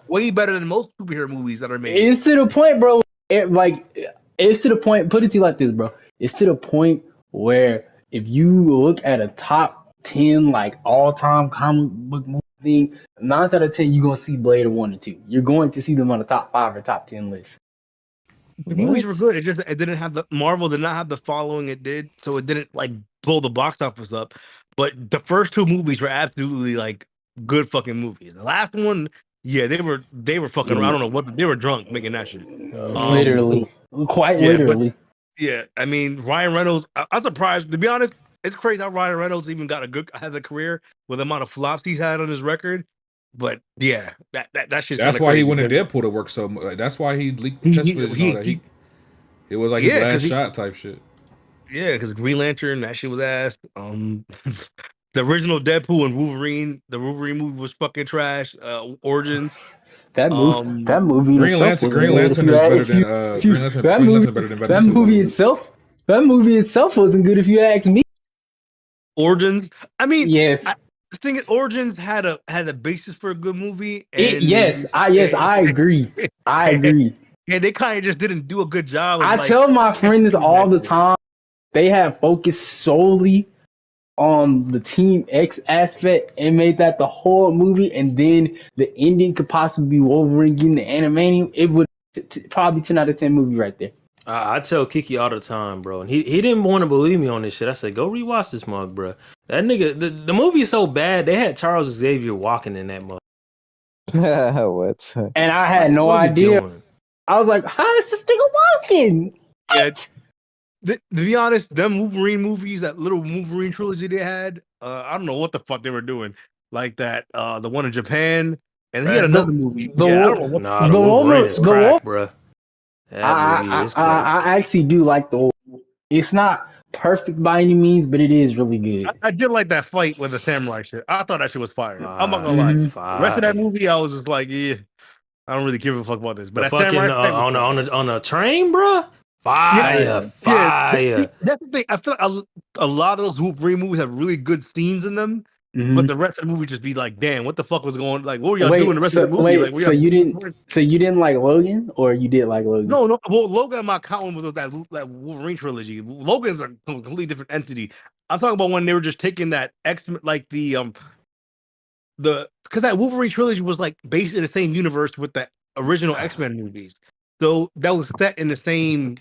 way better than most superhero movies that are made. It's to the point, bro. It's to the point. Put it to you like this, bro. It's to the point where if you look at a top 10 like all-time comic book movie thing, 9 out of 10 you're gonna see Blade 1 and 2. You're going to see them on the top 5 or top 10 list. The movies were good. It didn't have Marvel did not have the following it did, so it didn't like blow the box office up. But the first two movies were absolutely like good fucking movies. The last one, yeah, they were fucking. I don't know what they were drunk making that shit. Literally, quite literally. Yeah, I mean Ryan Reynolds. I'm surprised to be honest. It's crazy how Ryan Reynolds even has a career with the amount of flops he's had on his record. But yeah, that shit's That's why he wanted Deadpool to work so much. Like, that's why he leaked the test footage and all that. It was like his last shot type shit. Yeah, because Green Lantern, that shit was ass. The original Deadpool and Wolverine, the Wolverine movie was fucking trash. Origins. That movie Green Lantern is better than Venom 2. That movie itself wasn't good if you ask me. Origins. I mean, yes. The thing is, Origins had a basis for a good movie. And I agree. I agree. Yeah, they kind of just didn't do a good job. I tell my friends all the time, they have focused solely on the Team X aspect and made that the whole movie, and then the ending could possibly be Wolverine getting the animating. It would probably 10 out of 10 movie right there. I tell Kiki all the time, bro, and he didn't want to believe me on this shit. I said, go rewatch this mug, bro. That nigga, the movie is so bad, they had Charles Xavier walking in that mug. What? And I had no idea. I was like, how is this nigga walking? Yeah. To be honest, them Wolverine movies, that little Wolverine trilogy they had, I don't know what the fuck they were doing. Like that, the one in Japan, and he had another movie. I don't know what the Wolverine is crack, bro. That movie is crack. I actually do like the. It's not perfect by any means, but it is really good. I did like that fight with the samurai shit. I thought that shit was fire. I'm not gonna lie. The rest of that movie, I was just like, yeah, I don't really give a fuck about this. But the fucking on a train, bro. Fire. That's the thing. I feel like a lot of those Wolverine movies have really good scenes in them, but the rest of the movie just be like, damn, what the fuck was going? Like, what were y'all doing the rest of the movie? Wait, Like, so you didn't like Logan, or you did like Logan? No. Well, Logan, I'm not counting with that Wolverine trilogy. Logan's a completely different entity. I'm talking about when they were just taking that X-Men, like because that Wolverine trilogy was like based in the same universe with the original X-Men movies. So that was set in the same.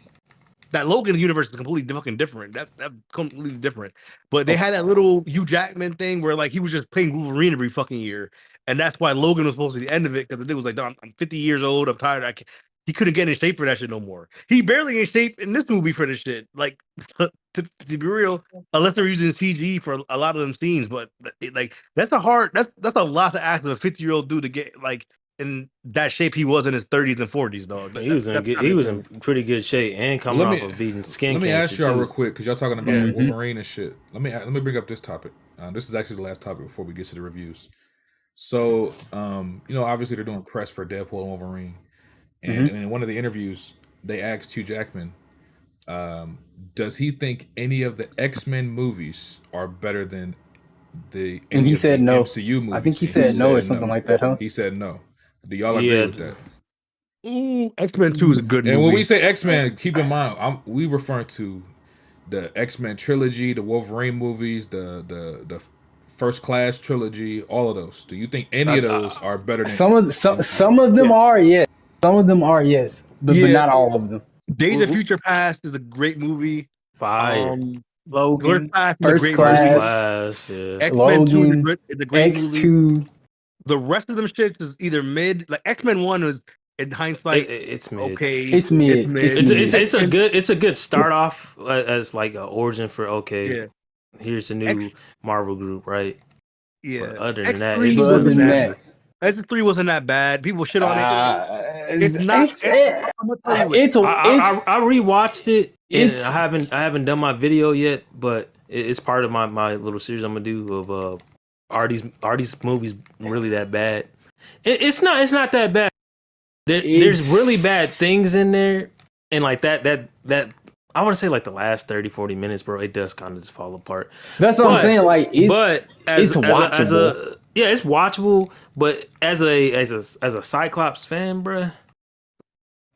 That Logan universe is completely fucking different. That's completely different. But they had that little Hugh Jackman thing where like he was just playing Wolverine every fucking year, and that's why Logan was supposed to be the end of it, because the thing was like, I'm 50 years old. I'm tired. He couldn't get in shape for that shit no more. He barely in shape in this movie for this shit. Like to be real, unless they're using CG for a lot of them scenes, but that's a lot to ask of a 50-year-old dude to get like in that shape he was in his 30s and 40s, dog. He was in pretty good shape and coming off of beating skin cancer. Let me ask y'all real quick, because y'all talking about Mm-hmm. Wolverine and shit. Let me bring up this topic. This is actually the last topic before we get to the reviews. So, obviously they're doing press for Deadpool and Wolverine, and in one of the interviews they asked Hugh Jackman, does he think any of the X-Men movies are better than and he said no. MCU movies? I think he said no or something like that, huh? He said no. Do y'all agree with that? X-Men 2 is a good movie. And when we say X-Men, keep in mind, we referring to the X-Men trilogy, the Wolverine movies, the First Class trilogy, all of those. Do you think any of those are better than some of them are, yes. Some of them are, yes. But not all of them. Days of Future Past is a great movie. Fire. Logan, First Class, X-Men 2 is a great movie. X2. The rest of them shits is either mid. Like X-Men 1 was, in hindsight, it's mid. okay. It's mid. It's a good start off as like an origin for here's the new Marvel group, right? Yeah. But other than that, X3 wasn't that bad. People shit on it. It's not. I'm gonna tell you I rewatched it, and I haven't done my video yet, but it's part of my little series I'm gonna do of are these movies really that bad? It's not that bad. There's really bad things in there, and like that I want to say like the last 30-40 minutes, bro, it does kind of just fall apart. That's what I'm saying. Like, it's watchable. It's watchable. But as a Cyclops fan, bro,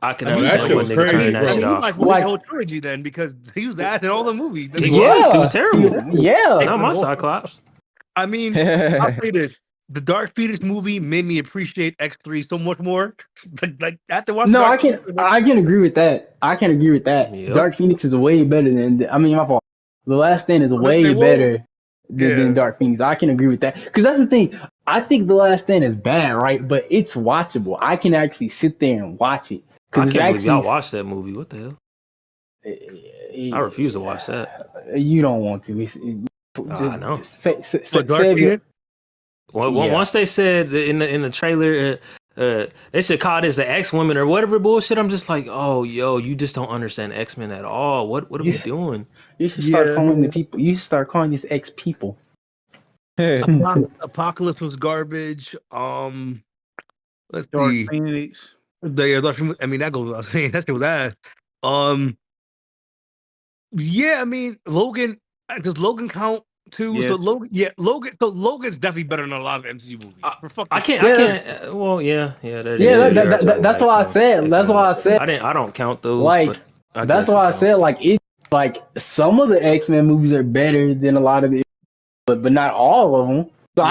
I can understand what nigga turning that shit off. Like whole trilogy then, because he was at in all the movies. He was terrible. Yeah, not my Cyclops. I mean, I'll say this. The Dark Phoenix movie made me appreciate X3 so much more. like after watching I can agree with that. Yep. Dark Phoenix is way better than my fault. The Last Stand is way better than Dark Phoenix. I can agree with that, because that's the thing. I think The Last Stand is bad, right? But it's watchable. I can actually sit there and watch it. I can't believe y'all watched that movie. What the hell? I refuse to watch that. You don't want to. I know. Once they said in the trailer, they should call this the X-Women or whatever bullshit. I'm just like, oh, yo, you just don't understand X-Men at all. What are we doing? You should start calling the people. You should start calling these X-people. Apocalypse was garbage. Let's see. Phoenix. I mean, that goes without saying. That shit was ass. Yeah, I mean, Logan. Does Logan count too? Yes. So Logan's definitely better than a lot of MCU movies. I can't. Well, yeah. That's why I said. That's why I said. I don't count those. Like, that's why I said. Like, it. Like, some of the X-Men movies are better than a lot of the, but not all of them. So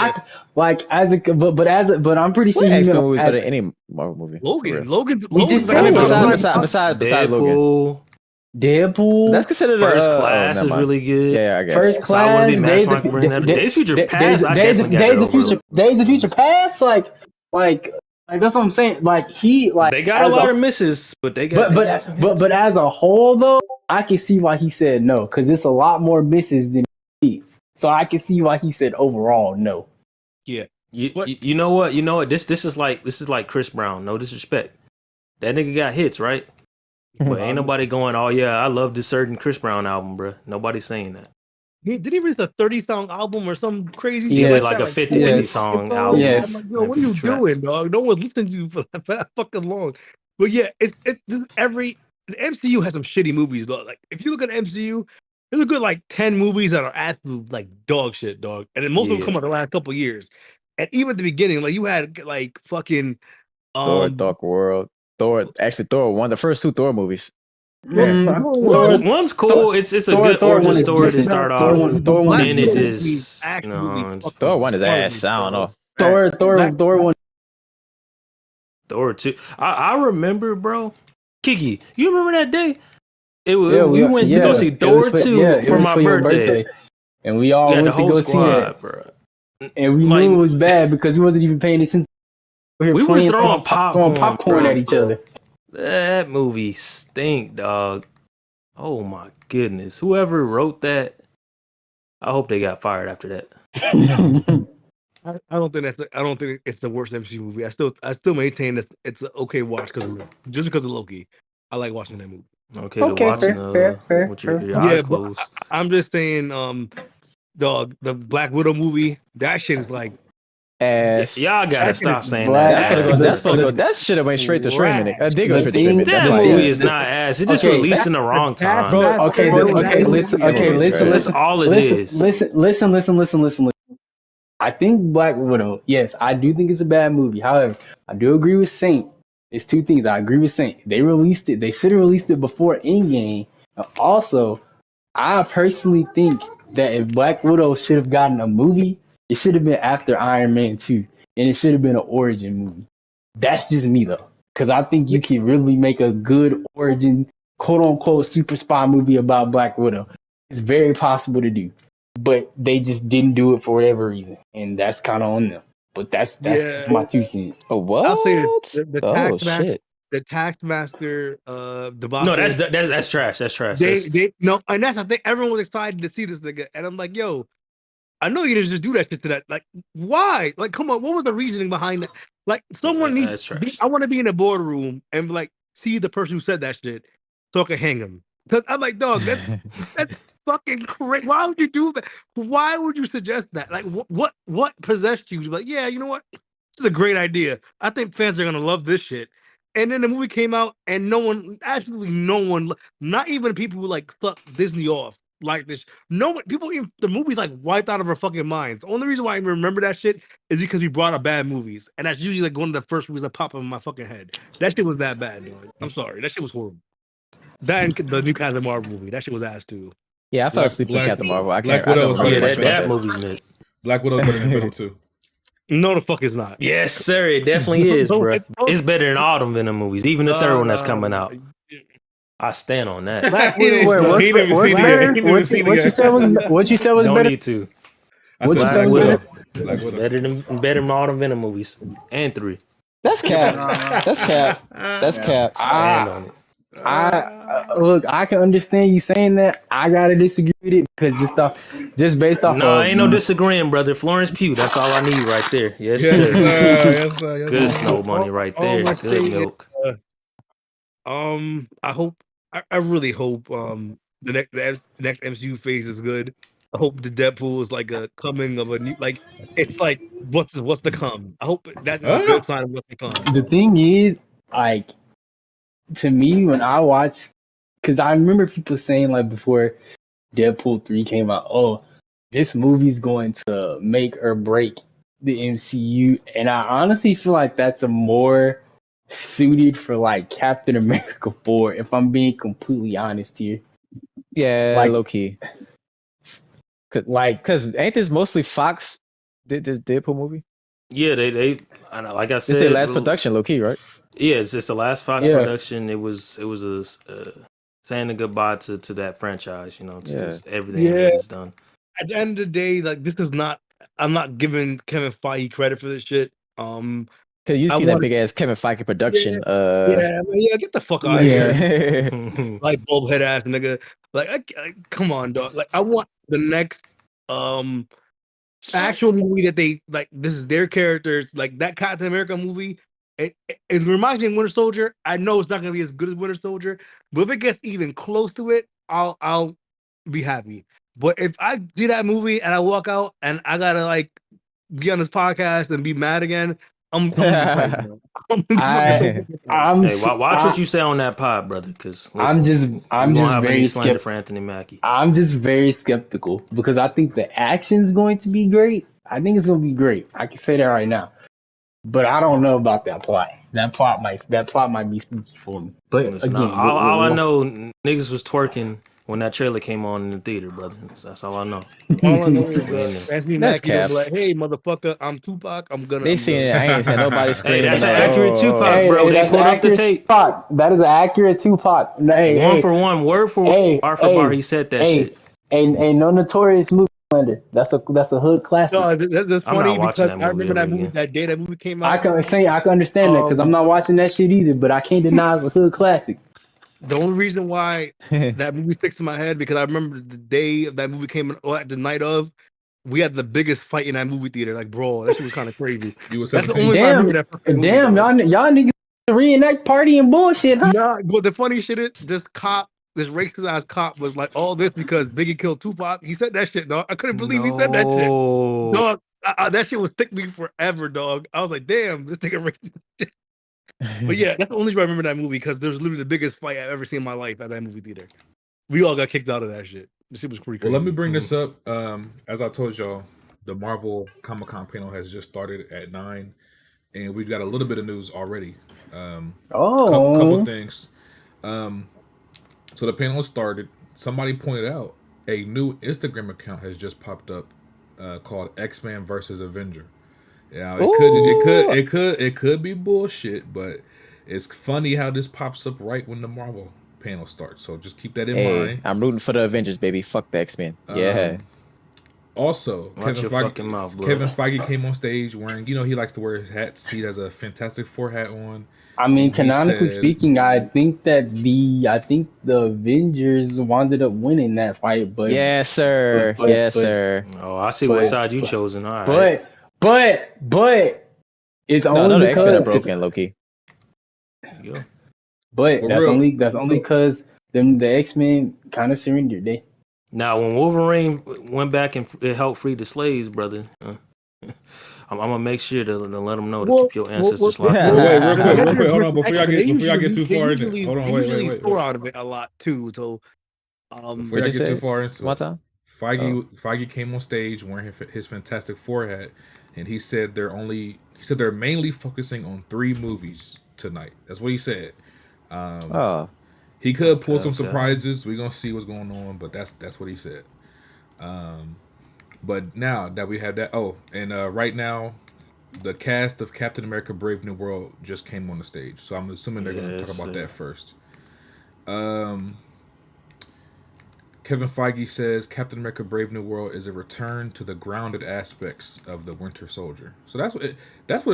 but I'm pretty sure X-Men movies better than any Marvel movie. Logan's besides Logan. Deadpool. That's considered First Class is really good. Yeah, I guess. First Class. Days of Future Past. Days of Future Past. Like that's what I'm saying. Like they got a lot of misses, but they got. But as a whole though, I can see why he said no, because it's a lot more misses than hits. So I can see why he said overall no. Yeah. You know what? This is like Chris Brown. No disrespect. That nigga got hits, right? But ain't nobody going, oh yeah, I love this certain Chris Brown album, bro. Nobody's saying that. Did he release a 30-song album or some crazy? Yeah, like a 50 song album. Yes. I'm like, yo, what are you doing, dog? No one's listening to you for that fucking long. But yeah, the MCU has some shitty movies, though. Like, if you look at MCU, there's a good like 10 movies that are absolute like dog shit, dog. And then most of them come out the last couple years. And even at the beginning, like you had like fucking Thor, Dark World, Thor. Actually, Thor won the first 2 Thor movies. One's cool. It's a good origin story to start off. Then it is Thor 1 is ass. I don't know. Thor 1. Thor 2. I remember, bro. Kiki, you remember that day? We went to go see Thor 2 for my birthday. And we all went to go see it. Bro. And we knew it was bad because we wasn't even paying attention. We were throwing popcorn at each other. That movie stink, dog. Oh my goodness. Whoever wrote that, I hope they got fired after that. I don't think it's the worst MCU movie. I still maintain that it's an okay watch just because of Loki. I like watching that movie. Okay, to watching with your eyes closed. I'm just saying, the Black Widow movie, that shit is like ass. Y'all gotta stop saying that. That's supposed to go. That should have went straight to streaming. Did go straight to streaming. That movie is not ass. It just released in the wrong time. Listen. That's all it is. Listen. I think Black Widow, yes, I do think it's a bad movie. However, I do agree with Saint. It's 2 things. I agree with Saint. They released it. They should have released it before Endgame. Also, I personally think that if Black Widow should have gotten a movie, it should have been after Iron Man 2. And it should have been an origin movie. That's just me, though. Because I think you can really make a good origin, quote-unquote, super spy movie about Black Widow. It's very possible to do. But they just didn't do it for whatever reason. And that's kind of on them. But that's just my 2 cents. Oh, what? I'll say the Taskmaster debacle. No, that's trash. That's trash. No, and that's the thing. Everyone was excited to see this nigga. And I'm like, yo, I know you didn't just do that shit to that. Like, why? Like, come on, what was the reasoning behind that? Like, someone needs. I want to be in a boardroom and like see the person who said that shit, so I can hang him. Because I'm like, dog, that's fucking crazy. Why would you do that? Why would you suggest that? Like, what possessed you? Like, yeah, you know what? This is a great idea. I think fans are gonna love this shit. And then the movie came out, and absolutely no one, not even people who like suck Disney off like this. No one, the movie's like wiped out of our fucking minds. The only reason why I even remember that shit is because we brought up bad movies, and that's usually like one of the first movies that pop up in my fucking head. That shit was that bad, dog. I'm sorry, that shit was horrible. That and the new Captain Marvel movie, that shit was ass too. Yeah, I fell asleep with Captain Marvel. Black Widow was better than that movie's mid. Black Widow better than Venom too. No, the fuck it's not. Yes, sir. It definitely is, bro. It's better than all them Venom movies, even the third one that's coming out. I stand on that. What you said was Don't better? need to. I said Black Widow. Black Widow. Better than all the Venom movies and 3. That's cap. That's cap. Stand on it. Look, I can understand you saying that. I gotta disagree with it because just based off. No, ain't no disagreeing, brother. Florence Pugh. That's all I need right there. Yes, Yes, sir. Yes, sir. Good snow money right there. Good milk. I really hope the next MCU phase is good. I hope the Deadpool is like a coming of a new, like it's like what's to come. I hope that's a good sign of what's to come. The thing is, like, to me, when I watched, because I remember people saying like before Deadpool 3 came out, oh, this movie's going to make or break the MCU, and I honestly feel like that's a more suited for like Captain America 4, if I'm being completely honest here. Yeah, like, low key. Cause ain't this mostly Fox did this Deadpool movie? Yeah, they like I said, it's their last production, low key, right? Yeah, it's the last Fox production. It was a saying a goodbye to that franchise, you know, to just everything that is done. At the end of the day, like this is not. I'm not giving Kevin Feige credit for this shit. Cause you see that big ass Kevin Feige production. Yeah, get the fuck out of here. Like bulb head ass nigga. Like, come on, dog. Like, I want the next actual movie that they like. This is their characters. Like that Captain America movie. It reminds me of Winter Soldier. I know it's not gonna be as good as Winter Soldier, but if it gets even close to it, I'll be happy. But if I do that movie and I walk out and I gotta like be on this podcast and be mad again, I'm leaving fighting, bro. I'm leaving I'm Hey, watch what you say on that pod, brother. Because I'm just we won't have any very slander skeptical. for Anthony Mackie. I'm just very skeptical because I think the action's going to be great. I think it's going to be great. I can say that right now. But I don't know about that plot. That plot might be spooky for me. But Listen, again, all I know, niggas was twerking when that trailer came on in the theater, brother. That's all I know. All I know is We in there. Anthony That's Mackie don't cap. be like, hey, motherfucker, I'm Tupac. I'm They seen it. I ain't had nobody Hey, screaming. that's and an like, accurate Tupac, bro. They that's pulled up the accurate tape. Tupac. That is an accurate Tupac. Hey, One hey, for one, word for word, hey, bar for bar, hey, he said that hey, shit. ain't no notorious movie slander. That's a hood classic. No, that's I'm not funny watching because that I movie remember ever that movie again. that day that movie came I out. can understand that because I'm not watching that shit either. But I can't deny it's a hood classic. The only reason why that movie sticks in my head because I remember the day of that movie came in, or the night of, we had the biggest fight in that movie theater, like bro, that shit was kind of crazy. You were That's the 17? only reason I remember that fucking movie, Damn, dog. y'all niggas reenact party and bullshit, huh? Nah, but the funny shit is, this racist ass cop was like, all this because Biggie killed Tupac. He said that shit, dog. I couldn't believe he said that shit, No. dog. That shit was stick me forever, dog. I was like, damn, this nigga racist. But yeah, that's the only reason I remember that movie because there was literally the biggest fight I've ever seen in my life at that movie theater. We all got kicked out of that shit. This shit was pretty Well, crazy. let me bring this up. As I told y'all, the Marvel Comic Con panel has just started at 9, and we've got a little bit of news already. Couple Oh, things. So the panel started. Somebody pointed out a new Instagram account has just popped up called X-Men versus Avenger. Yeah, ooh, it could be bullshit, but it's funny how this pops up right when the Marvel panel starts. So just keep that in hey, mind. I'm rooting for the Avengers, baby. Fuck the X-Men. Yeah. Also, Watch your fucking mouth, blood. Kevin Feige came on stage wearing, he likes to wear his hats. He has a Fantastic Four hat on. I mean, And he canonically said, speaking, I think the Avengers wound up winning that fight, Yes, sir. Yes, sir. Oh, I see what but side you chosen. All right. but it's No, I know only the X-Men are because broken, Loki. There you go. but well, that's real, only because the X-Men kind of surrendered. Now, when Wolverine went back and it helped free the slaves, brother, I'm gonna make sure to let them know to keep your ancestors locked well, up. wait, The real quick. Avengers Hold on, versus X-Men, before y'all get too far into it. Hold on, they wait, usually wait. score out of it a lot too. So, Before What y'all you get too say? far into One it, time? Feige came on stage wearing his Fantastic Four hat, and he said they're mainly focusing on 3 movies tonight. That's what he said. Oh, He could pull some Okay. surprises. We're gonna see what's going on, but that's what he said. But now that we have that, right now, the cast of Captain America: Brave New World just came on the stage, so I'm assuming they're gonna Yes, talk about sir. that first. Kevin Feige says Captain America: Brave New World is a return to the grounded aspects of the Winter Soldier. So that's what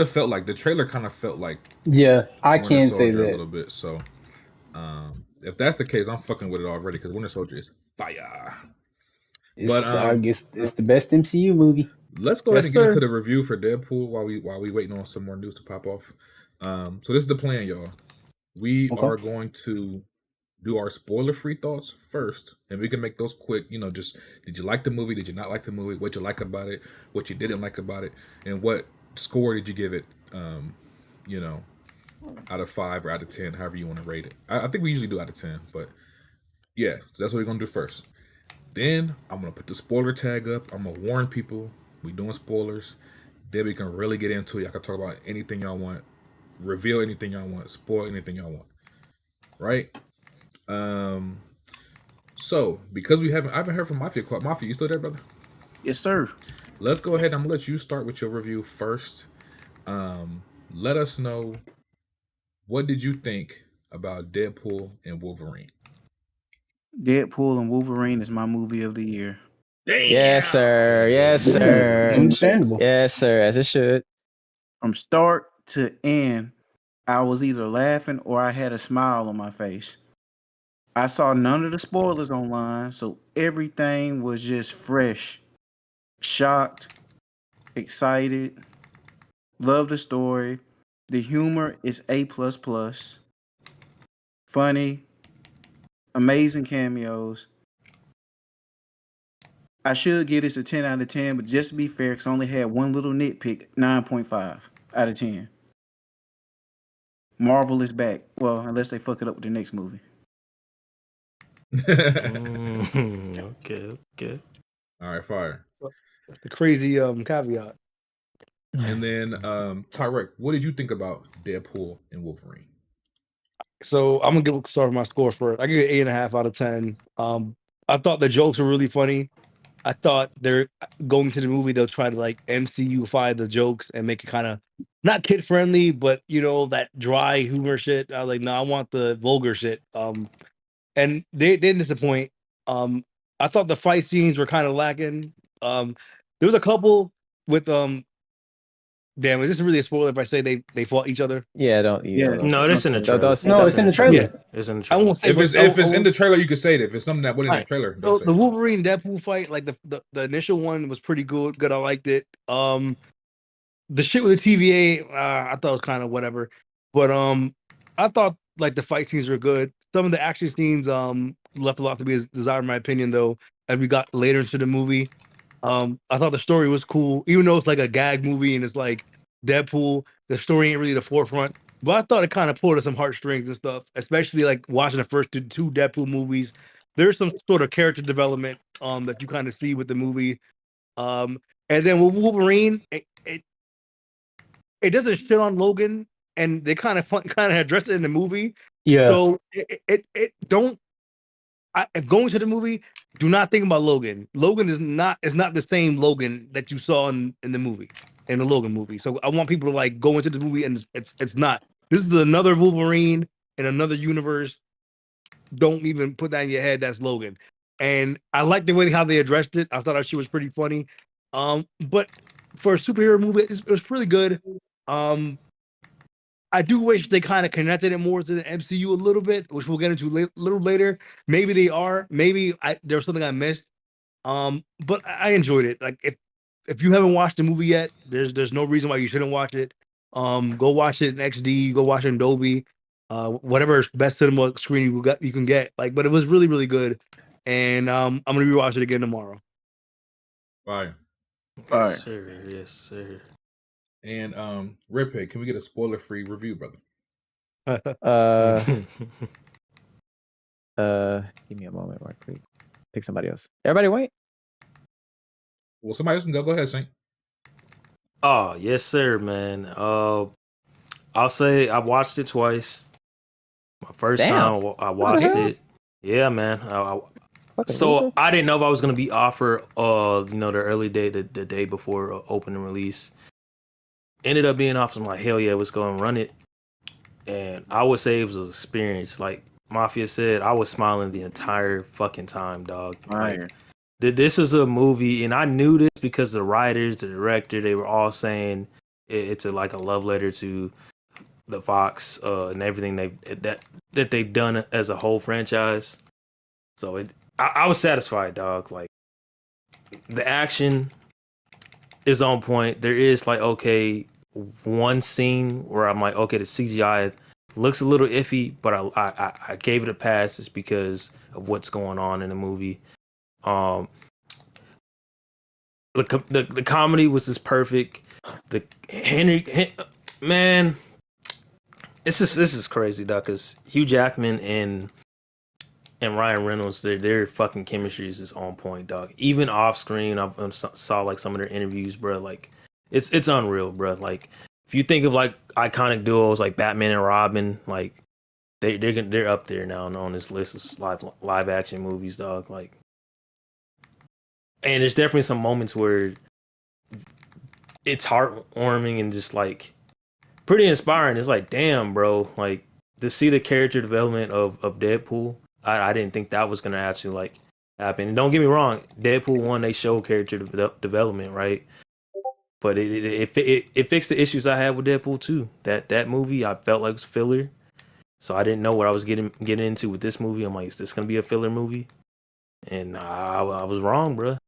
it felt like. The trailer kind of felt like Yeah, I Winter can say Soldier a that. little bit. So if that's the case, I'm fucking with it already because Winter Soldier is fire. But I guess it's the best MCU movie. let's go ahead yes, and get into sir. the review for Deadpool while we waiting on some more news to pop off. So this is the plan, y'all. We Okay. are going to do our spoiler-free thoughts first, and we can make those quick. Just did you like the movie? Did you not like the movie? What you like about it? What you didn't like about it? And what score did you give it? Out of 5 or out of 10, however you want to rate it. I think we usually do out of 10, but yeah, so that's what we're gonna do first. Then I'm gonna put the spoiler tag up. I'm gonna warn people we doing spoilers. Then we can really get into it. Y'all can talk about anything y'all want, reveal anything y'all want, spoil anything y'all want. Right? So because I haven't heard from Mafia. Mafia, you still there, brother? Yes, sir. Let's go ahead. I'm gonna let you start with your review first. Let us know, what did you think about Deadpool and Wolverine? Deadpool and Wolverine is my movie of the year. yes, sir. Yes, Yeah, sir. understandable. Yes, sir. As it should. From start to end, I was either laughing or I had a smile on my face. I saw none of the spoilers online, so everything was just fresh. Shocked, excited, love the story. The humor is A++. Funny, amazing cameos. I should give this a 10 out of 10, but just to be fair, because I only had one little nitpick, 9.5. out of 10. Marvel is back. Well, unless they fuck it up with the next movie. Okay. All right, fire. That's the crazy caveat. And then Tyrek, what did you think about Deadpool and Wolverine? So I'm gonna start my score first. I give it 8.5 out of 10. I thought the jokes were really funny. I thought they're going to the movie, they'll try to like MCU-fy the jokes and make it kind of not kid friendly, but you know, that dry humor shit. I was like, no, I want the vulgar shit. And they didn't disappoint. I thought the fight scenes were kind of lacking. There was a couple with damn, is this really a spoiler if I say they fought each other? Yeah, don't. Yeah. Don't No, say it's in the that. trailer. No, it's in the trailer. It's in the I trailer. won't say, If it's in the trailer, you can say it. If it's something that wasn't in the trailer, don't so say the it. Wolverine Deadpool fight, like the initial one was pretty good. I liked it. The shit with the TVA, I thought was kind of whatever. But I thought like the fight scenes were good. Some of the action scenes left a lot to be desired, in my opinion, though, as we got later into the movie. I thought the story was cool, even though it's like a gag movie and it's like Deadpool. The story ain't really the forefront, but I thought it kind of pulled at some heartstrings and stuff. Especially like watching the first two Deadpool movies. There's some sort of character development that you kind of see with the movie. And then with Wolverine, it doesn't shit on Logan, and they kind of address it in the movie. Yeah. So it don't. Going to the movie, do not think about Logan. Logan is not the same Logan that you saw in the movie, in the Logan movie. So I want people to like go into the movie and it's not. This is another Wolverine in another universe. Don't even put that in your head. That's Logan. And I like the way how they addressed it. I thought that shit was pretty funny. But for a superhero movie, it was pretty good. I do wish they kind of connected it more to the MCU a little bit, which we'll get into a little later. Maybe they are. Maybe there's something I missed. But I enjoyed it. Like if you haven't watched the movie yet, there's no reason why you shouldn't watch it. Go watch it in XD. Go watch it in Dolby. Whatever best cinema screen you can get. Like, but it was really really good. And I'm gonna rewatch it again tomorrow. Fire. Fire. Yes, sir. And Redpig, can we get a spoiler-free review, brother? Give me a moment, right quick. Pick somebody else. Everybody wait. Well, somebody else can go. Go ahead, Saint. Oh, yes, sir, man. I'll say I watched it twice. My first Damn. time I watched it. Yeah, man. So I didn't know if I was gonna be offered the early day, the day before opening release. Ended up being off. I'm like, hell yeah, let's go and run it. And I would say it was an experience. Like Mafia said, I was smiling the entire fucking time, dog. Like, this was a movie, and I knew this because the writers, the director, they were all saying it's like a love letter to the Fox and everything that they've done as a whole franchise. So I was satisfied, dog. Like the action is on point. There is like one scene where I'm like, okay, the CGI looks a little iffy, but I gave it a pass just because of what's going on in the movie. The comedy was just perfect. The Henry man, this is crazy, dog. Because Hugh Jackman and Ryan Reynolds, their fucking chemistry is just on point, dog. Even off screen, I saw like some of their interviews, bro. Like it's unreal, bro. Like if you think of like iconic duos like Batman and Robin, like they're up there now on this list of live action movies, dog. Like, and there's definitely some moments where it's heartwarming and just like pretty inspiring. It's like, damn, bro, like to see the character development of Deadpool. I didn't think that was gonna actually like happen. And don't get me wrong, Deadpool 1, they show character development, right? But it fixed the issues I had with Deadpool 2. That movie I felt like was filler, so I didn't know what I was getting into with this movie. I'm like, is this gonna be a filler movie? And I was wrong, bro.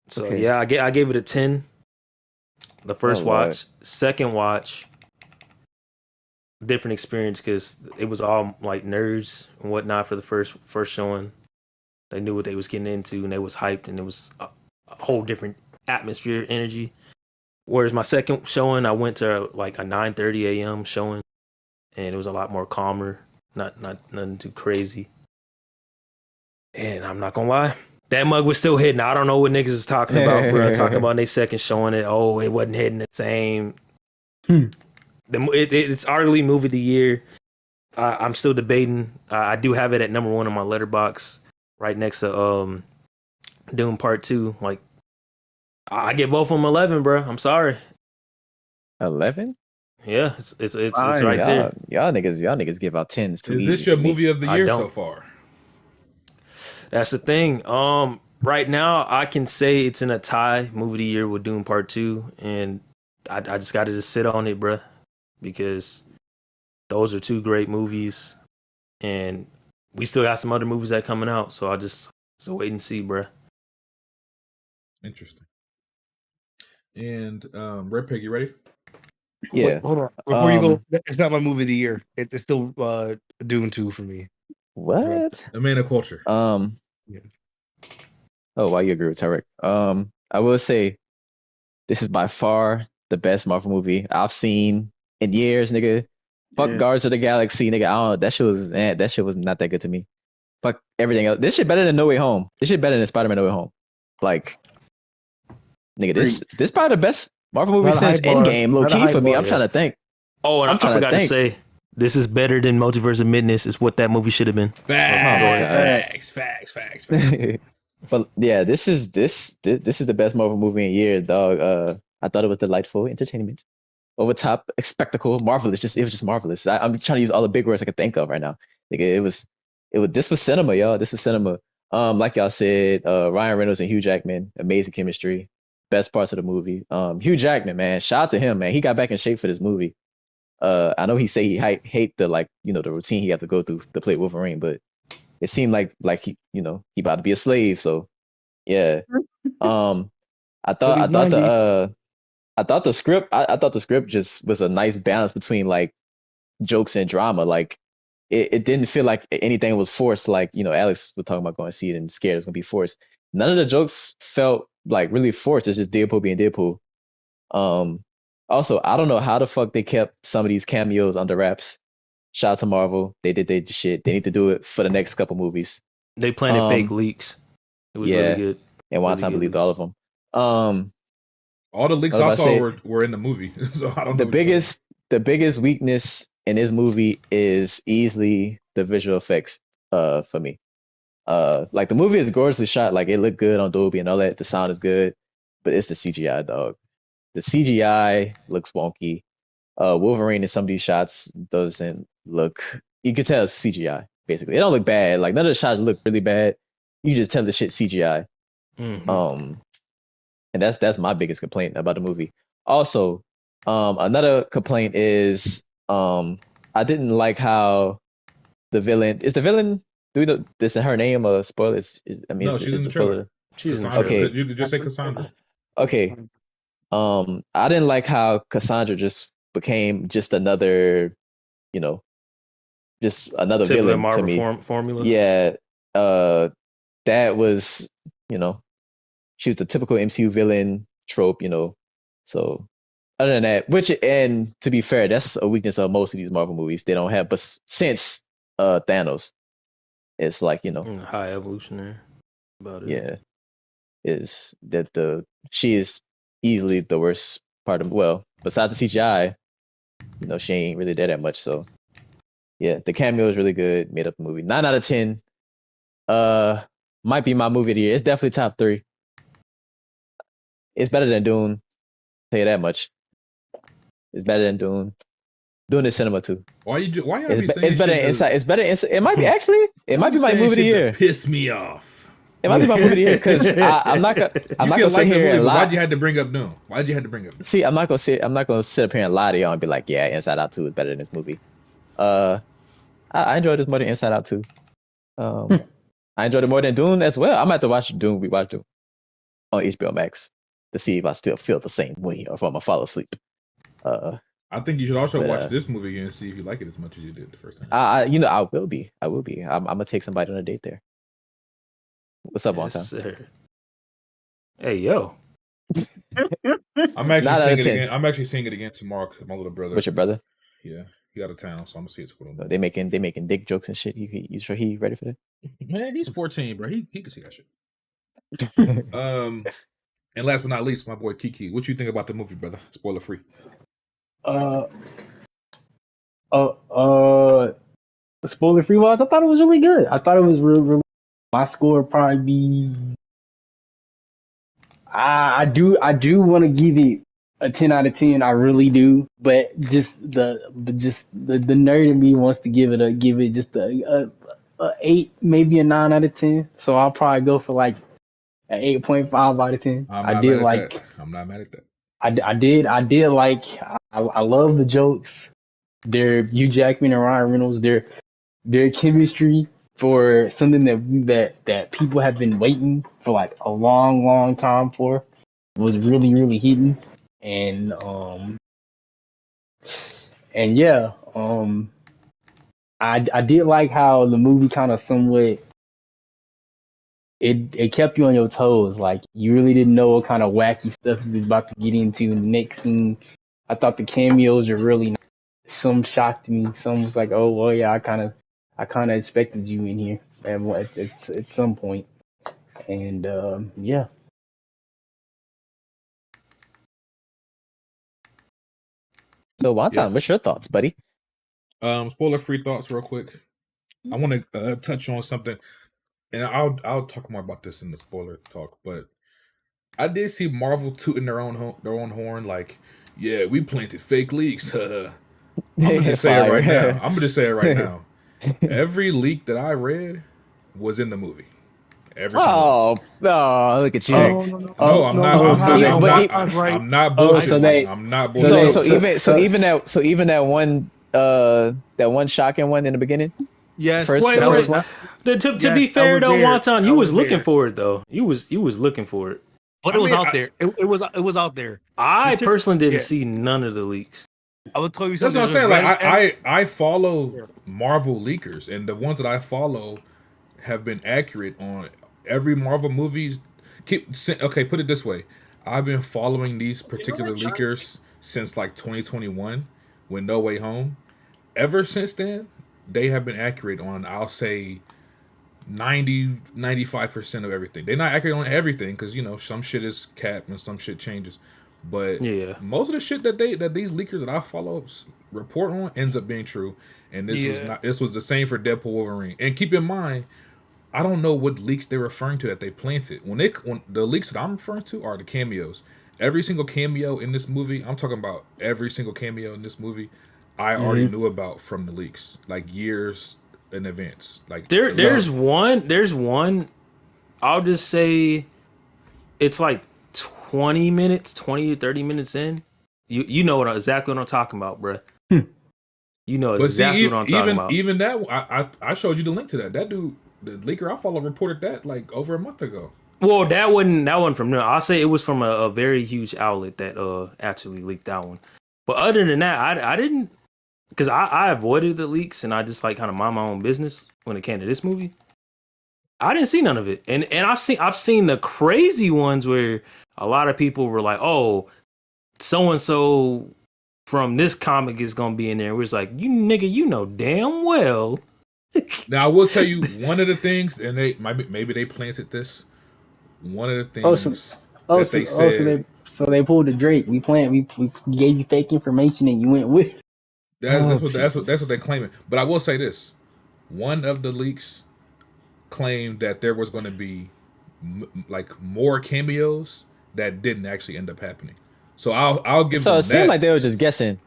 So Okay. yeah, I gave it a 10. The first watch, Lord. second watch, different experience because it was all like nerds and whatnot for the first showing. They knew what they was getting into and they was hyped, and it was a whole different atmosphere, energy. Whereas my second showing, I went to like a 9:30 a.m. showing, and it was a lot more calmer, not nothing too crazy. And I'm not gonna lie, that mug was still hitting. I don't know what niggas was talking about, bro. Talking about their second showing it. Oh, it wasn't hitting the same. It's arguably movie of the year. I'm still debating. I do have it at number 1 on my letterbox, right next to Doom Part 2. Like, I give both of them 11, bro. I'm sorry. 11? Yeah, it's Fire. right there. Y'all niggas give out 10s too Is easy. this your for me. movie of the I year don't. so far? That's the thing. Right now I can say it's in a tie movie of the year with Doom Part 2, and I just got to just sit on it, bro, because those are 2 great movies, and we still got some other movies that coming out. So I just wait and see, bro. Interesting. And Red Pig, you ready? Yeah. Wait, hold on. Before you go, it's not my movie of the year. It's still Dune 2 for me. What? A Man of Culture. Yeah. Oh, wow, you agree with Tarek. I will say this is by far the best Marvel movie I've seen in years, nigga. Fuck Yeah. Guardians of the Galaxy, nigga. I don't, that shit was not that good to me. Fuck everything else. This shit better than No Way Home. This shit better than Spider-Man No Way Home. Like, nigga, this probably the best Marvel movie Not a since high bar. Endgame, low Not a key high for me. bar. I'm trying to think. Oh, and I'm I trying to forgot to think. say, this is better than Multiverse of Madness. It's what that movie should have been. Facts. But yeah, this is the best Marvel movie in years, dog. I thought it was delightful entertainment, over top spectacle, marvelous. It was just marvelous. I'm trying to use all the big words I could think of right now. Like this was cinema, y'all. This was cinema. Like y'all said, Ryan Reynolds and Hugh Jackman, amazing chemistry, best parts of the movie. Hugh Jackman, man, shout out to him, man. He got back in shape for this movie. I know he say he hate the the routine he had to go through to play Wolverine, but it seemed like he he about to be a slave. So yeah. I thought the script I thought the script just was a nice balance between like jokes and drama. Like it didn't feel like anything was forced. Like Alex was talking about going to see it and scared it was gonna be forced. None of the jokes felt like really forced. It's just Deadpool being Deadpool. Also, I don't know how the fuck they kept some of these cameos under wraps. Shout out to Marvel. They did their shit. They need to do it for the next couple movies. They planted fake leaks. It was really good. And one Really time good believed leak. all of them. All the leaks I saw were in the movie. So I don't know. The biggest weakness in this movie is easily the visual effects for me. Like the movie is gorgeously shot, like it looked good on Dolby and all that. The sound is good, but it's the CGI, dog. The CGI looks wonky. Wolverine in some of these shots doesn't look. You could tell it's CGI. Basically, it don't look bad. Like none of the shots look really bad. You just tell the shit CGI. Mm-hmm. And that's my biggest complaint about the movie. Also, another complaint is I didn't like how the villain is the villain. Do we know this is her name or spoilers? No, she's in the trailer. She's in the Cassandra. trailer. You could just say Cassandra. Okay. I didn't like how Cassandra just became just another, just another Tip of the villain Marvel to me. formula. Yeah. That was, she was the typical MCU villain trope, So other than that, and to be fair, that's a weakness of most of these Marvel movies. They don't have, but since Thanos, it's like high evolutionary about it. Yeah, is that she is easily the worst part of. Well, besides the CGI, she ain't really there that much. So yeah, the cameo is really good. Made up the movie. 9 out of 10. Might be my movie of the year. It's definitely top 3. It's better than Dune. Tell you that much. It's better than Dune. Dune is cinema too. Why you saying it's better inside. It's better inside. It might be actually. It might be my movie of the year. Piss me off. It might be my movie of the year because I'm not gonna sit here and lie. Why'd you have to bring up Dune? Why'd you have to bring up Dune? See, I'm not gonna sit up here and lie to y'all and be like, yeah, Inside Out 2 is better than this movie. I enjoyed this more than Inside Out 2. I enjoyed it more than Dune as well. I'm gonna have to watch Dune. We watch Dune on HBO Max to see if I still feel the same way or if I'm gonna fall asleep. I think you should also watch this movie again and see if you like it as much as you did the first time. I will be. I'm gonna take somebody on a date there. What's up, Yes, on time? sir. Hey, yo. I'm actually 9 out seeing of it 10. again. I'm actually seeing it again tomorrow because my little brother. What's your brother? Yeah, he out of town, so I'm gonna see it tomorrow. They making dick jokes and shit. You sure he ready for that? Man, he's 14, bro. He can see that shit. And last but not least, my boy Kiki. What you think about the movie, brother? Spoiler free. Spoiler free wise, I thought it was really good. I thought it was really. My score would probably be. I do want to give it a 10 out of 10. I really do, but just the nerd in me wants to give it just a 8, maybe a 9 out of 10. So I'll probably go for like an 8.5 out of 10. I'm not mad at that. I did like. I love the jokes. They're Hugh Jackman and Ryan Reynolds. Their chemistry for something that people have been waiting for like a long time for was really hitting. And yeah, I did like how the movie kind of somewhat it kept you on your toes. Like you really didn't know what kind of wacky stuff he was about to get into in the next scene. I thought the cameos are really nice. Some shocked me. Some was like, oh well, yeah, I kind of expected you in here at some point. And yeah. So Wonton, what's your thoughts, buddy? Spoiler free thoughts, real quick. I want to touch on something, and I'll talk more about this in the spoiler talk. But I did see Marvel tooting their own horn, like, yeah, we planted fake leaks. I'm gonna just say it right now. Every leak that I read was in the movie. No, look at you. I'm not bullshitting. I'm not bullshitting. So even that one shocking one in the beginning. Yes. First one. To be fair though, Wonton, you was looking for it though. You was looking for it. But it was out there. It was out there. I personally didn't see none of the leaks. I would tell you that's something. what I'm saying. Like I follow Marvel leakers, and the ones that I follow have been accurate on every Marvel movie. Put it this way: I've been following these particular leakers since like 2021, when No Way Home. Ever since then, they have been accurate on, I'll say, 95% of everything. They're not accurate on everything because some shit is capped and some shit changes. But most of the shit that these leakers that I follow report on ends up being true. And this was the same for Deadpool Wolverine. And keep in mind, I don't know what leaks they're referring to that they planted. When the leaks that I'm referring to are the cameos. Every single cameo in this movie, I'm talking about every single cameo in this movie, I already knew about from the leaks, like years in advance. Like there's one. I'll just say it's like 20 to 30 minutes in. You know exactly what I'm talking about, bro. You know exactly what I'm talking about. Even that, I showed you the link to that. That dude, the leaker I follow, reported that like over a month ago. Well, that wasn't from them. I'll say it was from a very huge outlet that actually leaked that one. But other than that, I didn't, because I avoided the leaks and I just like kind of mind my own business when it came to this movie. I didn't see none of it, and I've seen the crazy ones where a lot of people were like, "Oh, so and so from this comic is gonna be in there." We're just like, "You nigga, you know damn well." Now I will tell you one of the things, and maybe they planted this. One of the things they said. So they pulled the Drake. We gave you fake information and you went with. That's what they're claiming. But I will say this: one of the leaks claimed that there was going to be like more cameos that didn't actually end up happening. So I'll give. So it seemed like they were just guessing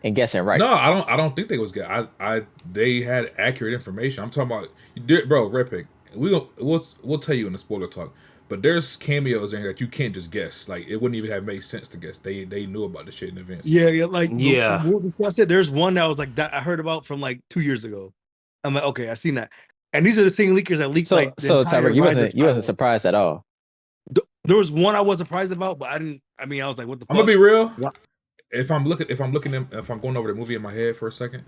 right. No, I don't think they was good. They had accurate information. I'm talking about, bro, Red Pick. We'll tell you in the spoiler talk. But there's cameos in here that you can't just guess. Like it wouldn't even have made sense to guess. They knew about the shit in advance. We'll discuss it. There's one that was like that I heard about from like 2 years ago. I'm like, okay, I seen that. And these are the same leakers that leaked. So Tyler, you wasn't surprised at all. There was one I was surprised about, but I didn't. I mean, I was like, what the fuck? I'm gonna be real. What? If I'm going over the movie in my head for a second,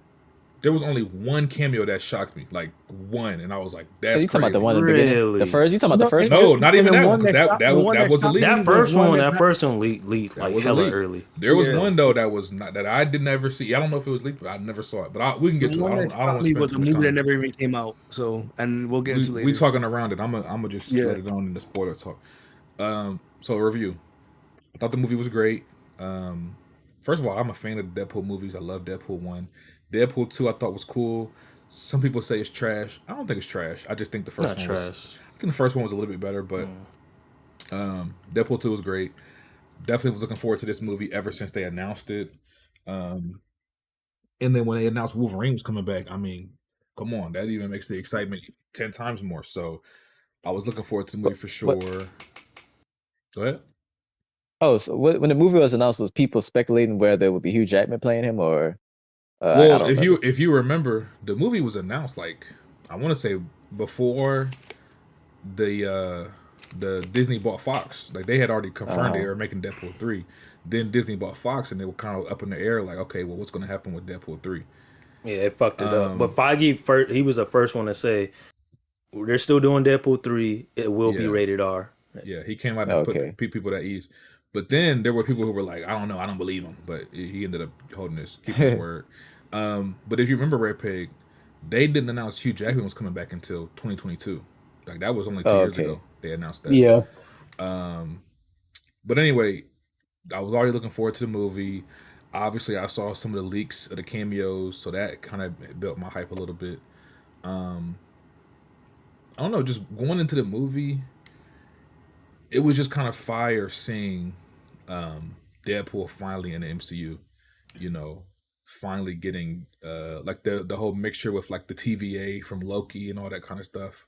There was only one cameo that shocked me, like one, and I was like, So "That's you talking about the crazy." one in the beginning? Really? The first? You talking about the first one? No, not even And the that one, one because the one that was a shocked leak. me That was first one one, that that first one leaked That like was a hella leak. early. There was Yeah. one though that was not that I did never see. I don't know if it was leaked, but I never saw it. But we can get The to it. one I that don't shocked want to me spend was too a much movie that time. never even came out. So, and we'll get into We later. talking around it. I'm gonna just Yeah. let it on in the spoiler talk. So review. I thought the movie was great. First of all, I'm a fan of the Deadpool movies. I love Deadpool 1. Deadpool 2 I thought was cool. Some people say it's trash. I don't think it's trash. I just think the first Not one was trash. I think the first one was a little bit better, but Deadpool 2 was great. Definitely was looking forward to this movie ever since they announced it. And then when they announced Wolverine was coming back, I mean, come on, that even makes the excitement 10 times more. So I was looking forward to the movie for What? sure. Go ahead. Oh, so when the movie was announced, was people speculating whether it would be Hugh Jackman playing him or? I Well, don't remember. if you remember, the movie was announced like I want to say before the Disney bought Fox. Like they had already confirmed they were making Deadpool 3. Then Disney bought Fox, and they were kind of up in the air. Like, okay, well, what's going to happen with Deadpool 3? Yeah, it fucked it up. But Feige, he was the first one to say they're still doing Deadpool 3. It will be Yeah. rated R. Yeah, he came out and put people at ease. But then there were people who were like, I don't know, I don't believe him. But he ended up keeping his word. But if you remember Red Pig, they didn't announce Hugh Jackman was coming back until 2022. Like that was only 2 years ago they announced that. Yeah. But anyway, I was already looking forward to the movie. Obviously, I saw some of the leaks of the cameos, so that kind of built my hype a little bit. I don't know, just going into the movie, it was just kind of fire seeing Deadpool finally in the MCU. You know, finally getting like the whole mixture with like the TVA from Loki and all that kind of stuff.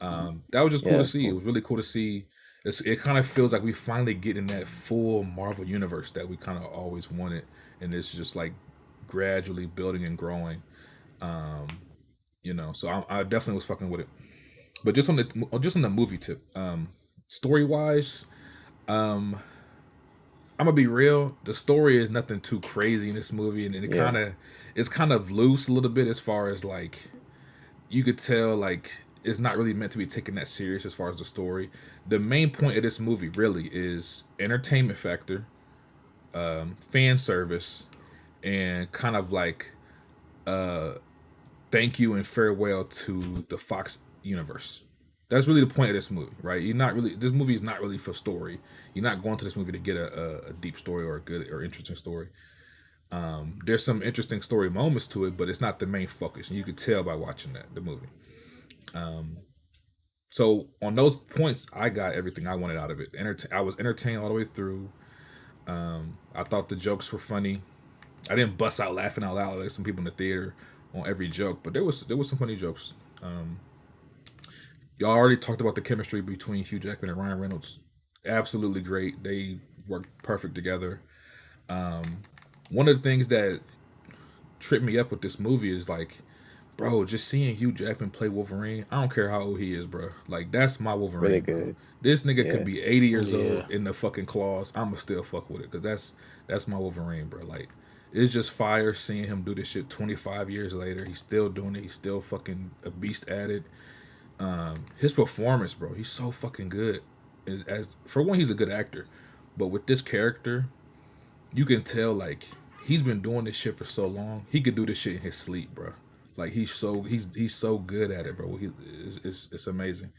That was just cool to see. Cool. It was really cool to see. It kind of feels like we finally get in that full Marvel universe that we kind of always wanted, and it's just like gradually building and growing. You know, so I definitely was fucking with it. But just on the movie tip, story wise, I'm gonna be real. The story is nothing too crazy in this movie, and it's kind of loose a little bit as far as like you could tell like it's not really meant to be taken that serious as far as the story. The main point of this movie really is entertainment factor, fan service, and kind of like thank you and farewell to the Fox universe. That's really the point of this movie, right? This movie is not really for story. You're not going to this movie to get a deep story or a good or interesting story. There's some interesting story moments to it, but it's not the main focus, and you could tell by watching the movie. So on those points, I got everything I wanted out of it. I was entertained all the way through. I thought the jokes were funny. I didn't bust out laughing out loud like some people in the theater on every joke, but there was some funny jokes. Y'all already talked about the chemistry between Hugh Jackman and Ryan Reynolds. Absolutely great. They worked perfect together. One of the things that tripped me up with this movie is like, bro, just seeing Hugh Jackman play Wolverine, I don't care how old he is, bro. Like, that's my Wolverine, Really bro. good. This nigga could be 80 years Yeah. old in the fucking claws. I'ma still fuck with it, because that's my Wolverine, bro. Like, it's just fire seeing him do this shit 25 years later. He's still doing it. He's still fucking a beast at it. His performance, bro, he's so fucking good. As for one, he's a good actor, but with this character, you can tell like he's been doing this shit for so long. He could do this shit in his sleep, bro. Like he's so good at it, bro. It's amazing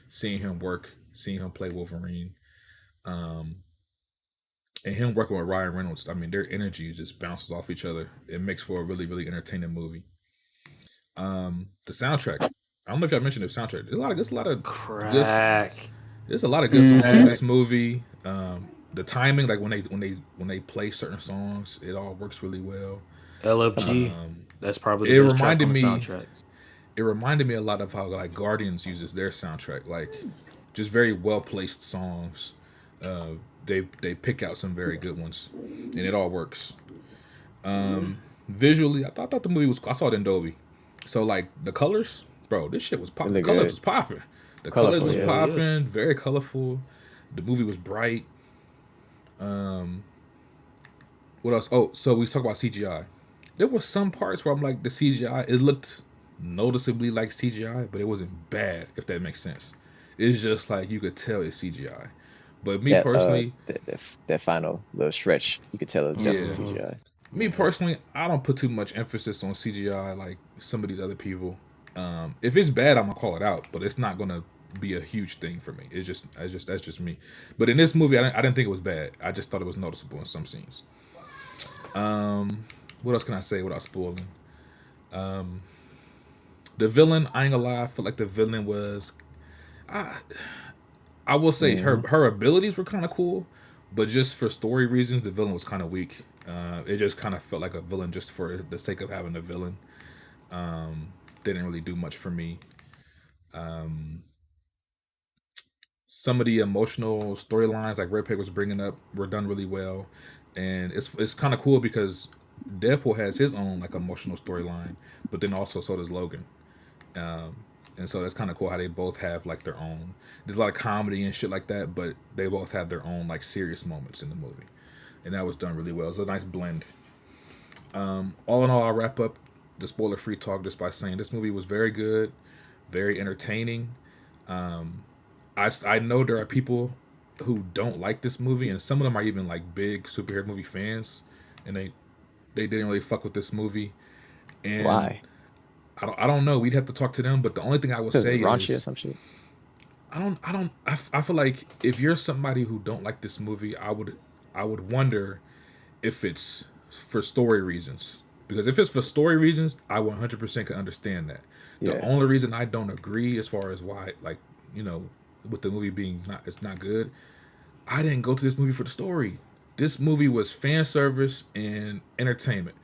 seeing him work, seeing him play Wolverine, and him working with Ryan Reynolds. I mean, their energy just bounces off each other. It makes for a really, really entertaining movie. The soundtrack. I don't know if y'all mentioned the soundtrack. There's a lot of Crack. There's a lot of good songs in this movie. The timing, like when they play certain songs, it all works really well. LFG. That's probably It the best track reminded on the me- soundtrack. It reminded me a lot of how like Guardians uses their soundtrack, like just very well placed songs. They pick out some very good ones, and it all works. Visually, I thought the movie was. I saw it in Dolby, so like the colors, bro, this shit was popping. Really The colors good. was popping. The Colorful, colors was yeah. popping. Very colorful. The movie was bright. What else? Oh, so we talk about CGI. there were some parts where I'm like the CGI. It looked noticeably like CGI, but it wasn't bad. If that makes sense, it's just like you could tell it's CGI. But me That personally, that final little stretch, you could tell it was yeah, definitely CGI. me personally, I don't put too much emphasis on CGI like some of these other people. If it's bad, I'm gonna call it out, but it's not gonna be a huge thing for me. That's just me. But in this movie, I didn't think it was bad. I just thought it was noticeable in some scenes. What else can I say without spoiling? The villain, I ain't gonna lie, I feel like the villain was. I will say her abilities were kind of cool, but just for story reasons, the villain was kind of weak. It just kind of felt like a villain just for the sake of having a villain. Didn't really do much for me. Some of the emotional storylines, like Red Pig was bringing up, were done really well, and it's kind of cool because Deadpool has his own like emotional storyline, but then also so does Logan. And so that's kind of cool how they both have like their own. There's a lot of comedy and shit like that, but they both have their own like serious moments in the movie, and that was done really well. It was a nice blend. All in all, I'll wrap up the spoiler-free talk just by saying this movie was very good, very entertaining. I know there are people who don't like this movie, and some of them are even like big superhero movie fans, and they didn't really fuck with this movie. And Why? I don't know. We'd have to talk to them. But the only thing I will say Raunchy or is some shit. I feel like if you're somebody who don't like this movie, I would wonder if it's for story reasons. Because if it's for story reasons, I 100% can understand that. Yeah. The only reason I don't agree as far as why, like, you know, with the movie being it's not good, I didn't go to this movie for the story. This movie was fan service and entertainment.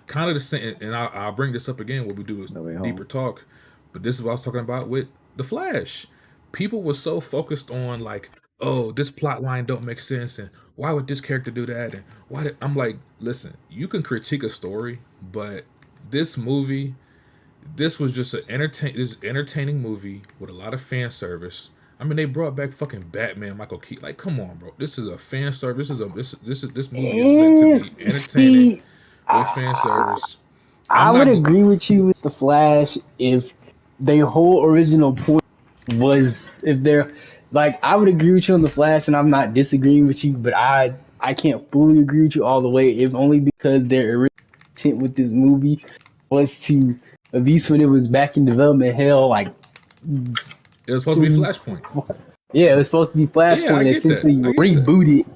Kind of the same, and I'll bring this up again when we do No Way a Home. deeper talk. But this is what I was talking about with The Flash. People were so focused on like, oh, this plot line don't make sense, and why would this character do that, and I'm like, listen, you can critique a story, but this movie, this was just an entertaining movie with a lot of fan service. I mean, they brought back fucking Batman, Michael Keaton. Like, come on, bro. This is a fan service. This movie is meant to be entertaining with fan service. I would agree with you with the Flash if their whole original point was if they're like I would agree with you on the Flash, and I'm not disagreeing with you, but I can't fully agree with you all the way. If only because their original intent with this movie was to, at least when it was back in development hell, like it was supposed to be Flashpoint. Yeah, it was supposed to be Flashpoint, essentially reboot it,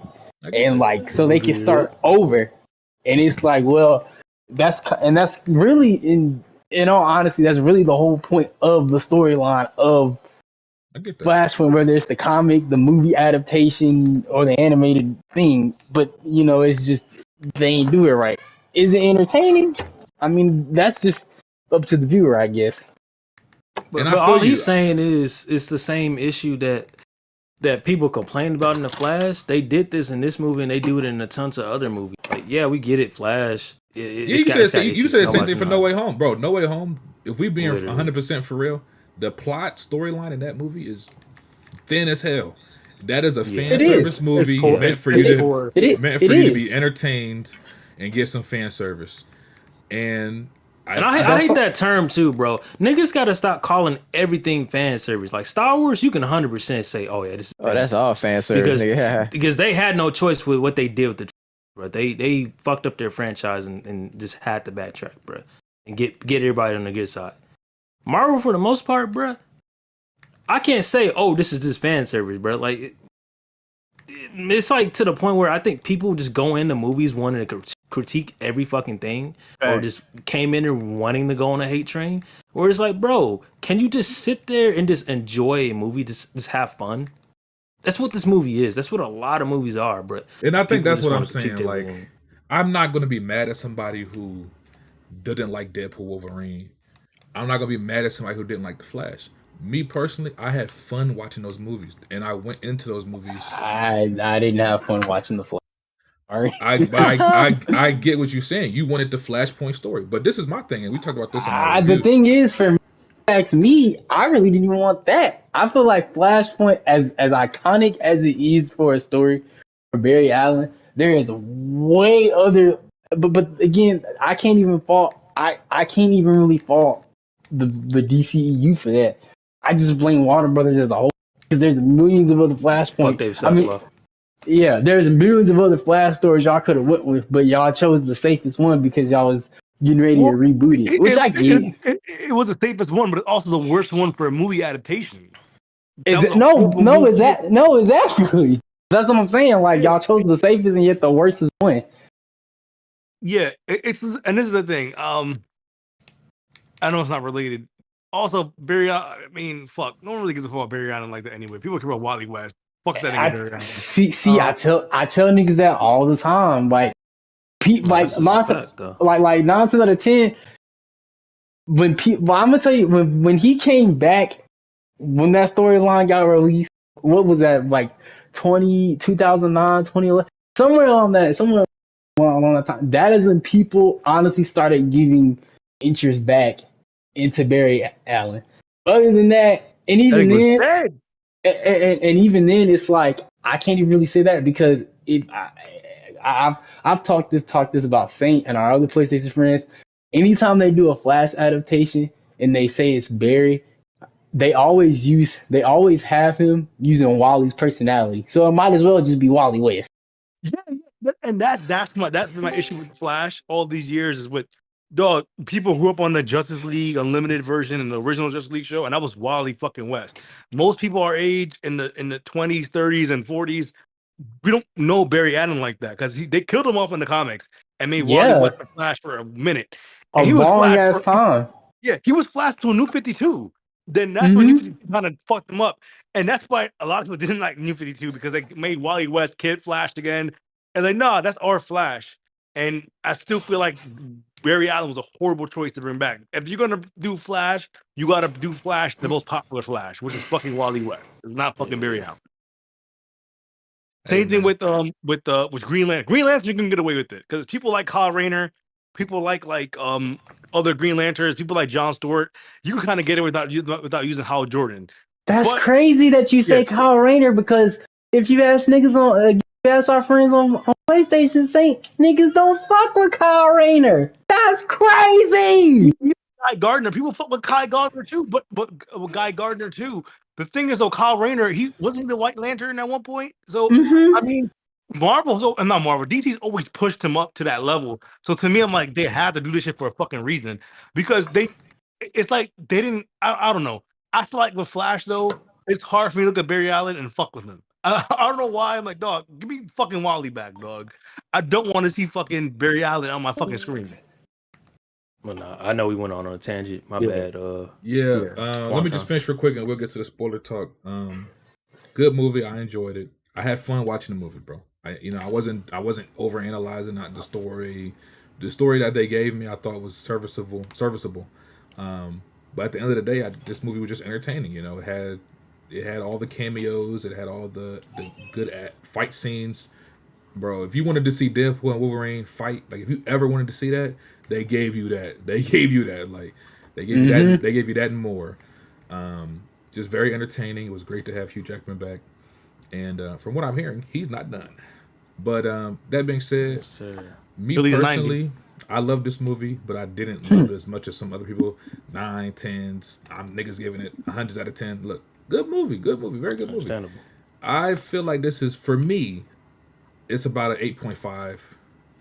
and like so they can start over. And it's like, well, that's really in all honesty, that's really the whole point of the storyline of Flashpoint, whether it's the comic, the movie adaptation, or the animated thing. But you know, it's just they ain't do it right. Is it entertaining? I mean, that's just up to the viewer, I guess. But all he's saying is it's the same issue that people complain about in the Flash. They did this in this movie, and they do it in a tons of other movies. Like, yeah, we get it, Flash. You said the same thing for No Way Home, bro. No Way Home. If we being 100% for real, the plot storyline in that movie is thin as hell. That is a fan service movie meant for you to be entertained and get some fan service. And I hate that term too, bro. Niggas gotta stop calling everything fan service. Like Star Wars, you can 100% say, "Oh yeah, this is." That's all fan service, because they had no choice with what they did with the, bro. They fucked up their franchise and just had to backtrack, bro, and get everybody on the good side. Marvel, for the most part, bro, I can't say, "Oh, this is just fan service," bro. Like it's like to the point where I think people just go into movies wanting to critique every fucking thing, or just came in there wanting to go on a hate train. Or it's like, bro, can you just sit there and just enjoy a movie, just have fun? That's what this movie is. That's what a lot of movies are, bro. And I think that's what I'm saying. Like, I'm not going to be mad at somebody who didn't like Deadpool Wolverine. I'm not going to be mad at somebody who didn't like The Flash. Me personally, I had fun watching those movies, and I went into those movies. I didn't have fun watching The Flash. Sorry. I get what you're saying. You wanted the Flashpoint story, but this is my thing, and we talked about this in our review. The thing is, for me, I really didn't even want that. I feel like Flashpoint, as iconic as it is for a story for Barry Allen, there is way other but again, I can't even fault. I can't even really fault the DCEU for that. I just blame Warner Brothers as a whole because there's millions of other Fuck Flashpoints. David I mean, Zaslav. yeah, there's millions of other Flash stories y'all could have went with, but y'all chose the safest one because y'all was getting ready to Well, reboot it, which I get. it was the safest one, but also the worst one for a movie adaptation. That Is was it a horrible movie. exactly. That's what I'm saying. Like y'all chose the safest and yet the worstest one. Yeah, it's and this is the thing. I know it's not related. Also, Barry. I mean, fuck. No one really gives a fuck about Barry Allen like that anyway. People care about Wally West. Fuck that nigga I Barry Allen. see. I tell niggas that all the time. Like, No, that's just a fact, though. like 9 out of 10. When people, well, I'm gonna tell you when he came back, when that storyline got released, what was that like 2009, 2011, somewhere along that time. That is when people honestly started giving interest back into Barry Allen. Other than that, and That even nigga was then, dead. and even then, it's like I can't even really say that because I've talked this about Saint and our other PlayStation friends. Anytime they do a Flash adaptation and they say it's Barry, they always have him using Wally's personality. So it might as well just be Wally West. Yeah, and that's been my issue with Flash all these years is with dog people grew up on the Justice League Unlimited version and the original Justice League show, and that was Wally fucking West. Most people our age in the 20s, 30s, and 40s, we don't know Barry Allen like that because they killed him off in the comics and made Wally Yeah, West a Flash for a minute, a and he was long Flash ass for time. yeah, he was Flash to a New 52. Then that's when New Hmm 52 kind of fucked him up. And that's why a lot of people didn't like New 52 because they made Wally West Kid Flash again. And like, nah, that's our Flash. And I still feel like Barry Allen was a horrible choice to bring back. If you're gonna do Flash, you gotta do Flash, the most popular Flash, which is fucking Wally West. It's not fucking Barry Allen. Hey, Same thing man. with Green Lantern. Green Lantern, you can get away with it because people like Kyle Rayner, people like other Green Lanterns, people like John Stewart. You can kind of get it without using Hal Jordan. That's But crazy that you yeah, say Kyle Rayner because if you ask niggas if you ask our friends on PlayStation, say niggas don't fuck with Kyle Rayner. That's crazy. Guy Gardner, people fuck with Guy Gardner too. But with Guy Gardner too. The thing is though, Kyle Rayner, he wasn't the White Lantern at one point. So I Hmm mean, not Marvel. DC's always pushed him up to that level. So to me, I'm like, they had to do this shit for a fucking reason because it's like they didn't. I don't know. I feel like with Flash though, it's hard for me to look at Barry Allen and fuck with him. I don't know why. I'm like, dog, give me fucking Wally back, dog. I don't want to see fucking Barry Allen on my fucking screen. Well, nah, I know we went on a tangent. My Yeah. bad. Yeah, let me just Quantum. finish real quick and we'll get to the spoiler talk. Good movie. I enjoyed it. I had fun watching the movie, bro. I wasn't over analyzing not the story. The story that they gave me, I thought was serviceable. But at the end of the day, this movie was just entertaining. It had all the cameos. It had all the good fight scenes, bro. If you wanted to see Deadpool and Wolverine fight, like if you ever wanted to see that, they gave you that. They gave you that. Like they gave you that. They gave you that and more. Just very entertaining. It was great to have Hugh Jackman back. And from what I'm hearing, he's not done. But that being said, Yes, sir. me Till he's 90. personally, I love this movie, but I didn't love it as much as some other people. 9, 10s. I'm niggas giving it 100s out of 10. Look, good movie, very good movie. Understandable. I feel like this is, for me, it's about an 8.5.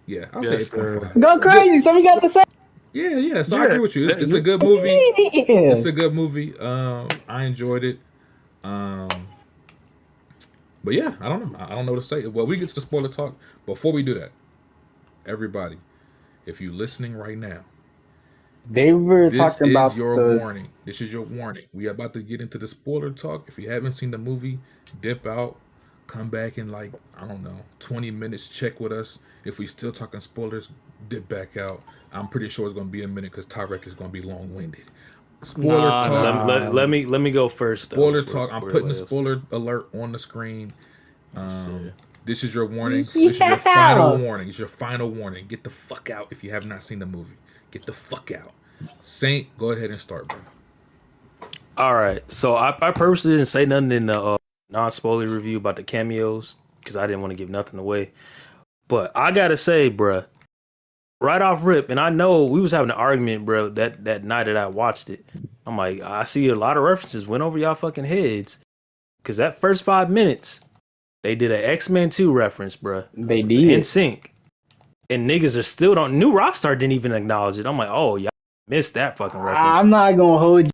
Yeah, I'll say Yes, sir. 8.5. Go crazy. Something got to say. Yeah. So I Yeah, agree with you. It's yeah. a good movie. Yeah. It's a good movie. I enjoyed it. But yeah, I don't know. I don't know what to say. Well, we get to the spoiler talk. Before we do that, everybody, if you're listening right now, They were this talking is about your the. warning. This is your warning. We are about to get into the spoiler talk. If you haven't seen the movie, dip out. Come back in 20 minutes. Check with us. If we still talking spoilers, dip back out. I'm pretty sure it's going to be a minute because Tyrek is going to be long-winded. Spoiler Nah, talk. Let me go first. Though, Spoiler before- talk. I'm before putting the everybody else. spoiler alert on the screen. Sir. This is your warning. Yeah. This is your final warning. It's your final warning. Get the fuck out if you have not seen the movie. Get the fuck out. Saint, go ahead and start, bro. All right. So I purposely didn't say nothing in the non-spoiler review about the cameos because I didn't want to give nothing away. But I gotta say, bruh, right off rip, and I know we was having an argument, bro, that night that I watched it. I'm like, I see a lot of references went over y'all fucking heads. Cause that first 5 minutes, they did an X-Men 2 reference, bro. They In did. sync. And niggas are still don't New Rockstar didn't even acknowledge it. I'm like, oh, y'all missed that fucking reference. I'm not gonna hold you.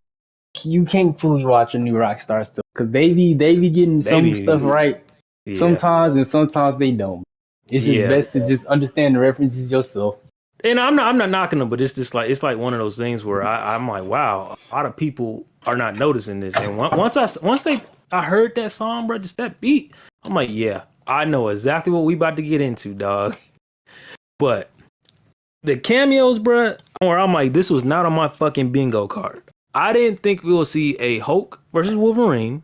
You can't fully watch a new Rockstar stuff because they be getting some stuff right sometimes, and sometimes they don't. It's just best to just understand the references yourself. And I'm not knocking them, but it's just like it's like one of those things where I'm like, wow, a lot of people are not noticing this. And once I heard that song, bro, just that beat, I'm like, yeah, I know exactly what we about to get into, dog. But the cameos, bro, where I'm like, this was not on my fucking bingo card. I didn't think we will see a Hulk versus Wolverine.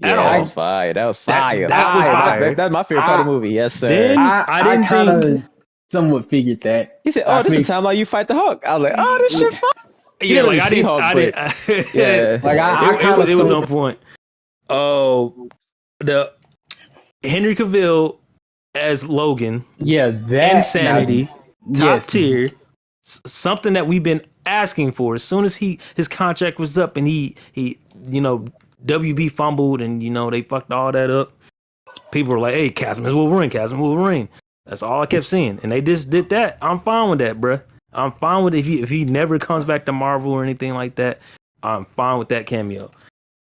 Yeah, that was fire. That was fire. That was fire. That's my favorite part of the movie. Yes, sir. Then I didn't think. Somewhat figured that. He said, "Oh, this is the time like you fight the Hulk." I was like, "Oh, this shit fire." Yeah, like I didn't. Yeah, like it was on point. Oh, the Henry Cavill as Logan. Yeah, that insanity, top tier. Something that we've been asking for. As soon as his contract was up and he WB fumbled and they fucked all that up. People were like, "Hey, cast him as Wolverine, cast him Wolverine." That's all I kept seeing, and they just did that. I'm fine with that, bruh. I'm fine with if he never comes back to Marvel or anything like that. I'm fine with that cameo.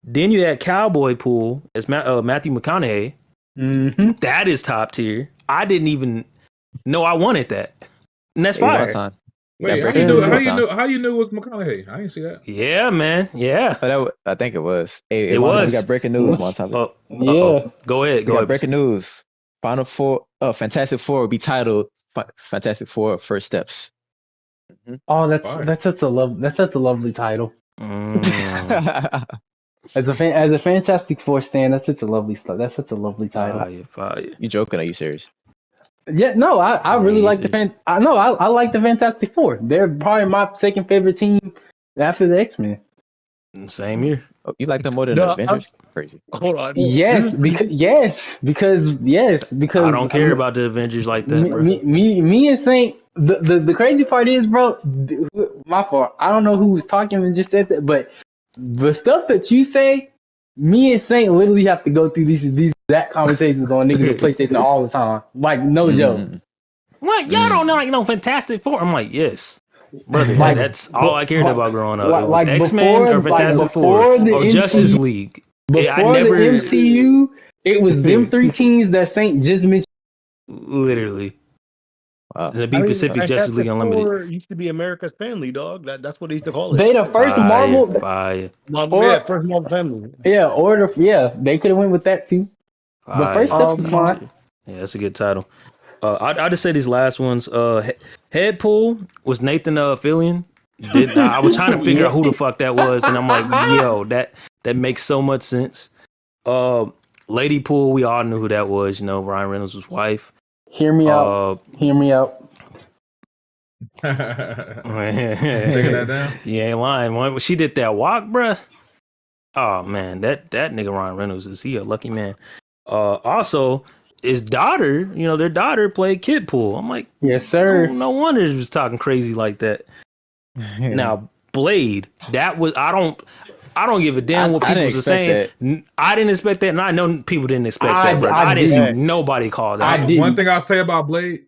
Then you had Cowboy Pool as Matthew McConaughey. Mm-hmm. That is top tier. I didn't even know I wanted that, and that's fire. Wait, how you knew it was McConaughey? I didn't see that. Yeah, man. Yeah. I think it was. It was. We got breaking news one time. Yeah. Go ahead. Breaking news. Final Four, Fantastic Four will be titled Fantastic Four First Steps. Mm-hmm. Oh, that's such a lovely title. As a Fantastic Four stan, that's such a lovely stuff. That's such a lovely title. Fire. You joking? Are you serious? Yeah, no, I really like I like the Fantastic Four. They're probably my second favorite team after the X-Men. Same here. Oh, you like them more than the Avengers? Crazy. Hold on. Yes, because I don't care about the Avengers like that, bro. Me and Saint. The crazy part is, bro. My fault. I don't know who was talking and just said that, but the stuff that you say, me and Saint literally have to go through these exact conversations on niggas with PlayStation all the time. Like no joke. What? Y'all don't know like no Fantastic Four? I'm like, yes. Brother, that's all I cared about growing up. It was X-Men or Fantastic Four or Justice League. Before the MCU, it was them three teams that Saint just mentioned. Literally. Wow. The B Pacific Justice League Unlimited used to be America's family, dog. That's what they used to call it. They the first Marvel. First Marvel family. Yeah, they could have went with that too. The first steps is fine. Yeah, that's a good title. I'll just say these last ones. Headpool was Nathan Fillion. I was trying to figure out who the fuck that was, and I'm like, yo, that makes so much sense. Lady Pool, we all knew who that was. Ryan Reynolds' wife. Hear me out. Taking that down. You ain't lying. When she did that walk, bruh. Oh man, that nigga Ryan Reynolds, is he a lucky man? Also, his daughter, their daughter played Kid Pool. I'm like, yes, sir. No wonder he was talking crazy like that. Now, Blade, that was I don't give a damn what people were saying. That. I didn't expect that, and I know people didn't expect that, bro. I didn't see nobody call that. One thing I'll say about Blade,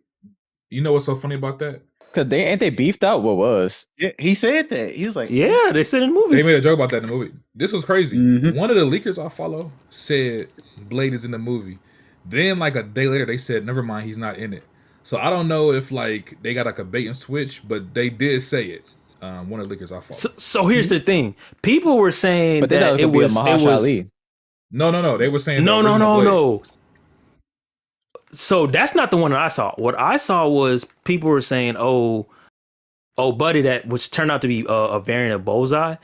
you know what's so funny about that? Cause ain't they beefed out? What was? Yeah, he said that. He was like, yeah, they said in the movie. They made a joke about that in the movie. This was crazy. Mm-hmm. One of the leakers I follow said Blade is in the movie. Then like a day later, they said, never mind, he's not in it. So I don't know if like they got like a bait and switch, but they did say it. One of the leakers I follow. So here's the thing: people were saying but that it was Ali. No. They were saying no. So that's not the one that I saw. What I saw was people were saying, "Oh, buddy," which turned out to be a variant of Bullseye.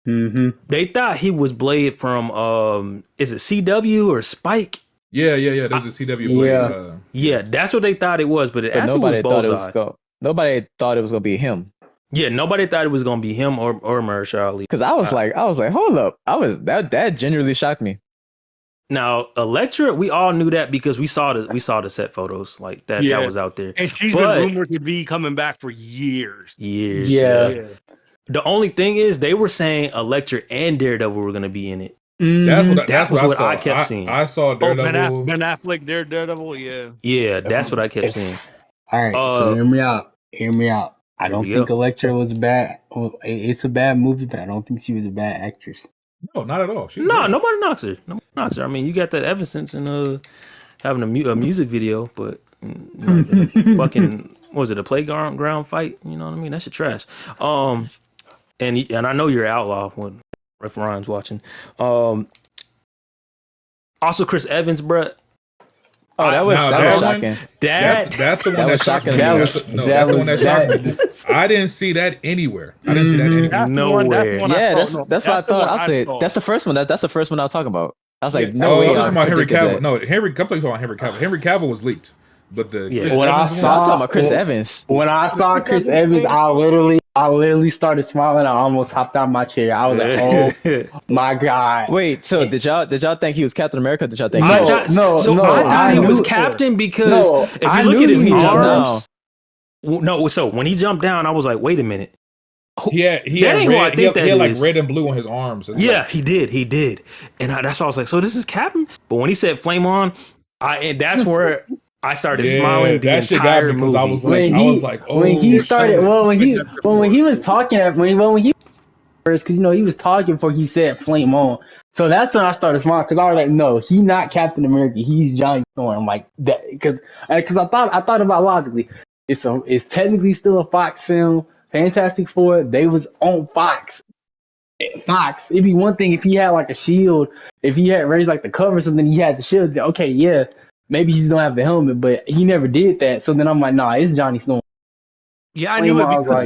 Mm-hmm. They thought he was Blade from is it CW or Spike? Yeah. There's a CW Blade. Yeah, that's what they thought it was, but actually was Bullseye. Nobody thought it was gonna be him. Yeah, nobody thought it was gonna be him or Mahershala Ali. Because I was like, hold up, that genuinely shocked me. Now, Elektra, we all knew that because we saw the set photos like that. Yeah. That was out there. And she's But- been rumored to be coming back for years. Yeah. The only thing is, they were saying Elektra and Daredevil were going to be in it. That's Mhm. what That was I what saw. I kept seeing. I saw Daredevil. Ben Affleck, Daredevil, yeah. Yeah, that's what I kept seeing. All right, so hear me out. Hear me out. I Here don't we think go. Elektra was bad. Well, it's a bad movie, but I don't think she was a bad actress. No, not at all. She's No, good. nobody knocks her. Nobody knocks her. I mean, you got that evidence in having a music video, but fucking what was it, a playground fight? You know what I mean? That shit trash. And I know you're an outlaw when Ref Ryan's watching. Also, Chris Evans, bruh. Oh, that was shocking. That's the one That was that shocked me. shocking. That's the one that shocked me. I didn't see that anywhere. I didn't see that anywhere. That's the Nowhere. one- that's the one I Yeah, thought. that's what I thought. I'll say that's the first one. That's the first one I was talking about. I was like, no Oh, way. I'm talking about Henry predicted Cavill. that. No, I'm talking about Henry Cavill. Henry Cavill was leaked, but the Yeah. Chris When I Evans No, one, I'm talking about Chris Evans. When I saw Chris Evans, I literally started smiling. I almost hopped out my chair. I was like, oh my God. Wait, so did y'all think he was Captain America? Did y'all think No, he was? I thought he was knew- captain because No, if I you look knew at his he jumped arms. No, so when he jumped down, I was like, wait a minute. he had That ain't who I red, think he that had like is. red and blue on his arms. It's Yeah, like- he did. And that's why I was like, so this is Captain? But when he said flame on, and that's where I started smiling the that shit got entire me because movie. I was like, oh, when he started, shit. when he was talking when he first, because he was talking before he said flame on. So that's when I started smiling because I was like, no, he's not Captain America. He's Johnny Storm. Like that because I thought about logically. It's technically still a Fox film. Fantastic Four, they was on Fox. It'd be one thing if he had like a shield, if he had raised like the cover or something, he had the shield. Okay, yeah, maybe he's gonna have the helmet, but he never did that. So then I'm like, nah, it's Johnny Storm. Yeah, I knew it I was because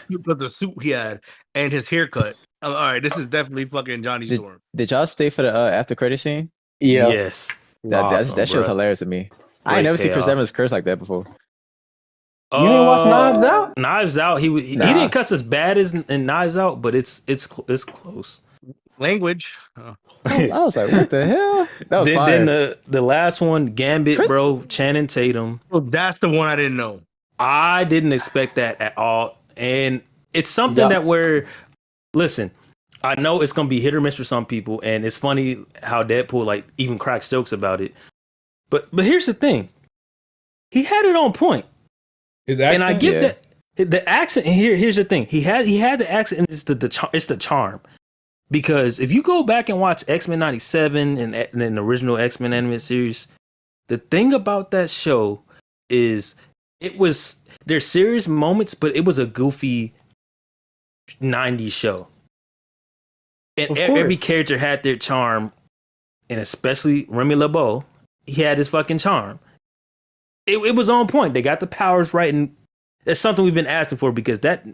like, of the suit he had and his haircut. I'm like, all right, this is definitely fucking Johnny Storm. Did y'all stay for the after credit scene? Yeah, Yes. That shit was bruh. hilarious to me. I Great ain't never seen Chris payoff. Evans curse like that before. You didn't watch Knives Out? Knives Out. He Nah. didn't cuss as bad as in Knives Out, but it's close. Language. I was like, what the hell? That was Then fire. the last one, Gambit, Chris- bro, Channing Tatum. Well, that's the one I didn't know. I didn't expect that at all. And it's something Yeah. that listen, I know it's gonna be hit or miss for some people, and it's funny how Deadpool like even cracks jokes about it. But here's the thing. He had it on point. His accent, And I get Yeah. that the accent. And here's the thing. He had the accent, and it's the charm. Because if you go back and watch X-Men '97 and then the original X-Men animated series, the thing about that show is there's serious moments, but it was a goofy '90s show, and Of every course. character had their charm, and especially Remy LeBeau, he had his fucking charm. It was on point. They got the powers right, and that's something we've been asking for because that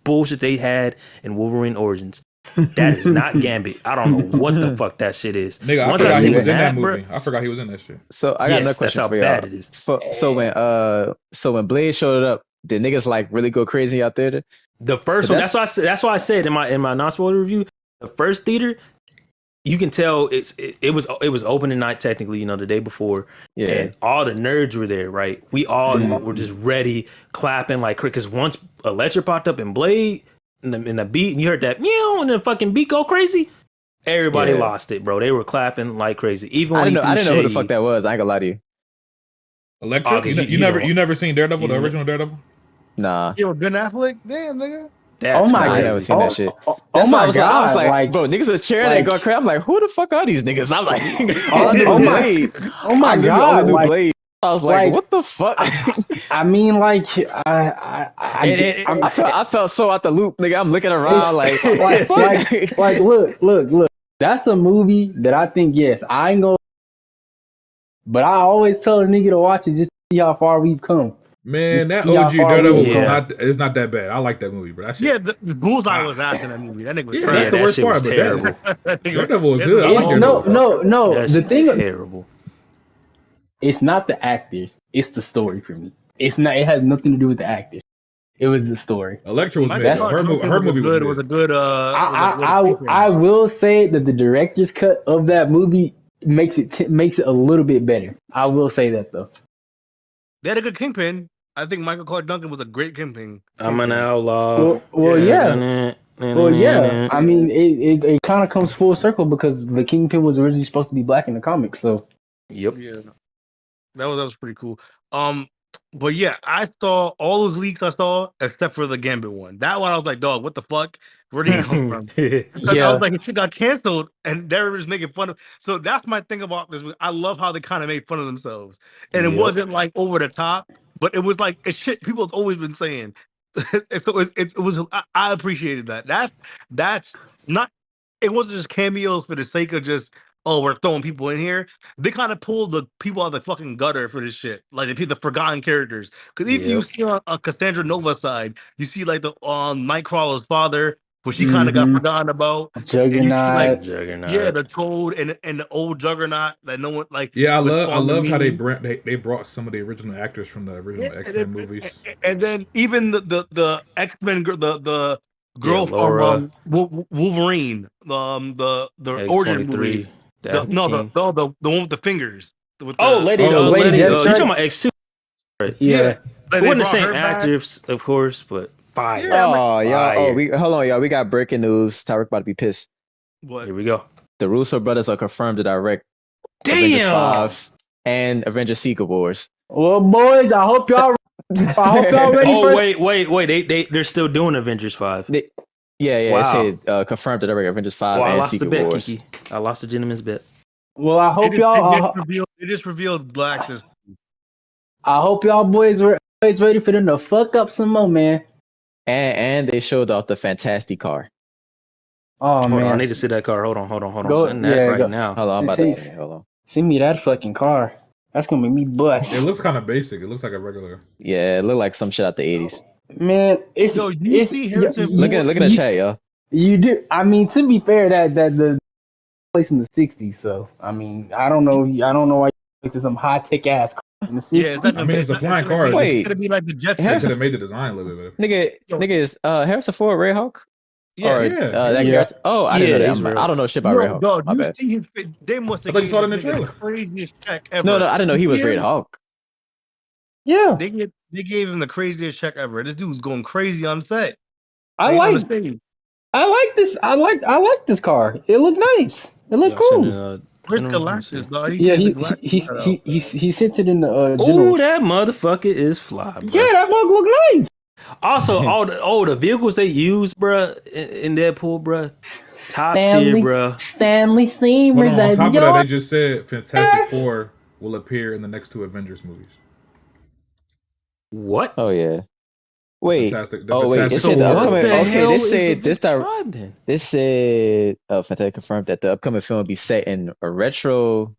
bullshit they had in Wolverine Origins, that is not Gambit. I don't know what the fuck that shit is. nigga, I Once forgot he seen was in that bruh, movie. I forgot he was in that shit. So I got another yes, that's question how for bad y'all. it is. So when Blade showed up, did niggas like really go crazy out there? The first But one. That's why I said in my non-spoiler review, the first theater, you can tell it was opening night technically, the day before, Yeah. and all the nerds were there, right? We all were just ready, clapping like crazy. Because once Elektra popped up in Blade, in the beat, and you heard that meow, and the fucking beat go crazy, everybody Yeah. lost it, bro. They were clapping like crazy. Even when I didn't know who the shade. fuck that was. I ain't gonna lie to you. Elektra, Oh, 'cause you never seen Daredevil, the original Daredevil? Nah. Yo, Ben Affleck? Damn, nigga. That's Oh my I crazy. ain't never seen that shit. Oh That's why my I was God! like, bro, niggas was cheering and going crazy. I'm like, who the fuck are these niggas? I'm like, all I knew was Blade. Oh my I literally God! only knew Like, Blade. I was like, like- what the fuck? I mean, like, I felt so out the loop, nigga. I'm looking around like, like, look. That's a movie that I think, yes, I ain't gonna. But I always tell a nigga to watch it just to see how far we've come. Man, that Just see how OG far Daredevil we was are. it's not that bad. I like that movie, bro. That shit. Yeah, the Bullseye was out in that movie. That nigga was Yeah, trash. that's the that worst shit part, was but terrible. Daredevil was good. I like Daredevil. No. That The shit thing, terrible. it's not the actors. It's the story for me. It's not. It has nothing to do with the actors. It was the story. Elektra was My mid. God, Her movie was was a good. good. I will say that the director's cut of that movie makes it a little bit better. I will say that though. They had a good Kingpin. I think Michael Clark Duncan was a great Kingpin. I'm an outlaw. Well, yeah. Well, yeah. I I mean, it kind of comes full circle because the Kingpin was originally supposed to be black in the comics. So Yep. Yeah, that was pretty cool. But yeah, I saw all those leaks I saw except for the Gambit one. That one I was like, dog, what the fuck? Where did he come from? Because I was like, it got canceled, and they were just making fun of. So that's my thing about this. I love how they kind of made fun of themselves, and it Yep. wasn't like over the top, but it was like it's shit people have always been saying. And so it was. I appreciated that. That's not. It wasn't just cameos for the sake of just we're throwing people in here. They kind of pulled the people out of the fucking gutter for this shit, like the forgotten characters. Because if you Yep. see on Cassandra Nova's side, you see like the Nightcrawler's father, which he kind of got forgotten about. And you see, Juggernaut. like, Juggernaut. yeah, the Toad and the old Juggernaut that no one like. Yeah, I was love on the how they meme. brought some of the original actors from the original Yeah, X-Men movies. and then even the X-Men the girl Laura. from Wolverine, the origin movie. X-23. Daphne King. The one with the fingers. With Oh, the, Lady Lady you Deathstrike. talking about X2? Right. Yeah. like, It they wasn't the brought same her back. actors, of course, but fire. Yeah. Oh, y'all. Fire. Oh, hold on, y'all. We got breaking news. Tyreek about to be pissed. What? Here we go. The Russo brothers are confirmed to direct Avengers Damn. 5 and Avengers Secret Wars. Well, boys, I hope y'all ready Oh, for they're still doing Avengers 5. Yeah. Wow. It said confirmed to direct Avengers 5 Well, I and lost the Secret bet, Wars. Kiki. I lost the gentleman's bet. Well, I hope y'all. They just revealed Black this. I hope y'all boys were always ready for them to fuck up some more, man. And they showed off the Fantastic car. Oh Hold man, on, I need to see that car. Hold on. Go- Send that yeah, right go- now. Hold on, I'm about to Thanks. say it. Hold on. send me that fucking car. That's gonna make me bust. It looks kind of basic. It looks like a regular. Yeah, it looked like some shit out the 80s. Man, it's Yo, you see Harrison Look in the chat, yo. You do. I mean, to be fair, that the place in the '60s. So I mean, I don't know why you make this some high tech ass car in the '60s. Yeah, it's not I mean, it's a flying car. Wait. It's gonna be like the Jetsons. They could have made the design a little bit better. Nigga is Harrison Ford Red Hawk? Yeah, Or, yeah. that Yeah. character? Oh, I didn't know Yeah, that. he's real. I don't know shit about Red Hawk. dog, My you bad. see his face? They must have I thought you saw it in gave the this nigga trailer. the craziest check ever. No, I didn't know he You was see Red him? Hawk. Yeah, They gave him the craziest check ever. This dude was going crazy on set. I Like, on the like stage. this. I like this car. It looked nice. It looked Y'all cool. sending, Where's general? Let me see. Galactus, dog? Yeah, He he sent it in the Oh, general. that motherfucker is fly, bro. Yeah, that mug look nice. Also, all the vehicles they use, bro, in Deadpool, bro, top Stanley, tier, bro. Stanley Hold Steamer. on. On That's top of that, yours. they just said Fantastic Four will appear in the next two Avengers movies. What? Oh yeah. Wait. Fantastic. It So said the what upcoming. the Okay, hell this is said this Avengers 5 then? This said Fantastic confirmed that the upcoming film will be set in a retro,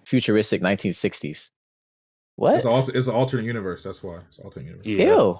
futuristic 1960s. What? It's an alternate universe. That's why it's an alternate universe. Yeah. Ew.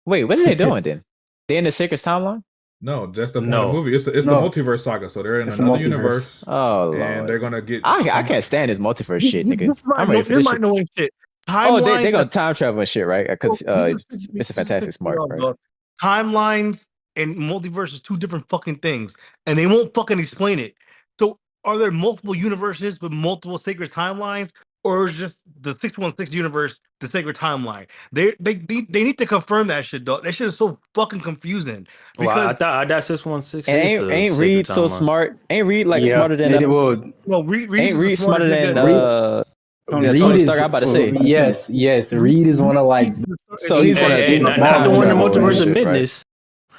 Wait, what are they doing then? They in the Sacred's timeline? No, that's the point No. of the movie. It's the No. multiverse saga. So they're in It's a another multiverse. universe, Oh and lord. they're gonna get. I can't stand this multiverse shit, nigga. I'm ready for They this might shit. know shit. Oh, they Timelines gonna time travel and shit, right? Because Well, Mr. Fantastic smart, right? Timelines and multiverse is two different fucking things, and they won't fucking explain it. So, are there multiple universes with multiple sacred timelines, or is just the 616 universe the sacred timeline? They need to confirm that shit, dog. That shit is so fucking confusing. Well, I Because thought 616 And is the ain't sacred Reed so timeline. smart? Ain't Reed like Yeah, smarter than? they did- well, no, Reed Ain't is the Reed smarter smartest than nigga. Tony Stark? I'm about to say. Yes. Reed is one of like. So he's one of Hey, the not time the one in the travel multiverse of shit, right? madness.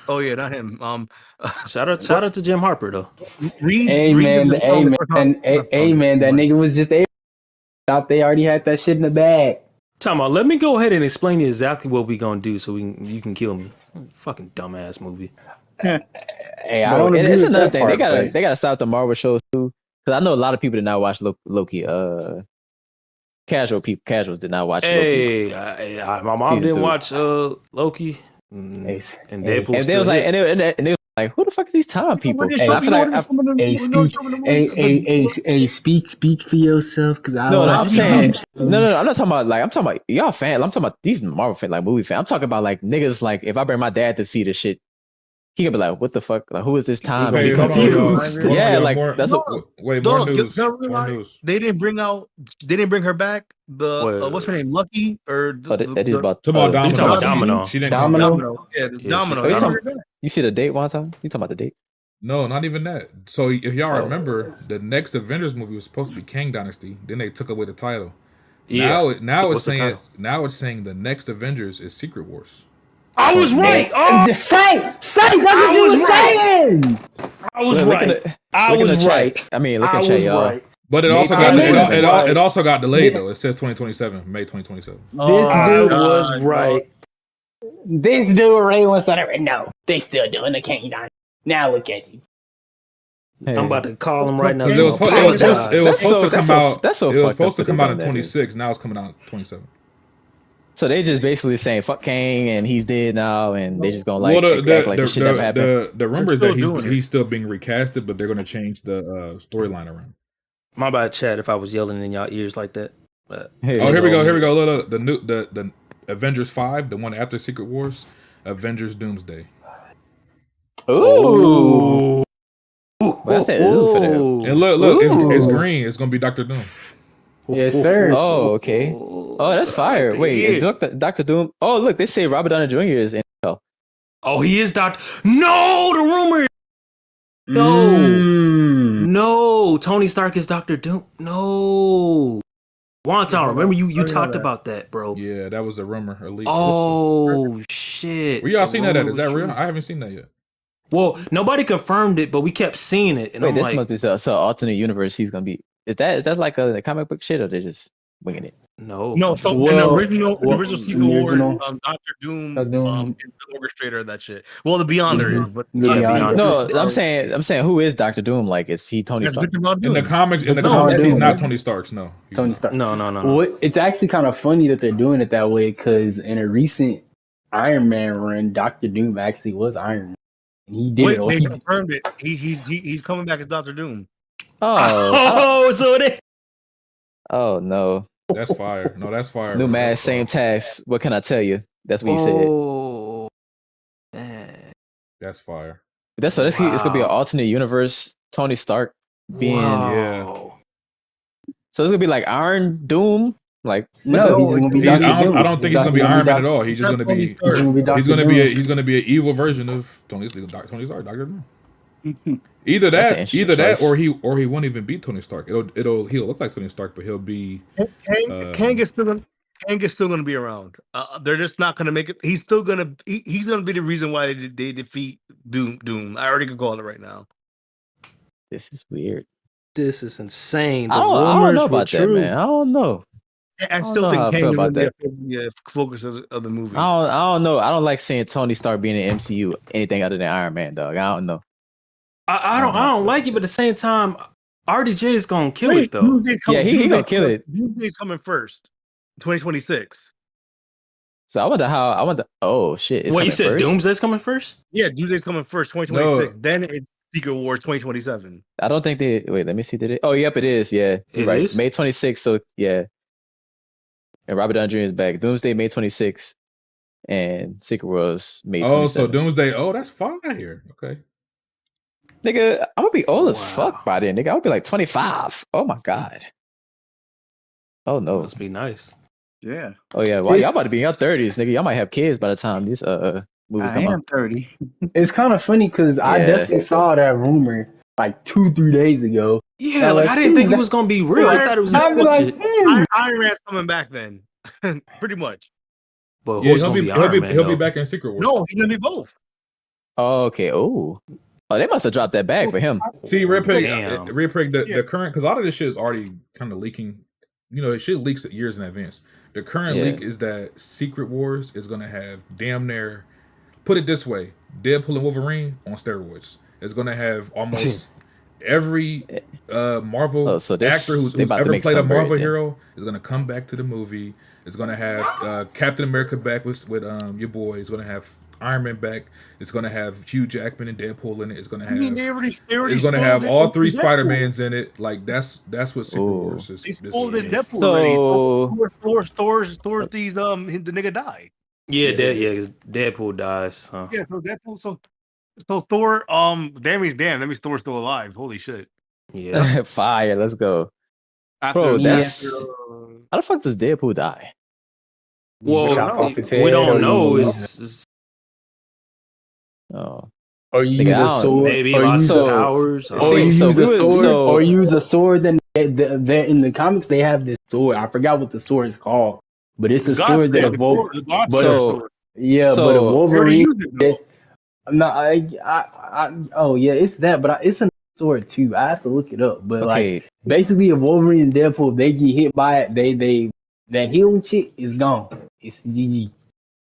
Oh yeah, not him. Shout out to Jim Harper though. Reed. Hey man, that That nigga was just thought they already had that shit in the bag. Talking about, let me go ahead and explain you exactly what we gonna do so you can kill me. Fucking dumbass movie. Hey, I Bro, don't and agree it's with another that thing. part, They but- gotta stop the Marvel shows too, because I know a lot of people did not watch Loki. Casuals did not watch Loki. Hey, my mom Season didn't 2. watch Loki. And Deadpool And they was like, and they was like, who the fuck are these time people? Hey, I feel like speak for yourself, because I no, watch I'm saying shows. no. I'm not talking about like I'm talking about y'all fans. I'm talking about these Marvel fans, like movie fans. I'm talking about like niggas. Like if I bring my dad to see this shit, he could be like, "What the fuck? Like, who is this time?" Hey, And he hold on, y'all. confused. Hold on, yeah, y'all. like More, that's what. wait, more news. Y'all More realize news. they didn't bring her back. The What? what's her name, Lucky or Oh, that is about. Talking about You talking about Domino? She didn't come back. Domino? Yeah, the Yeah, Domino. Oh, you They didn't talking? bring her back. You see the date one time? You talking about the date? No, not even that. So if y'all Oh. remember, the next Avengers movie was supposed to be Kang Dynasty. Then they took away the title. Yeah. Now So it's what's the saying title? the next Avengers is Secret Wars. I was right. Oh, The Saint, that's what I you was were right. saying. I was Look in right. the, I look in was the chat. right. I mean, look I in chat, was y'all. right. But it May also got 2027. it also got delayed though. It says 2027, May 2027. This I dude, was right. this dude Ray wants to know they still doing the King Dynasty. Now look at you. Hey. I'm about to call him right now. Because to it was apologize. supposed to come out. That's so It was fucked supposed to up that come they out in done that. 26. Now it's coming out in 27. So they just basically saying fuck Kang and he's dead now, and they just gonna Well, like act like this shit never happened. the rumor They're is that still doing it. he's still being recasted, but they're going to change the storyline around. My bad, chat, if I was yelling in y'all ears like that. But Hey. Oh, here we go. me. Look, the Avengers 5, the one after Secret Wars, Avengers Doomsday. Ooh. Well, I said ooh for that. And look, it's Ooh. green. It's going to be Dr. Doom. Yes, sir. Oh, okay. Oh, that's fire. Wait, is Doctor Doom? Oh, look, they say Robert Downey Jr. is in hell. Oh, he is Doctor. No, the rumor. No. No, Tony Stark is Doctor Doom. No. Wonton, remember you talked about that, bro. Yeah, that was a rumor. A leak. Oh, shit. Where y'all The seen that at? rumor Is that was real? true. I haven't seen that yet. Well, nobody confirmed it, but we kept seeing it. And Wait, I'm this like, must be so alternate universe. He's gonna be. Is that like a comic book shit, or they're just winging it? no. No, so in Well, the original Secret Wars, original- Doctor Doom Doom. is the orchestrator of that shit. Well, the Beyonder is, but The Yeah, Beyonder. Beyonder. No, I'm saying who is Doctor Doom? Like, is he Tony that's Stark? Victor Von In the Doom. comics, No, he's Doom. not Tony Stark's. No, he's Tony not. Stark. No. Well, it's actually kind of funny that they're doing it that way because in a recent Iron Man run, Doctor Doom actually was Iron Man. And he did Wait, it. they confirmed it. He's coming back as Doctor Doom. Oh, I don't- Oh, so they. oh no. That's fire. No, that's fire. New bro. mask, That's same fire. task. What can I tell you? That's what he said. Oh, man. That's fire. That's so. It's gonna be an Wow. alternate universe. Tony Stark being. Wow. So it's gonna be like Iron Doom. Like No, he's gonna be Doctor Doom. I don't think he's gonna be Iron Man at all. He's just gonna be. He's gonna be Doctor He's gonna Doom. be. He's gonna be an evil version of Tony Stark. Doctor Doom. Either That's an that, interesting choice. or he won't even be Tony Stark. He'll look like Tony Stark, but he'll be. Kang is still gonna be around. They're just not gonna make it. He's still gonna he's gonna be the reason why they defeat Doom. I already can call it right now. This is weird. This is insane. The I don't rumors know were about that, true. man. I don't know. I don't still know how I think feel Kang is about gonna be the focus of the movie. I don't know. I don't like seeing Tony Stark being in MCU anything other than Iron Man, dog. I don't know. I don't like it, but at the same time, RDJ is gonna kill it though. Yeah, he gonna kill it. Doomsday's coming first, 2026. So I wonder. Oh shit! It's What you coming said? first? Doomsday's coming first? Yeah, Doomsday's coming first, 2026. Then it's Secret Wars 2027. I don't think they. Wait, let me see. Did it? Oh, yep, it is. Yeah, you're It right. is? May 26th. So yeah, and Robert Downey Jr. is back. Doomsday May 26th, and Secret Wars May 27th. Oh, so Doomsday. Oh, that's fire. Okay. Nigga, I'm gonna be old as Wow. fuck by then. Nigga, I'm gonna be like 25. Oh my god. Oh no. Must be nice. Yeah, Oh yeah. Well, y'all about to be in your 30s, nigga. Y'all might have kids by the time these movies I come am out. 30. It's kind of funny because I Yeah. definitely saw that rumor like 2-3 days ago. Yeah, I'm like like, I didn't think it that- was gonna be real. I thought it was I'd be like, bullshit. Iron Man's coming back then, pretty much. But Yeah, who's gonna be Iron Man? he'll be though? back in Secret Wars. No, he's gonna be both. Oh, okay. Oh, they must have dropped that bag for him. See, Red Pig, Damn. the current, because a lot of this shit is already kind of leaking. You know, it shit leaks years in advance. The current Yeah. leak is that Secret Wars is gonna have damn near, put it this way, Deadpool and Wolverine on steroids. It's gonna have almost every Marvel Oh, so this- actor who's they about to ever make played a some bread Marvel then. hero is gonna come back to the movie. It's gonna have Captain America back with your boy. It's gonna have Iron Man back. It's gonna have Hugh Jackman and Deadpool in it. It's gonna have. they already It's gonna have all three Deadpool. Spider-Mans in it. Like that's what Secret Ooh. Wars is. They this spoiled it year. Deadpool So- already. Thor's these the nigga died. Yeah, Yeah. yeah, 'cause Deadpool dies. Huh? Yeah, so Deadpool. So So Thor, that means Thor's still alive. Holy shit! Yeah. Fire. Let's go, After bro. Yeah. That's how the fuck does Deadpool die? Well, Chop off his we head, or don't you know. use, It's Oh, or you nigga, use a I don't. sword, maybe or lost his use a, So powers. I don't or see, you know. so use we a would sword, so or use a sword. Then they're in the comics. They have this sword. I forgot what the sword is called, but it's a God sword that Slayer, evolved. the God But Slayer so sword. yeah, but a so They already Wolverine. used it though. No, oh yeah, it's that, but it's a sword too. I have to look it up. But like, okay, basically, if Wolverine and Deadpool, if they get hit by it, that healing shit is gone. It's GG.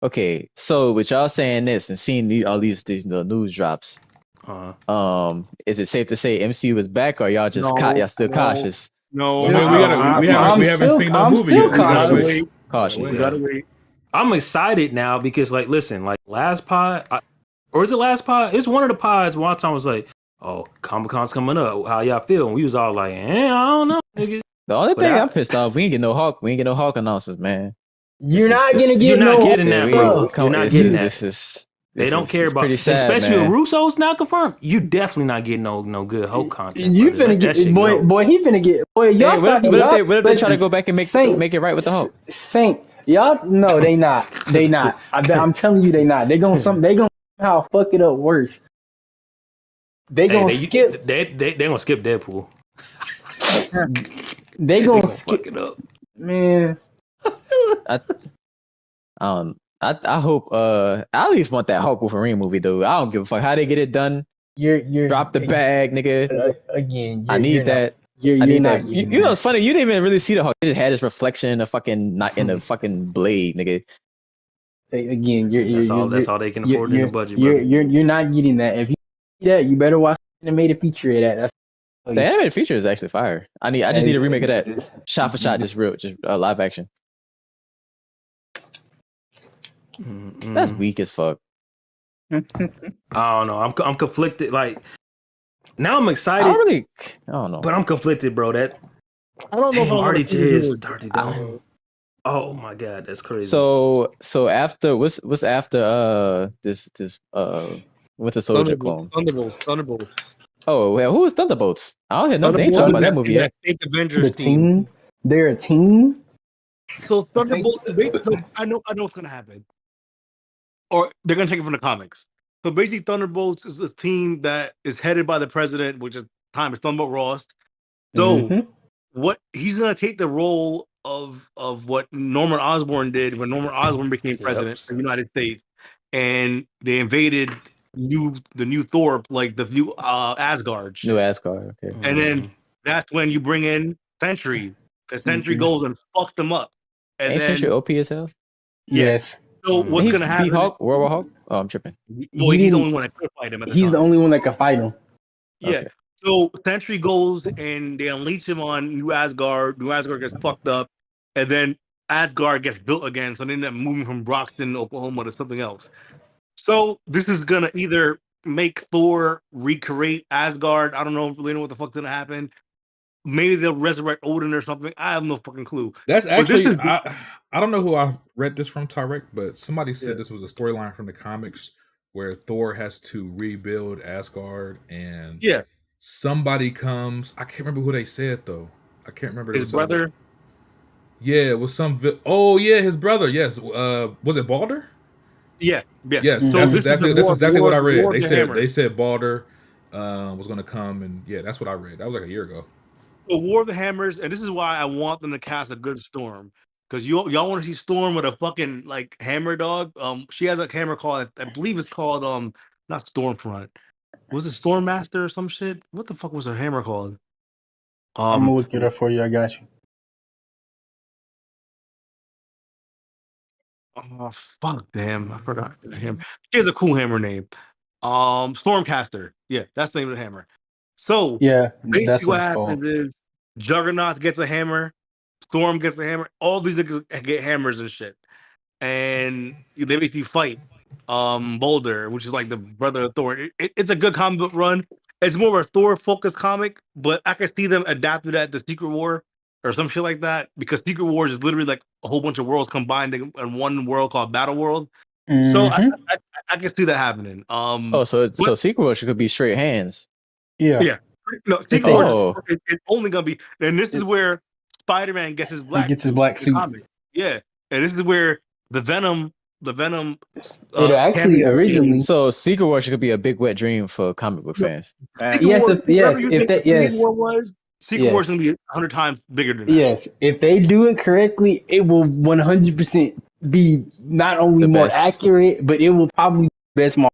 okay. So with y'all saying this and seeing all these the news drops, is it safe to say MCU is back, or y'all just y'all still cautious? No. Well, I mean, we I'm haven't still, seen no I'm movie still yet. We gotta cautious. wait. Cautious. We gotta wait. I'm excited now because, like, listen, like last pod, or is it last pod? It's one of the pods. One time was like, "Oh, Comic Con's coming up. How y'all feel?" And we was all like, I don't know, nigga. The only But thing I'm pissed off, we ain't get no Hawk. We ain't get no Hawk announcements, man. You're not gonna You're get not no. getting that, bro. You're not getting that. They don't care It's about, pretty and sad, especially man. with Russo's not confirmed. You definitely not getting no good Hulk content. You Brother. finna Let that get shit boy, go. boy. He finna get boy. Hey, Y'all thought y'all what if they try to listen. go back and Saint, make it right with the Hulk? Saint, y'all no, they not. They not. I'm telling you, they not. They gonna somehow fuck it up worse. They Hey, gonna they skip. they gonna skip Deadpool. They They gonna gonna fuck skip. it up. Man, I I hope I at least want that Hulk Wolverine movie though. I don't give a fuck how they get it done. you're Drop the bag, nigga. again. I need that. I You're need not that. getting You know, that. it's funny. You didn't even really see the Hulk. It just had his reflection in the fucking not in the fucking blade, nigga. Again, That's all they can afford in the budget, brother. you're not getting that. If you see that, you better watch the animated feature of that. That's The animated feature is actually fire. I just need a remake of that, shot for shot, just live action. That's weak as fuck. I don't know. I'm conflicted. Like now, I'm excited. I don't know. But I'm conflicted, bro. That I don't know if I want to RDJ is started down. Oh my god, that's crazy. So after what's after this Winter Soldier clone? Thunderbolts. Oh well, who is Thunderbolts? I don't hear no. They ain't talking about that movie yet. That Avengers the team. They're a team. So Thunderbolts. So I know what's gonna happen, or they're gonna take it from the comics. So basically, Thunderbolts is a team that is headed by the president, which is Thunderbolt Ross. So what he's gonna take the role of what Norman Osborn did when Norman Osborn became president of the United States, and they invaded the new Thor, like the new Asgard shit. New Asgard, okay. And then that's when you bring in Sentry, because Sentry goes and fucks them up. And Ain't then Sentry OP as hell? Yes. so what's He's gonna happen? beat Hulk, World War Hulk? Oh, I'm tripping. Boy, he's the only one that could fight him at the time. He's the only one that can fight him. Yeah. Okay. So Sentry goes and they unleash him on New Asgard. New Asgard gets fucked up, and then Asgard gets built again. So they end up moving from Broxton, Oklahoma, to something else. So this is gonna either make Thor recreate Asgard. I don't know really know what the fuck's gonna happen. Maybe they'll resurrect Odin or something. I have no fucking clue. That's But this actually is- I don't know who I read this from, Tarek, but somebody said this was a storyline from the comics where Thor has to rebuild Asgard, and somebody comes. I can't remember who they said though. I can't remember his brother. Yeah, it was some. Oh yeah, his brother. Yes, was it Balder? Yeah. Yes, So that's this exactly is what I read. War of the Hammer. They said Balder was going to come, and yeah, that's what I read. That was like a year ago. The War of the Hammers, and this is why I want them to cast a good Storm, because y'all want to see Storm with a fucking like hammer dog. She has a hammer called, I believe it's called not Stormfront. Was it Storm Master or some shit? What the fuck was her hammer called? I'm gonna look it up for you. I got you. Oh fuck, damn, I forgot him. She has a cool hammer name. Stormcaster. Yeah, that's the name of the hammer. So yeah, basically that's what what it's happens called. is Juggernaut gets a hammer, Storm gets a hammer, all these niggas get hammers and shit. And they basically fight Boulder, which is like the brother of Thor. It's a good comic book run. It's more of a Thor focused comic, but I can see them adapting that to Secret War or some shit like that, because Secret Wars is literally like a whole bunch of worlds combined in one world called Battle World. So Mhm. I can see that happening. Oh, so Secret Wars could be straight hands. Yeah. Yeah. No, If Secret they, Wars Oh, it's only gonna be, and this is where Spider-Man gets his he black gets his suit black in the suit. comic. Yeah, and this is where the Venom It actually cameo scene. originally. so Secret Wars could be a big wet dream for comic book No, fans. Secret Yes, Wars, whatever yes, you if think that, Infinity yes, War was, Secret Wars yes, is gonna be 100 times bigger than that. yes. If they do it correctly, it will 100% be not only The more best. accurate, but it will probably be the best Marvel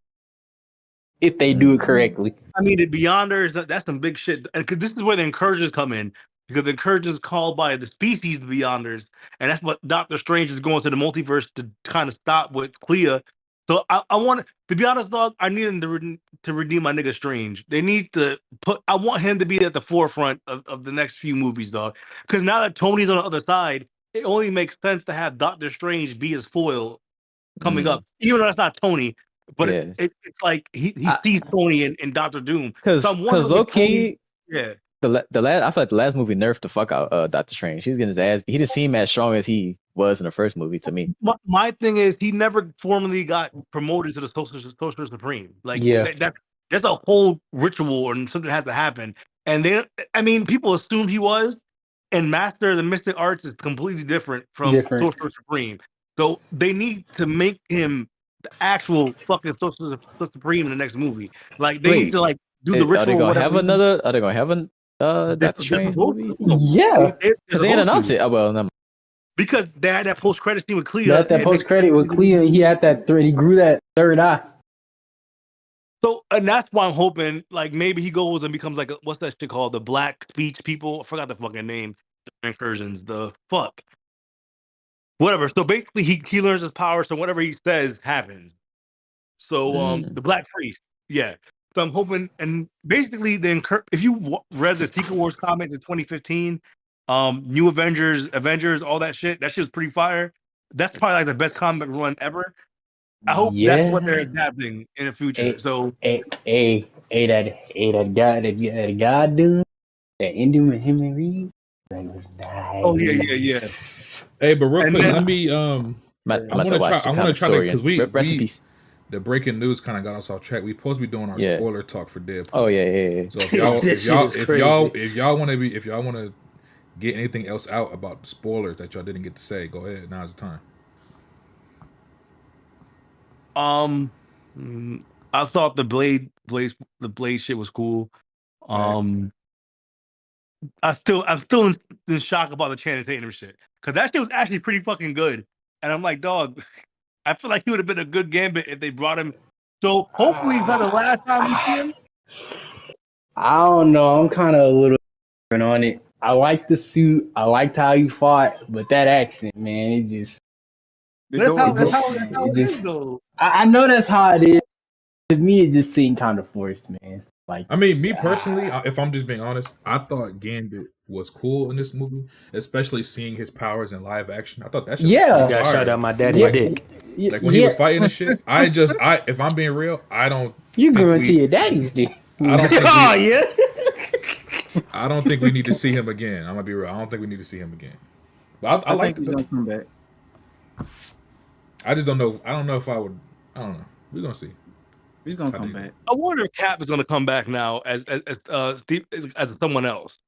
if they do it correctly. I mean, the Beyonders, that's some big shit. Because this is where the Incursions come in. Because the Incursions called by the species the Beyonders. And that's what Doctor Strange is going to the multiverse to kind of stop with Clea. So I want to be honest, dog. I need them to redeem my nigga Strange. They need to I want him to be at the forefront of the next few movies, dog. Because now that Tony's on the other side, it only makes sense to have Doctor Strange be his foil coming up. Even though that's not Tony, but Yeah, it's like he I, sees Tony in Doctor Doom. So I'm cause wondering low if Tony, key yeah. the last I feel like the last movie nerfed the fuck out Doctor Strange. He was getting his ass. He didn't seem as strong as he was in the first movie to me. My thing is he never formally got promoted to the Sorcerer Supreme. Like Yeah, that's a whole ritual and something has to happen. And I mean, people assumed he was. And Master of the Mystic Arts is completely different from different. Sorcerer Supreme. So they need to make him the actual fucking Sorcerer Supreme in the next movie. Like they need Wait, to like do the are they ritual or gonna whatever. have another? Are they gonna have a They're Doctor Strange supposed movie? to. No, Yeah, they're Because they didn't supposed announce to. it. Oh well, no. Because they had that post credit scene with Clea. that And post credit with Clea, he had that thread. He grew that third eye. and that's why I'm hoping, like, maybe he goes and becomes like, what's that shit called? The Black Speech People? I forgot the fucking name. The incursions. The fuck. Whatever. So basically, he learns his power, so whatever he says happens. So the Black Priest. Yeah. So I'm hoping, and basically, if you read the Secret Wars comics in 2015, New Avengers, all that shit was pretty fire. That's probably like the best comic run ever. I hope that's what they're Yeah. adapting in the future. Hey, So that God doing that ending with him and Reed. That was oh nice. yeah. Hey, but real And quick, then let me I'm I about want to to watch try. the I want to comic try to story because and rest in we peace. the breaking news kind of got us off track. We supposed to be doing our Yeah. spoiler talk for Deadpool. Oh yeah. So if y'all That shit is if crazy. y'all want to get anything else out about the spoilers that y'all didn't get to say, go ahead. Now's the time. I thought the blade shit was cool. I'm still in shock about the Channing Tatum shit because that shit was actually pretty fucking good. And I'm like, dog, I feel like he would have been a good Gambit if they brought him. So hopefully it's not the last time we see him. I don't know. I'm kind of a little different on it. I like the suit. I liked how he fought, but that accent, man, it just. That's how It it just. is though. I know that's how it is. To me, it just seemed kind of forced, man. Like, I mean, me personally, if I'm just being honest, I thought Gambit was cool in this movie, especially seeing his powers in live action. I thought that shit was yeah, pretty Got fire. shot out my daddy's dick. Like when he was fighting and shit. If I'm being real, You grew into your daddy's dick. I don't think Oh yeah. I don't think we need to see him again. I'm gonna be real. I don't think we need to see him again. But I I like think he's gonna come back. I just don't know. I don't know if I would. I don't know. We're gonna see. He's gonna come back. I wonder if Cap is gonna come back now as Steve as someone else.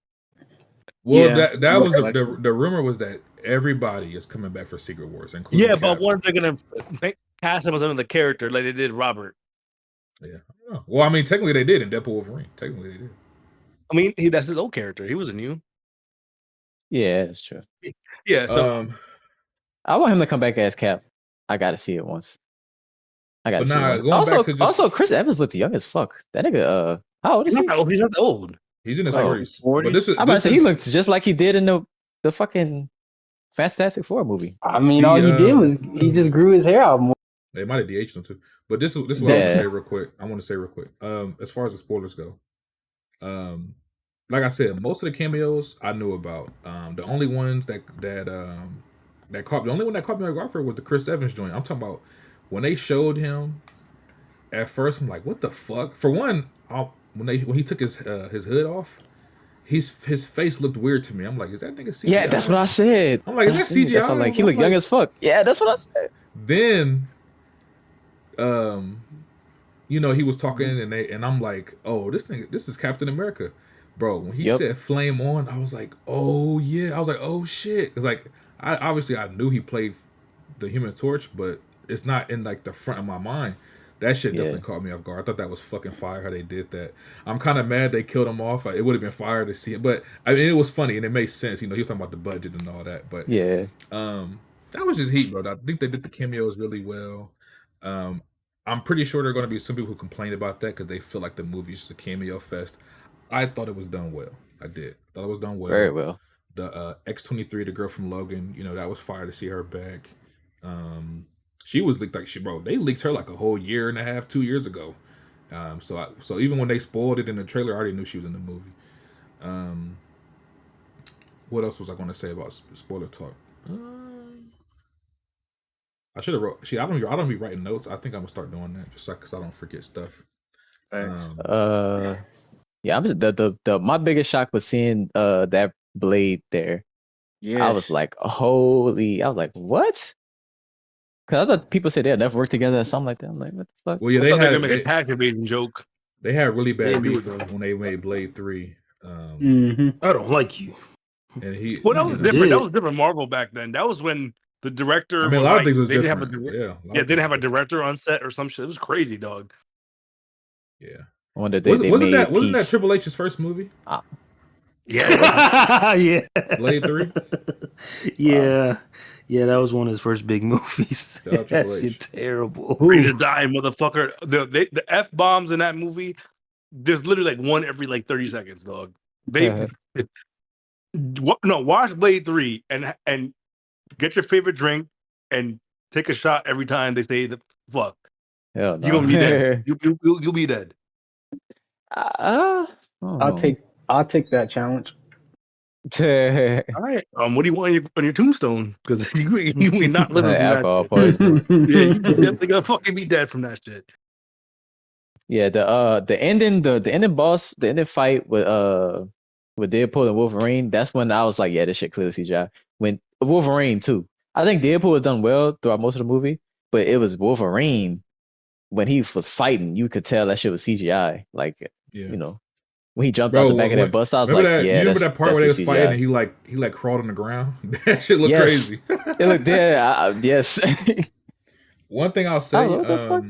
Well, Yeah. that was Like- the rumor was that everybody is coming back for Secret Wars, including Yeah, but I Cap. wonder if they're gonna cast him as another character like they did Robert. Yeah. I don't know. Well, I mean, technically they did in Deadpool Wolverine. Technically they did. I mean, that's his old character. He wasn't new. Yeah, that's true. Yeah. So I want him to come back as Cap. I gotta see it once. I gotta But see nah, it going once. back to just- Also, Chris Evans looks young as fuck. That nigga, how old is he? he's not old. He's in his Like, 40s. 40s? But this is I'm about to this say he is looks just like he did in the fucking Fantastic Four movie. I mean, all he did was he just grew his hair out more. they might have DH'd him too. But this is what I want to say real quick. As far as the spoilers go, like I said, most of the cameos I knew about. The only ones the only one that caught me off guard was the Chris Evans joint. I'm talking about when they showed him. At first, I'm like, what the fuck? For one, when he took his hood off, his face looked weird to me. I'm like, is that nigga CGI? Yeah, that's what I said. I'm like, is that CGI? That's why, like, he looked young as fuck. Yeah, that's what I said. Then you know, he was talking and I'm like, oh, this is Captain America, bro. When he Yep. said "flame on," I was like, oh yeah. I was like, oh shit. It's like I knew he played the Human Torch, but it's not in like the front of my mind. That shit Yeah. definitely caught me off guard. I thought that was fucking fire how they did that. I'm kind of mad they killed him off. It would have been fire to see it, but I mean, it was funny and it makes sense. You know, he was talking about the budget and all that, but Yeah. that was just heat, bro. I think they did the cameos really well. I'm pretty sure there are going to be some people who complain about that because they feel like the movie's just a cameo fest. I thought it was done well. I did. Thought it was done well. Very well. The X-23, the girl from Logan, you know, that was fire to see her back. She was leaked like bro. They leaked her like a whole year and a half, 2 years ago. So even when they spoiled it in the trailer, I already knew she was in the movie. What else was I going to say about spoiler talk? I should have wrote. I don't be writing notes. I think I'm gonna start doing that just because I don't forget stuff. Yeah, I'm just, the my biggest shock was seeing that blade there. Yes. I was like, holy! I was like, what? Because I thought people said they'll never work together or something like that. I'm like, what the fuck? Well, yeah, I thought they were gonna make a tag team joke. They had really bad They beef do it, though. when they made Blade 3. I don't like you. And he. Well, that was different. Yeah. That was different Marvel back then. That was when the director. I mean, a was lot like, of things was they didn't different. have a Yeah, yeah, didn't have a director on set or some shit. It was crazy, dog. Yeah. I wonder they Wasn't made that peace. Triple H's first movie? Yeah, Yeah. Blade 3? Yeah. Yeah, that was one of his first big movies. Shout out That Triple shit H. terrible. ready to die, motherfucker. The F bombs in that movie. There's literally like one every like 30 seconds, dog. They watch Blade 3 and get your favorite drink and take a shot every time they say the fuck. Hell no. You're gonna be dead. You'll be dead. I don't I'll know. take that challenge. All right. What do you want on your tombstone? Because you ain't not living from that Alcohol shit. poisoning. Yeah, you definitely gonna fucking be dead from that shit. Yeah, the ending boss, the ending fight with Deadpool and Wolverine, that's when I was like, yeah, this shit clearly CGI. When Wolverine too. I think Deadpool was done well throughout most of the movie, but it was Wolverine when he was fighting, you could tell that shit was CGI. Like, Yeah. you know, when he jumped out the back of that bus, I was like, you yeah, remember that part where they was CGI. fighting and he like crawled on the ground? That shit looked Yes. crazy. It looked dead. Yes. One thing I'll say, what the fuck?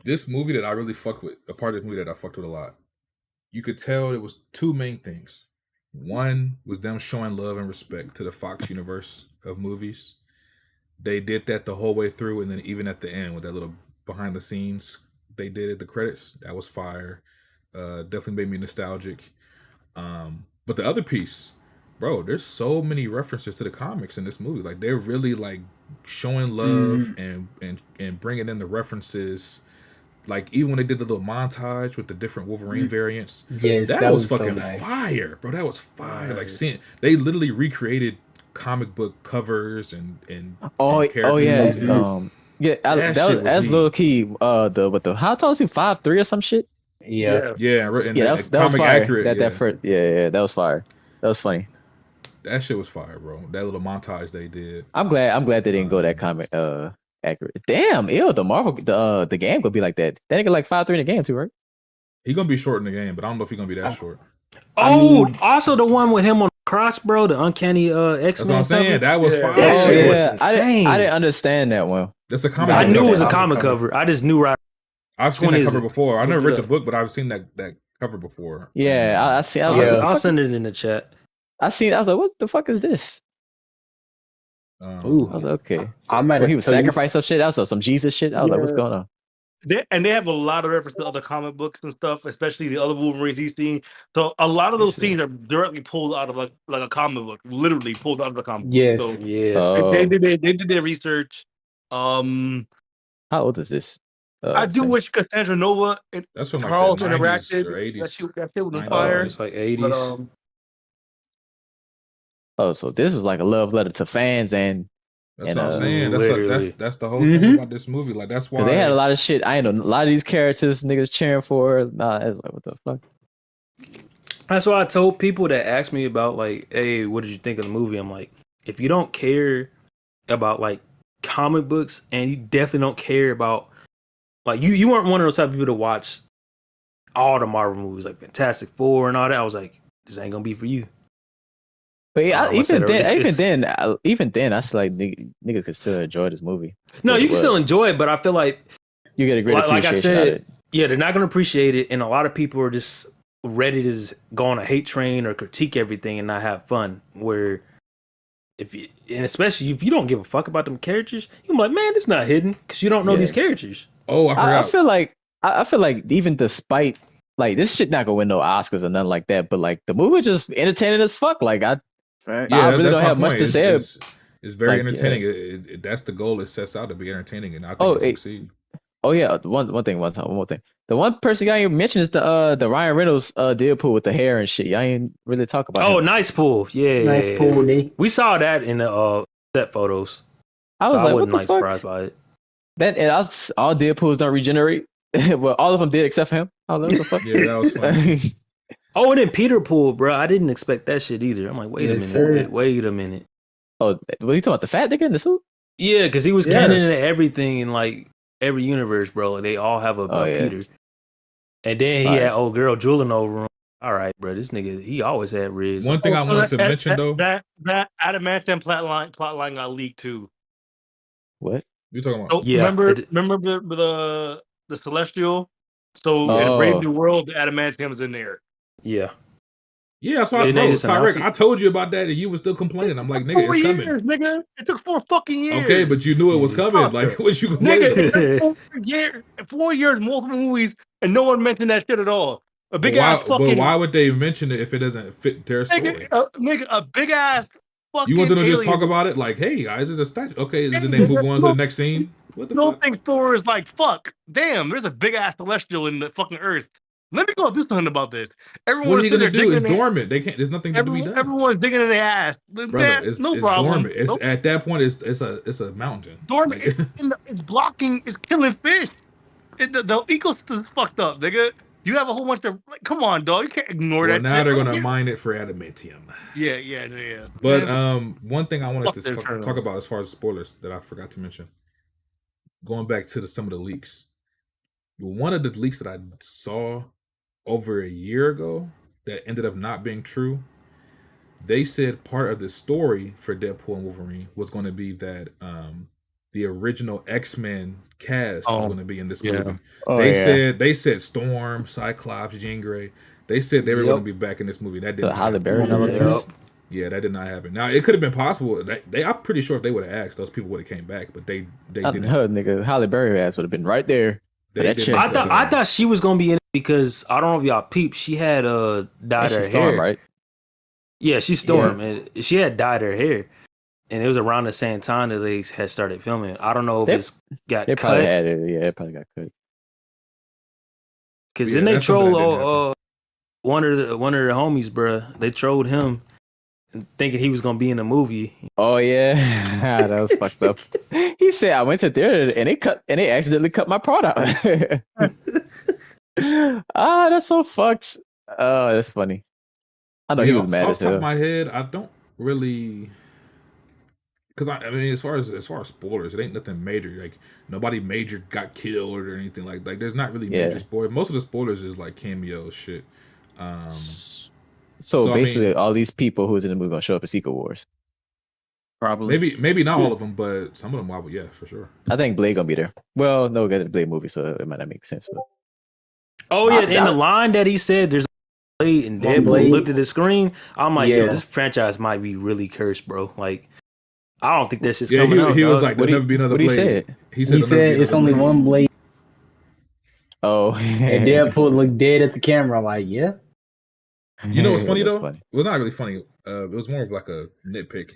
this movie that I really fuck with, a part of the movie that I fucked with a lot, you could tell it was two main things. One was them showing love and respect to the Fox universe of movies. They did that the whole way through, and then even at the end with that little behind the scenes they did at the credits, that was fire. Definitely made me nostalgic. But the other piece, bro, there's so many references to the comics in this movie. Like they're really like showing love and bringing in the references. Like even when they did the little montage with the different Wolverine variants, Yes, that was so fucking nice. fire, bro. That was fire. Like seeing they literally recreated comic book covers and characters. Yeah. Yeah, That shit was that's neat. low key. How tall is he? 5'3" or some shit. Yeah. Yeah, and Yeah, that that was comic fire. accurate. That first, yeah, that was fire. That was funny. That shit was fire, bro. That little montage they did. I'm glad they didn't go that comic accurate. Damn, the Marvel the game gonna be like that. That nigga like 5'3" in the game too, right? He gonna be short in the game, but I don't know if he's gonna be that short. Also the one with him on the cross, bro, the uncanny X-Men. That's what I'm saying. That was fire. That shit was insane. I didn't understand that one. That's a comic. I book knew it was a cover. comic cover. I just knew right. I've seen one that is cover it? before. I never Look it read the up. book, but I've seen that cover before. Yeah, I see. I was Yeah. like, I'll send it in the chat. I was like, what the fuck is this? I was like, okay. I might When he have was sacrificed some shit. I saw some Jesus shit. I was like, what's going on? They have a lot of reference to other comic books and stuff, especially the other Wolverines he's seen. So a lot of those scenes are directly pulled out of like a comic book, literally pulled out of the comic book. Yes. So Yes. Oh. they did their research. How old is this? I do wish Cassandra Nova and That's from like Charles the 90s interacted. or 80s. That shit was on 90s. fire. It's like 80s. But, Oh, so this was like a love letter to fans and That's what I'm saying. literally. That's the whole thing about this movie. Like that's why because they had a lot of shit. I know a lot of these characters niggas cheering for. Nah, I was like, what the fuck? That's why I told people that asked me about like, hey, what did you think of the movie? I'm like, if you don't care about like comic books and you definitely don't care about, like, you weren't one of those type of people to watch all the Marvel movies, like Fantastic Four and all that, I was like, this ain't gonna be for you. But yeah, even then, it's- I still like niggas could still enjoy this movie. No, what you it can still was. enjoy it, but I feel like You get a great like I appreciation out of said, it. yeah, they're not gonna appreciate it, and a lot of people are just ready to go on a hate train or critique everything and not have fun. Where and especially if you don't give a fuck about them characters, you're like, man, it's not hidden because you don't know these characters. Oh, I I forgot. I feel like even despite like this shit not gonna win no Oscars or nothing like that, but like the movie just entertaining as fuck. Like Fact. I Yeah, really that's don't my have much point. to say. It's very Like, entertaining. That's the goal. It sets out to be entertaining, and I think Oh, it succeeds. Oh yeah, one more thing. The one person y'all ain't mentioned is the Ryan Reynolds Deadpool with the hair and shit. Y'all ain't really talk about Oh, him. nice pool. Yeah, Nice pool day. We saw that in the set photos. I was So like, I what wasn't the like fuck? surprised by it. That and all Deadpools don't regenerate. Well, all of them did except for him. I was like, what the fuck? Yeah, that was funny. Oh, and then Peter Pool, bro. I didn't expect that shit either. I'm like, wait a Yes, minute. sir. Wait a minute. Oh, what are you talking about? The fat nigga in the suit? Yeah, because he was Yeah. canon in everything in like every universe, bro. Like, they all have a yeah. Peter. And then he Alright. had old girl drooling over him. All right, bro. This nigga, he always had Riz. One thing I wanted to mention though. that adamantium plotline got leaked too. What? You talking about? So Yeah, remember the celestial. So in Oh. Brave New World, the adamantium is in there. Yeah. Yeah, that's why, Didn't they bro. just announce Tyreek, it? I told you about that, and you were still complaining. I'm like, nigga, it's coming. Nigga. It took 4 fucking years. Okay, but you knew it was coming. Like, what you complaining about? Nigga, 4 years, multiple movies, and no one mentioned that shit at all. A big ass But fucking why would they mention it if it doesn't fit their story? nigga, a big ass fucking. You want them to just alien. talk about it like, hey guys, there's a statue. Okay, then they move on to the next scene. What the No fuck? thing Thor is like, fuck, damn, there's a big ass celestial in the fucking Earth. Let me go do something about this. Everyone What are you gonna do? It's dormant. They can't. There's nothing to be done. Everyone's digging in their ass. Brother, it's problem. dormant. It's at that point. It's a mountain. Dormant. Like, It's blocking. It's killing fish. The ecosystem's fucked up, nigga. You have a whole bunch of like, come on, dog. You can't ignore well, that. now shit. they're gonna mine it for adamantium. Yeah. But Man, one thing I wanted to their talk turtles. about as far as spoilers that I forgot to mention. Going back to some of the leaks. One of the leaks that I saw over a year ago that ended up not being true. They said part of the story for Deadpool and Wolverine was going to be that the original X-Men cast was going to be in this movie. Oh, They said Storm, Cyclops, Jean Grey. They said they were going to be back in this movie. That didn't Halle happen. Berry and all of this. Yeah, that did not happen. Now it could have been possible. I'm pretty sure if they would have asked, those people would have came back, but they didn't. Nigga, Halle Berry ass would have been right there. They That didn't. I thought she was gonna be in it because I don't know if y'all peeped. She had dyed her Storm, hair. right? Yeah, she's Storm, and she had dyed her hair, and it was around the same time that they had started filming. I don't know if it's got They cut. probably had it. Yeah, it probably got cut. Because Yeah, then they that's something that didn't trolled one of the homies, bruh. They trolled him, thinking he was gonna be in the movie. Oh yeah, that was fucked up. He said I went to theater and they accidentally cut my part out. That's so fucked. Oh, that's funny. I know he was mad off as the top hell. of my head, I don't really, because I mean, as far as spoilers, it ain't nothing major. Like nobody major got killed or anything like. There's not really major spoilers. Most of the spoilers is like cameo shit. So I basically, mean, all these people who was in the movie gonna show up in Secret Wars. Probably. maybe not all of them, but some of them, well, yeah, for sure. I think Blade gonna be there. Well, no, got the Blade movie, so it might not make sense. But Oh yeah, and the line that he said, "There's a Blade," and Deadpool looked at the screen. I'm like, yo, this franchise might be really cursed, bro. Like, I don't think that's just coming out. He was like, there'll never be another Blade. He said it's only one Blade. Oh, and Deadpool looked dead at the camera, like, yeah. You know what's funny though? It was not really funny. It was more of like a nitpick.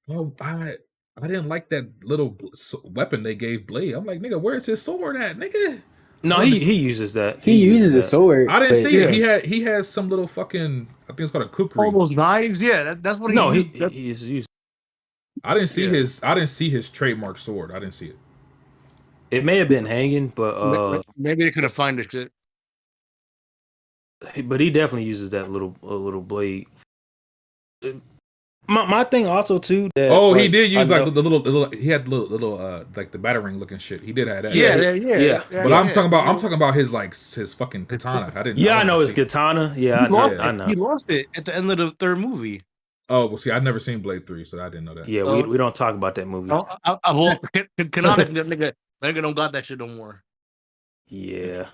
Well, I didn't like that little weapon they gave Blade. I'm like, nigga, where's his sword at, nigga? No, he uses that. He uses a sword. I didn't see it. He had some little fucking, I think it's called a kukri. All those knives, yeah, that's what he. No, used. he's used. I didn't see his trademark sword. I didn't see it. It may have been hanging, but maybe they could have found the shit. But he definitely uses that little blade. My thing also too that Oh, he like, did use I like know- the little. He had the little like the battering looking shit. He did have that. Yeah, Yeah. But I'm talking about his like his fucking katana. I know wanted his to see it. katana. Yeah, I know. He lost it at the end of the third movie. Oh, well, see, I've never seen Blade 3, so I didn't know that. Yeah, we don't talk about that movie. Well, canonically, nigga don't got that shit no more. Yeah.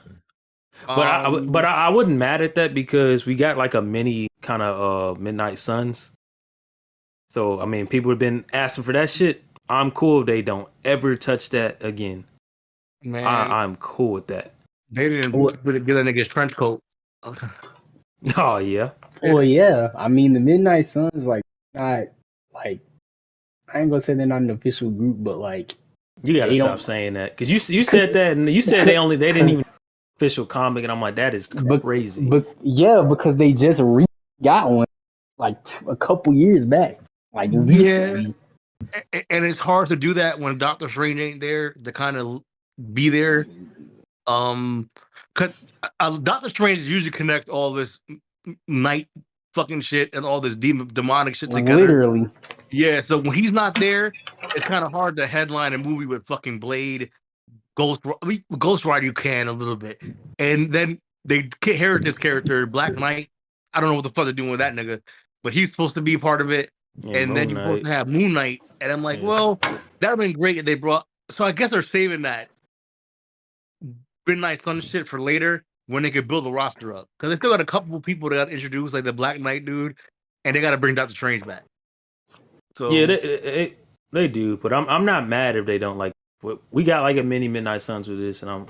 But I wasn't mad at that because we got like a mini kind of Midnight Suns. So I mean, people have been asking for that shit. I'm cool if they don't ever touch that again. Man, I'm cool with that. they didn't get that nigga's trench coat. Okay. Oh yeah. Well, yeah. I mean, the Midnight Suns, like, not like I ain't gonna say they're not an official group, but like You gotta they stop don't- saying that because you said that and you said they didn't even official comic and I'm like that is crazy. But yeah, because they just got one like a couple years back, like recently. And it's hard to do that when Doctor Strange ain't there to kind of be there. Cause Doctor Strange usually connects all this night fucking shit and all this demonic shit together. Literally. Yeah, so when he's not there, it's kind of hard to headline a movie with fucking Blade, Ghost Rider. You can a little bit, and then they inherit this character, Black Knight. I don't know what the fuck they're doing with that nigga, but he's supposed to be part of it. Yeah, And then you're supposed to have Moon Knight, and I'm like, well, that would have been great if they brought. So I guess they're saving that Midnight Sun shit for later when they could build the roster up because they still got a couple of people that got introduced, like the Black Knight dude, and they got to bring Doctor Strange back. So yeah, they do, but I'm not mad if they don't like. We got like a mini Midnight Suns with this, and I'm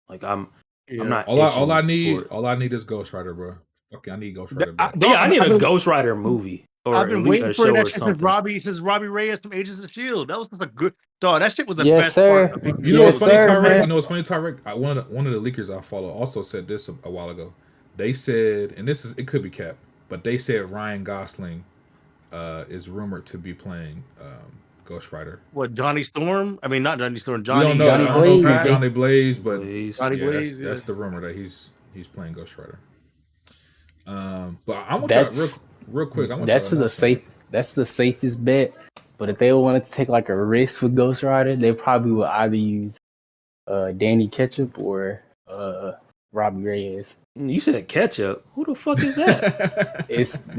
not. All I need is Ghost Rider, bro. Okay, I need Ghost Rider back. I need a Ghost Rider movie. Or I've been waiting for that shit since Robbie Reyes from Agents of S.H.I.E.L.D. That was just a good dog. That shit was the Yes, best sir. part. You know what's funny, Yes, sir, Tyrek? man. You know what's funny, Tyrek? One of the leakers I follow also said this a while ago. They said, and it could be cap, but they said Ryan Gosling is rumored to be playing Ghost Rider. What, Johnny Storm? I mean, not Johnny Storm. We Johnny. don't know. I don't know if it's Johnny Blaze, but Johnny yeah, Blaze. that's the rumor that he's playing Ghost Rider. But I want to real quick. That's the safest bet. But if they wanted to take like a risk with Ghost Rider, they probably would either use Danny Ketchup or Robbie Reyes. You said Ketchup. Who the fuck is that?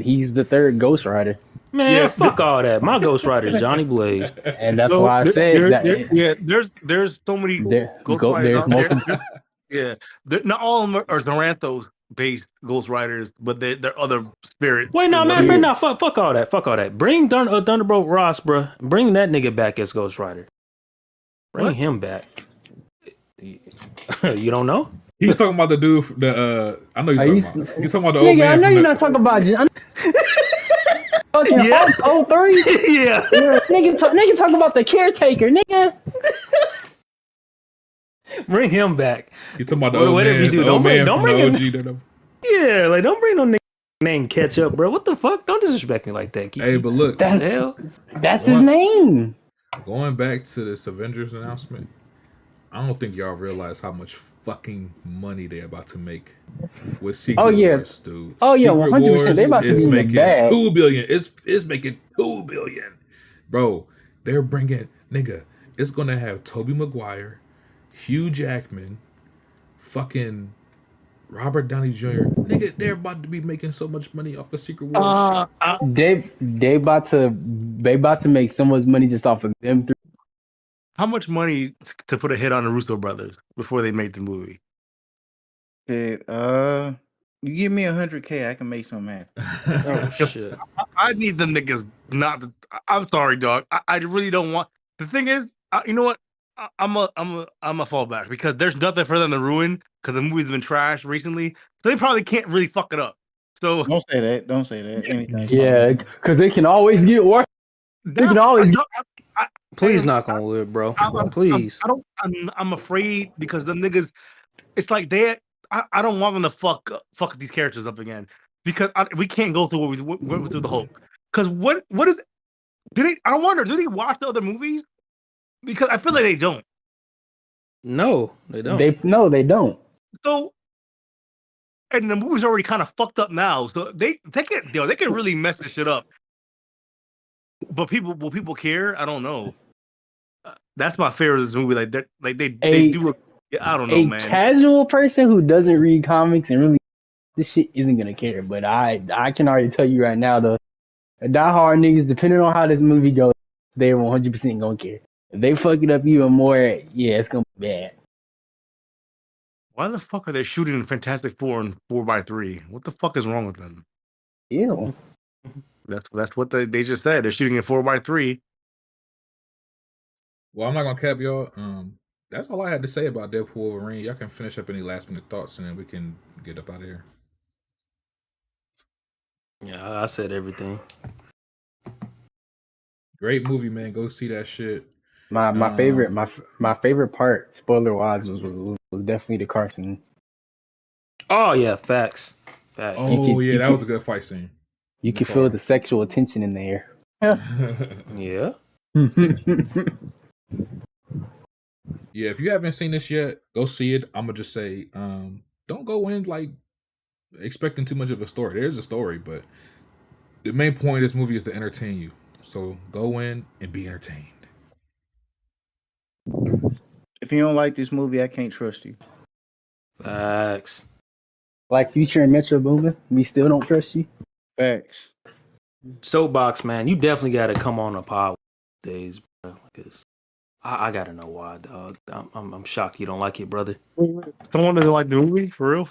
He's the third Ghost Rider. Man, fuck all that. My Ghost Rider is Johnny Blaze, and that's why I said there's so many Ghost Riders out there. Yeah, not all of them are Zaranthos-based Ghost Riders, but they're other spirits. Wait, no, man, no, fuck all that. Fuck all that. Bring Thunderbolt Ross, bro. Bring that nigga back as Ghost Rider. Bring him back. You don't know? He's talking about the dude. I know he's talking about. He's talking about the old nigga, man. I know you're not talking about. Fucking Hulk 03. Yeah. Nigga talk about the caretaker, nigga. Bring him back. You talking about the old man? You do. Don't bring him. Yeah, like don't bring no nigga named Ketchup, bro. What the fuck? Don't disrespect me like that, Kiki. Hey, but look, what the hell? That's his name. Going back to this Avengers announcement, I don't think y'all realize how much fucking money they're about to make with Secret Wars, dude. Oh yeah, 100%. They about to be making $2 billion. It's making $2 billion, bro. They're bringing It's gonna have Tobey Maguire, Hugh Jackman, fucking Robert Downey Jr. Nigga, they're about to be making so much money off of Secret Wars. They about to make so much money just off of them three. How much money to put a hit on the Russo brothers before they make the movie? You give me 100K, I can make some happen. Oh shit! I need them niggas not to. I'm sorry, dog. I really don't want. The thing is, you know what? I'm a fallback because there's nothing for them to ruin because the movie's been trashed recently. So they probably can't really fuck it up. So don't say that. Don't say that. Anything. Yeah, because they can always get worse. They can always. Please knock on wood, bro. Please. I'm afraid because them niggas. It's like I don't want them to fuck these characters up again because we can't go through what we went through the Hulk. Because what is? I wonder. Do they watch the other movies? Because I feel like they don't. No, they don't. They don't. So, and the movie's already kind of fucked up now. So they can really mess this shit up. But will people care? I don't know. That's my favorite of this movie. Like they A do. I don't know, man. casual person who doesn't read comics and really this shit isn't gonna care. But I can already tell you right now, the diehard niggas, depending on how this movie goes, they're 100% gonna care. If they fuck it up even more, yeah, it's gonna be bad. Why the fuck are they shooting in Fantastic Four and 4x3? What the fuck is wrong with them? Ew. That's what they just said. They're shooting in 4x3. Well, I'm not gonna cap y'all. That's all I had to say about Deadpool Wolverine. Y'all can finish up any last minute thoughts, and then we can get up out of here. Yeah, I said everything. Great movie, man. Go see that shit. My favorite part, spoiler wise, was definitely the car scene. Oh yeah, facts. Oh yeah, that was a good fight scene. You can feel the sexual tension in the air. Yeah. Yeah, if you haven't seen this yet, go see it. I'm gonna just say, don't go in like expecting too much of a story. There's a story, but the main point of this movie is to entertain you. So go in and be entertained. If you don't like this movie, I can't trust you. Facts. Like Future and Metro Boomin, we still don't trust you. Facts. Soapbox, man, you definitely got to come on a pod days, bro. Because I gotta know why, dog. I'm shocked you don't like it, brother. Someone doesn't like the movie? For real?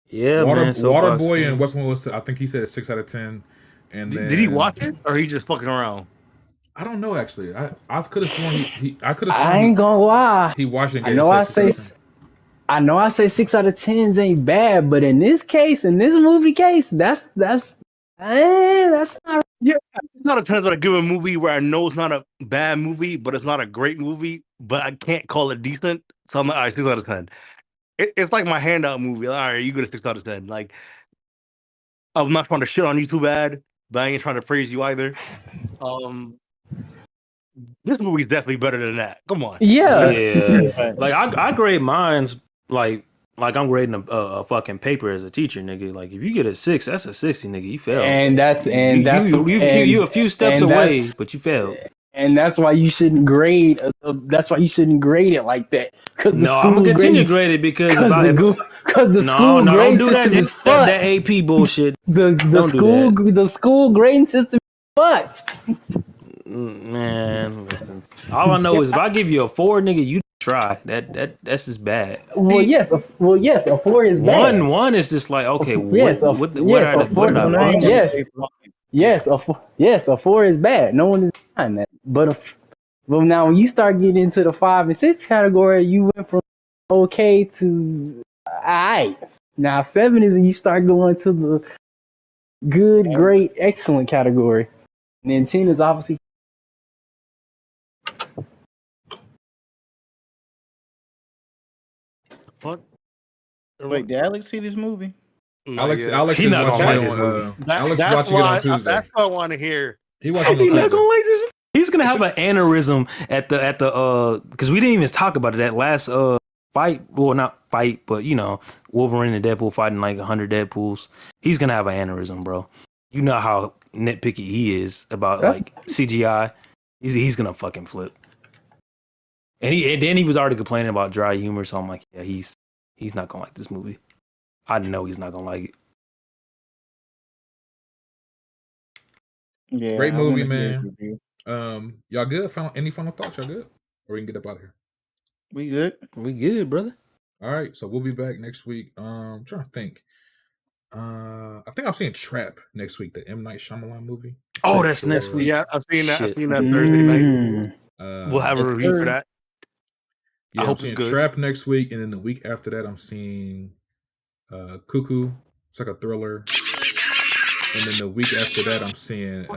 Yeah, man. Waterboy and Weapon was, I think he said a 6 out of 10. And then, did he watch it or he just fucking around? I don't know actually. I could have sworn I could have sworn I ain't gonna lie. he watched it. I know I say 6 out of 10s ain't bad, but in this case, in this movie case, that's not. Yeah, it's not a time that I give a movie where I know it's not a bad movie, but it's not a great movie, but I can't call it decent. So I'm like, all right, 6 out of 10. It's like my handout movie. All right, you get a 6 out of 10. Like, I'm not trying to shit on you too bad, but I ain't trying to praise you either. This movie's definitely better than that. Come on. Yeah. Like I grade mines like I'm grading a fucking paper as a teacher, nigga. Like if you get a 6, that's a 60, nigga. You failed. You a few steps away, but you failed. And that's why you shouldn't grade. That's why you shouldn't grade it like that. No, I'm gonna continue to grade it because school grade system is fucked. That AP bullshit. The school grading system is fucked. Man, listen. All I know is if I give you a 4, nigga, you try. That's just bad. Well, yes, a 4 is bad. One is just like okay. Yes, a 4 is bad. No one is denying that. But now when you start getting into the 5 and 6 category, you went from okay to alright. Now 7 is when you start going to the good, great, excellent category. And then 10 is obviously. What? Wait, did Alex see this movie? Alex He's is not watching gonna it like this on. movie. Alex is watching it on Tuesday. That's what I want to hear. He watching it on He's not Tuesday. gonna like this. He's gonna have an aneurysm at the because we didn't even talk about it that last fight. Well, not fight, but you know, Wolverine and Deadpool fighting like 100 Deadpools. He's gonna have an aneurysm, bro. You know how nitpicky he is about like CGI. He's gonna fucking flip. And then he was already complaining about dry humor, so I'm like, yeah, he's not gonna like this movie. I know he's not gonna like it. Yeah, Great movie, man. Y'all good? Any final thoughts? Y'all good? Or we can get up out of here. We good. We good, brother. All right, so we'll be back next week. I'm trying to think. I think I'm seeing Trap next week, the M. Night Shyamalan movie. Oh, that's next week. Yeah, I've seen that. Shit. I've seen that Thursday night. We'll have a review for that. Yeah, I hope I'm seeing it's good. Trap next week, and then the week after that, I'm seeing Cuckoo. It's like a thriller. And then the week after that, I'm seeing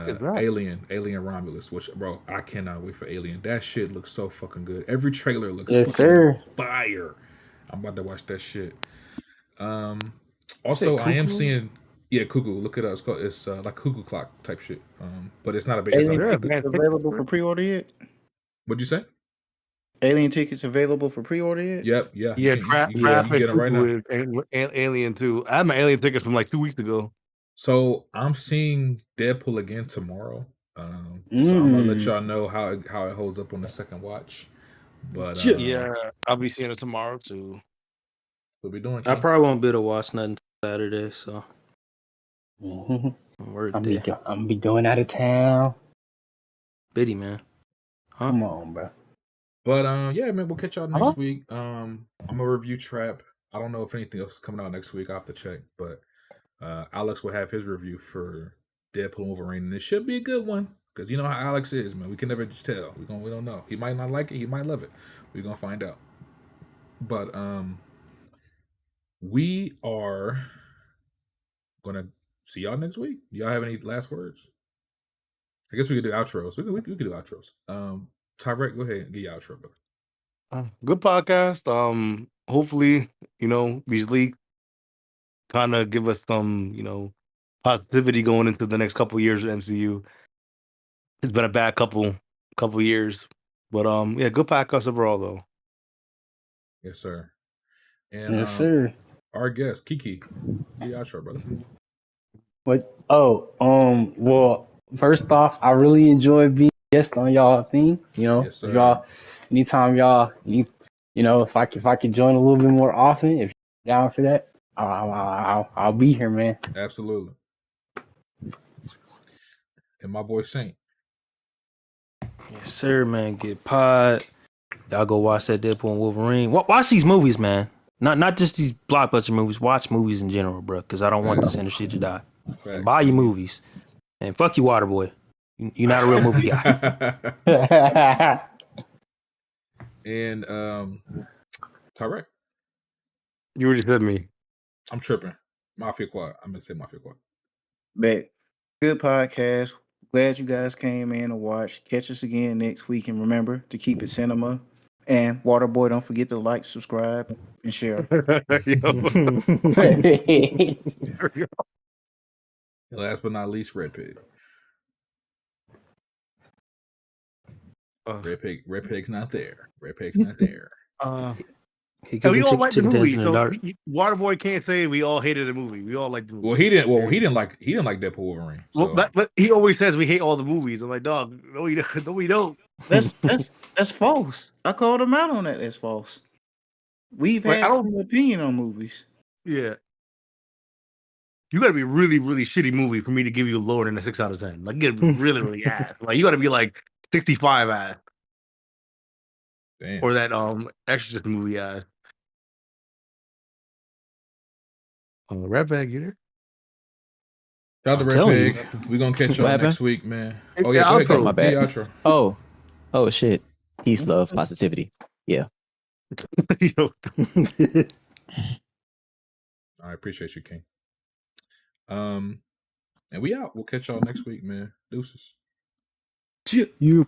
Alien Romulus, which, bro, I cannot wait for Alien. That shit looks so fucking good. Every trailer looks fire. I'm about to watch that shit. Also, I am seeing Cuckoo. Look it up. It's like Cuckoo Clock type shit. But it's not a big. Alien tickets available for pre-order yet? What'd you say? Alien tickets available for pre-order yet? Yep. Yeah. Yeah, Trap you can get them right now. and Alien too. I had my Alien tickets from like 2 weeks ago. So I'm seeing Deadpool again tomorrow. So I'm gonna let y'all know how it holds up on the second watch. But Yeah, I'll be seeing it tomorrow too. what we doing? I King? probably won't be able to watch nothing Saturday, so work I'm day. be going out of town. Biddy, man. Huh? Come on, bro. But yeah, man, we'll catch y'all next week. I'm gonna review Trap. I don't know if anything else is coming out next week. I have to check, but Alex will have his review for Deadpool Wolverine, and it should be a good one because you know how Alex is, man. We can never tell. We don't know. He might not like it. He might love it. We're gonna find out. But we are gonna see y'all next week. Y'all have any last words? I guess we could do outros. We could do outros. Tyrek, go ahead and get your outro, brother. Good podcast. Hopefully, these leaks kind of give us some, positivity going into the next couple years of MCU. It's been a bad couple years, but yeah, good podcast overall though. Yes, sir. And Yes, sir. our guest, Kiki, get your outro, brother. What? Oh, well, first off, I really enjoy being a guest on y'all thing. Yes, If sir. y'all, anytime y'all need, if I could join a little bit more often, if you're down for that, I'll be here, man. Absolutely. And my boy Saint. Yes, sir, man. Get pod. Y'all go watch that Deadpool and Wolverine. Watch these movies, man. Not just these blockbuster movies. Watch movies in general, bro. Because I don't want this industry to die. Facts. Buy your movies. And fuck you, Waterboy. You're not a real movie guy. And Tyrek. You already said me. I'm tripping. Mafia Quad. I'm gonna say Mafia Quad. Bet. Good podcast. Glad you guys came in to watch. Catch us again next week. And remember to keep it cinema. And Waterboy, don't forget to like, subscribe, and share. Last but not least, Red Pig. Red Pig's not there. Red Pig's not there. He we all like the chicken movie, in the so dark. Waterboy can't say we all hated the movie. We all liked the movie. Well, he didn't like Deadpool Wolverine. So. Well, but he always says we hate all the movies. I'm like, dog, no, we don't. That's false. I called him out on that. That's false. We've Like, had some opinion on movies. Yeah. You gotta be really, really shitty movie for me to give you lower than a 6 out of 10. Like, you gotta be really, really ass. Like, you gotta be like 65 ass. Damn. Or that Exorcist movie ass. Red Bag, you there? Shout out to Red Pig. We're gonna catch y'all next week, man. Oh yeah, go ahead, my bad. Outro. Oh shit. Peace, love, positivity. Yeah. I appreciate you, King. And we out. We'll catch y'all next week, man. Deuces. You.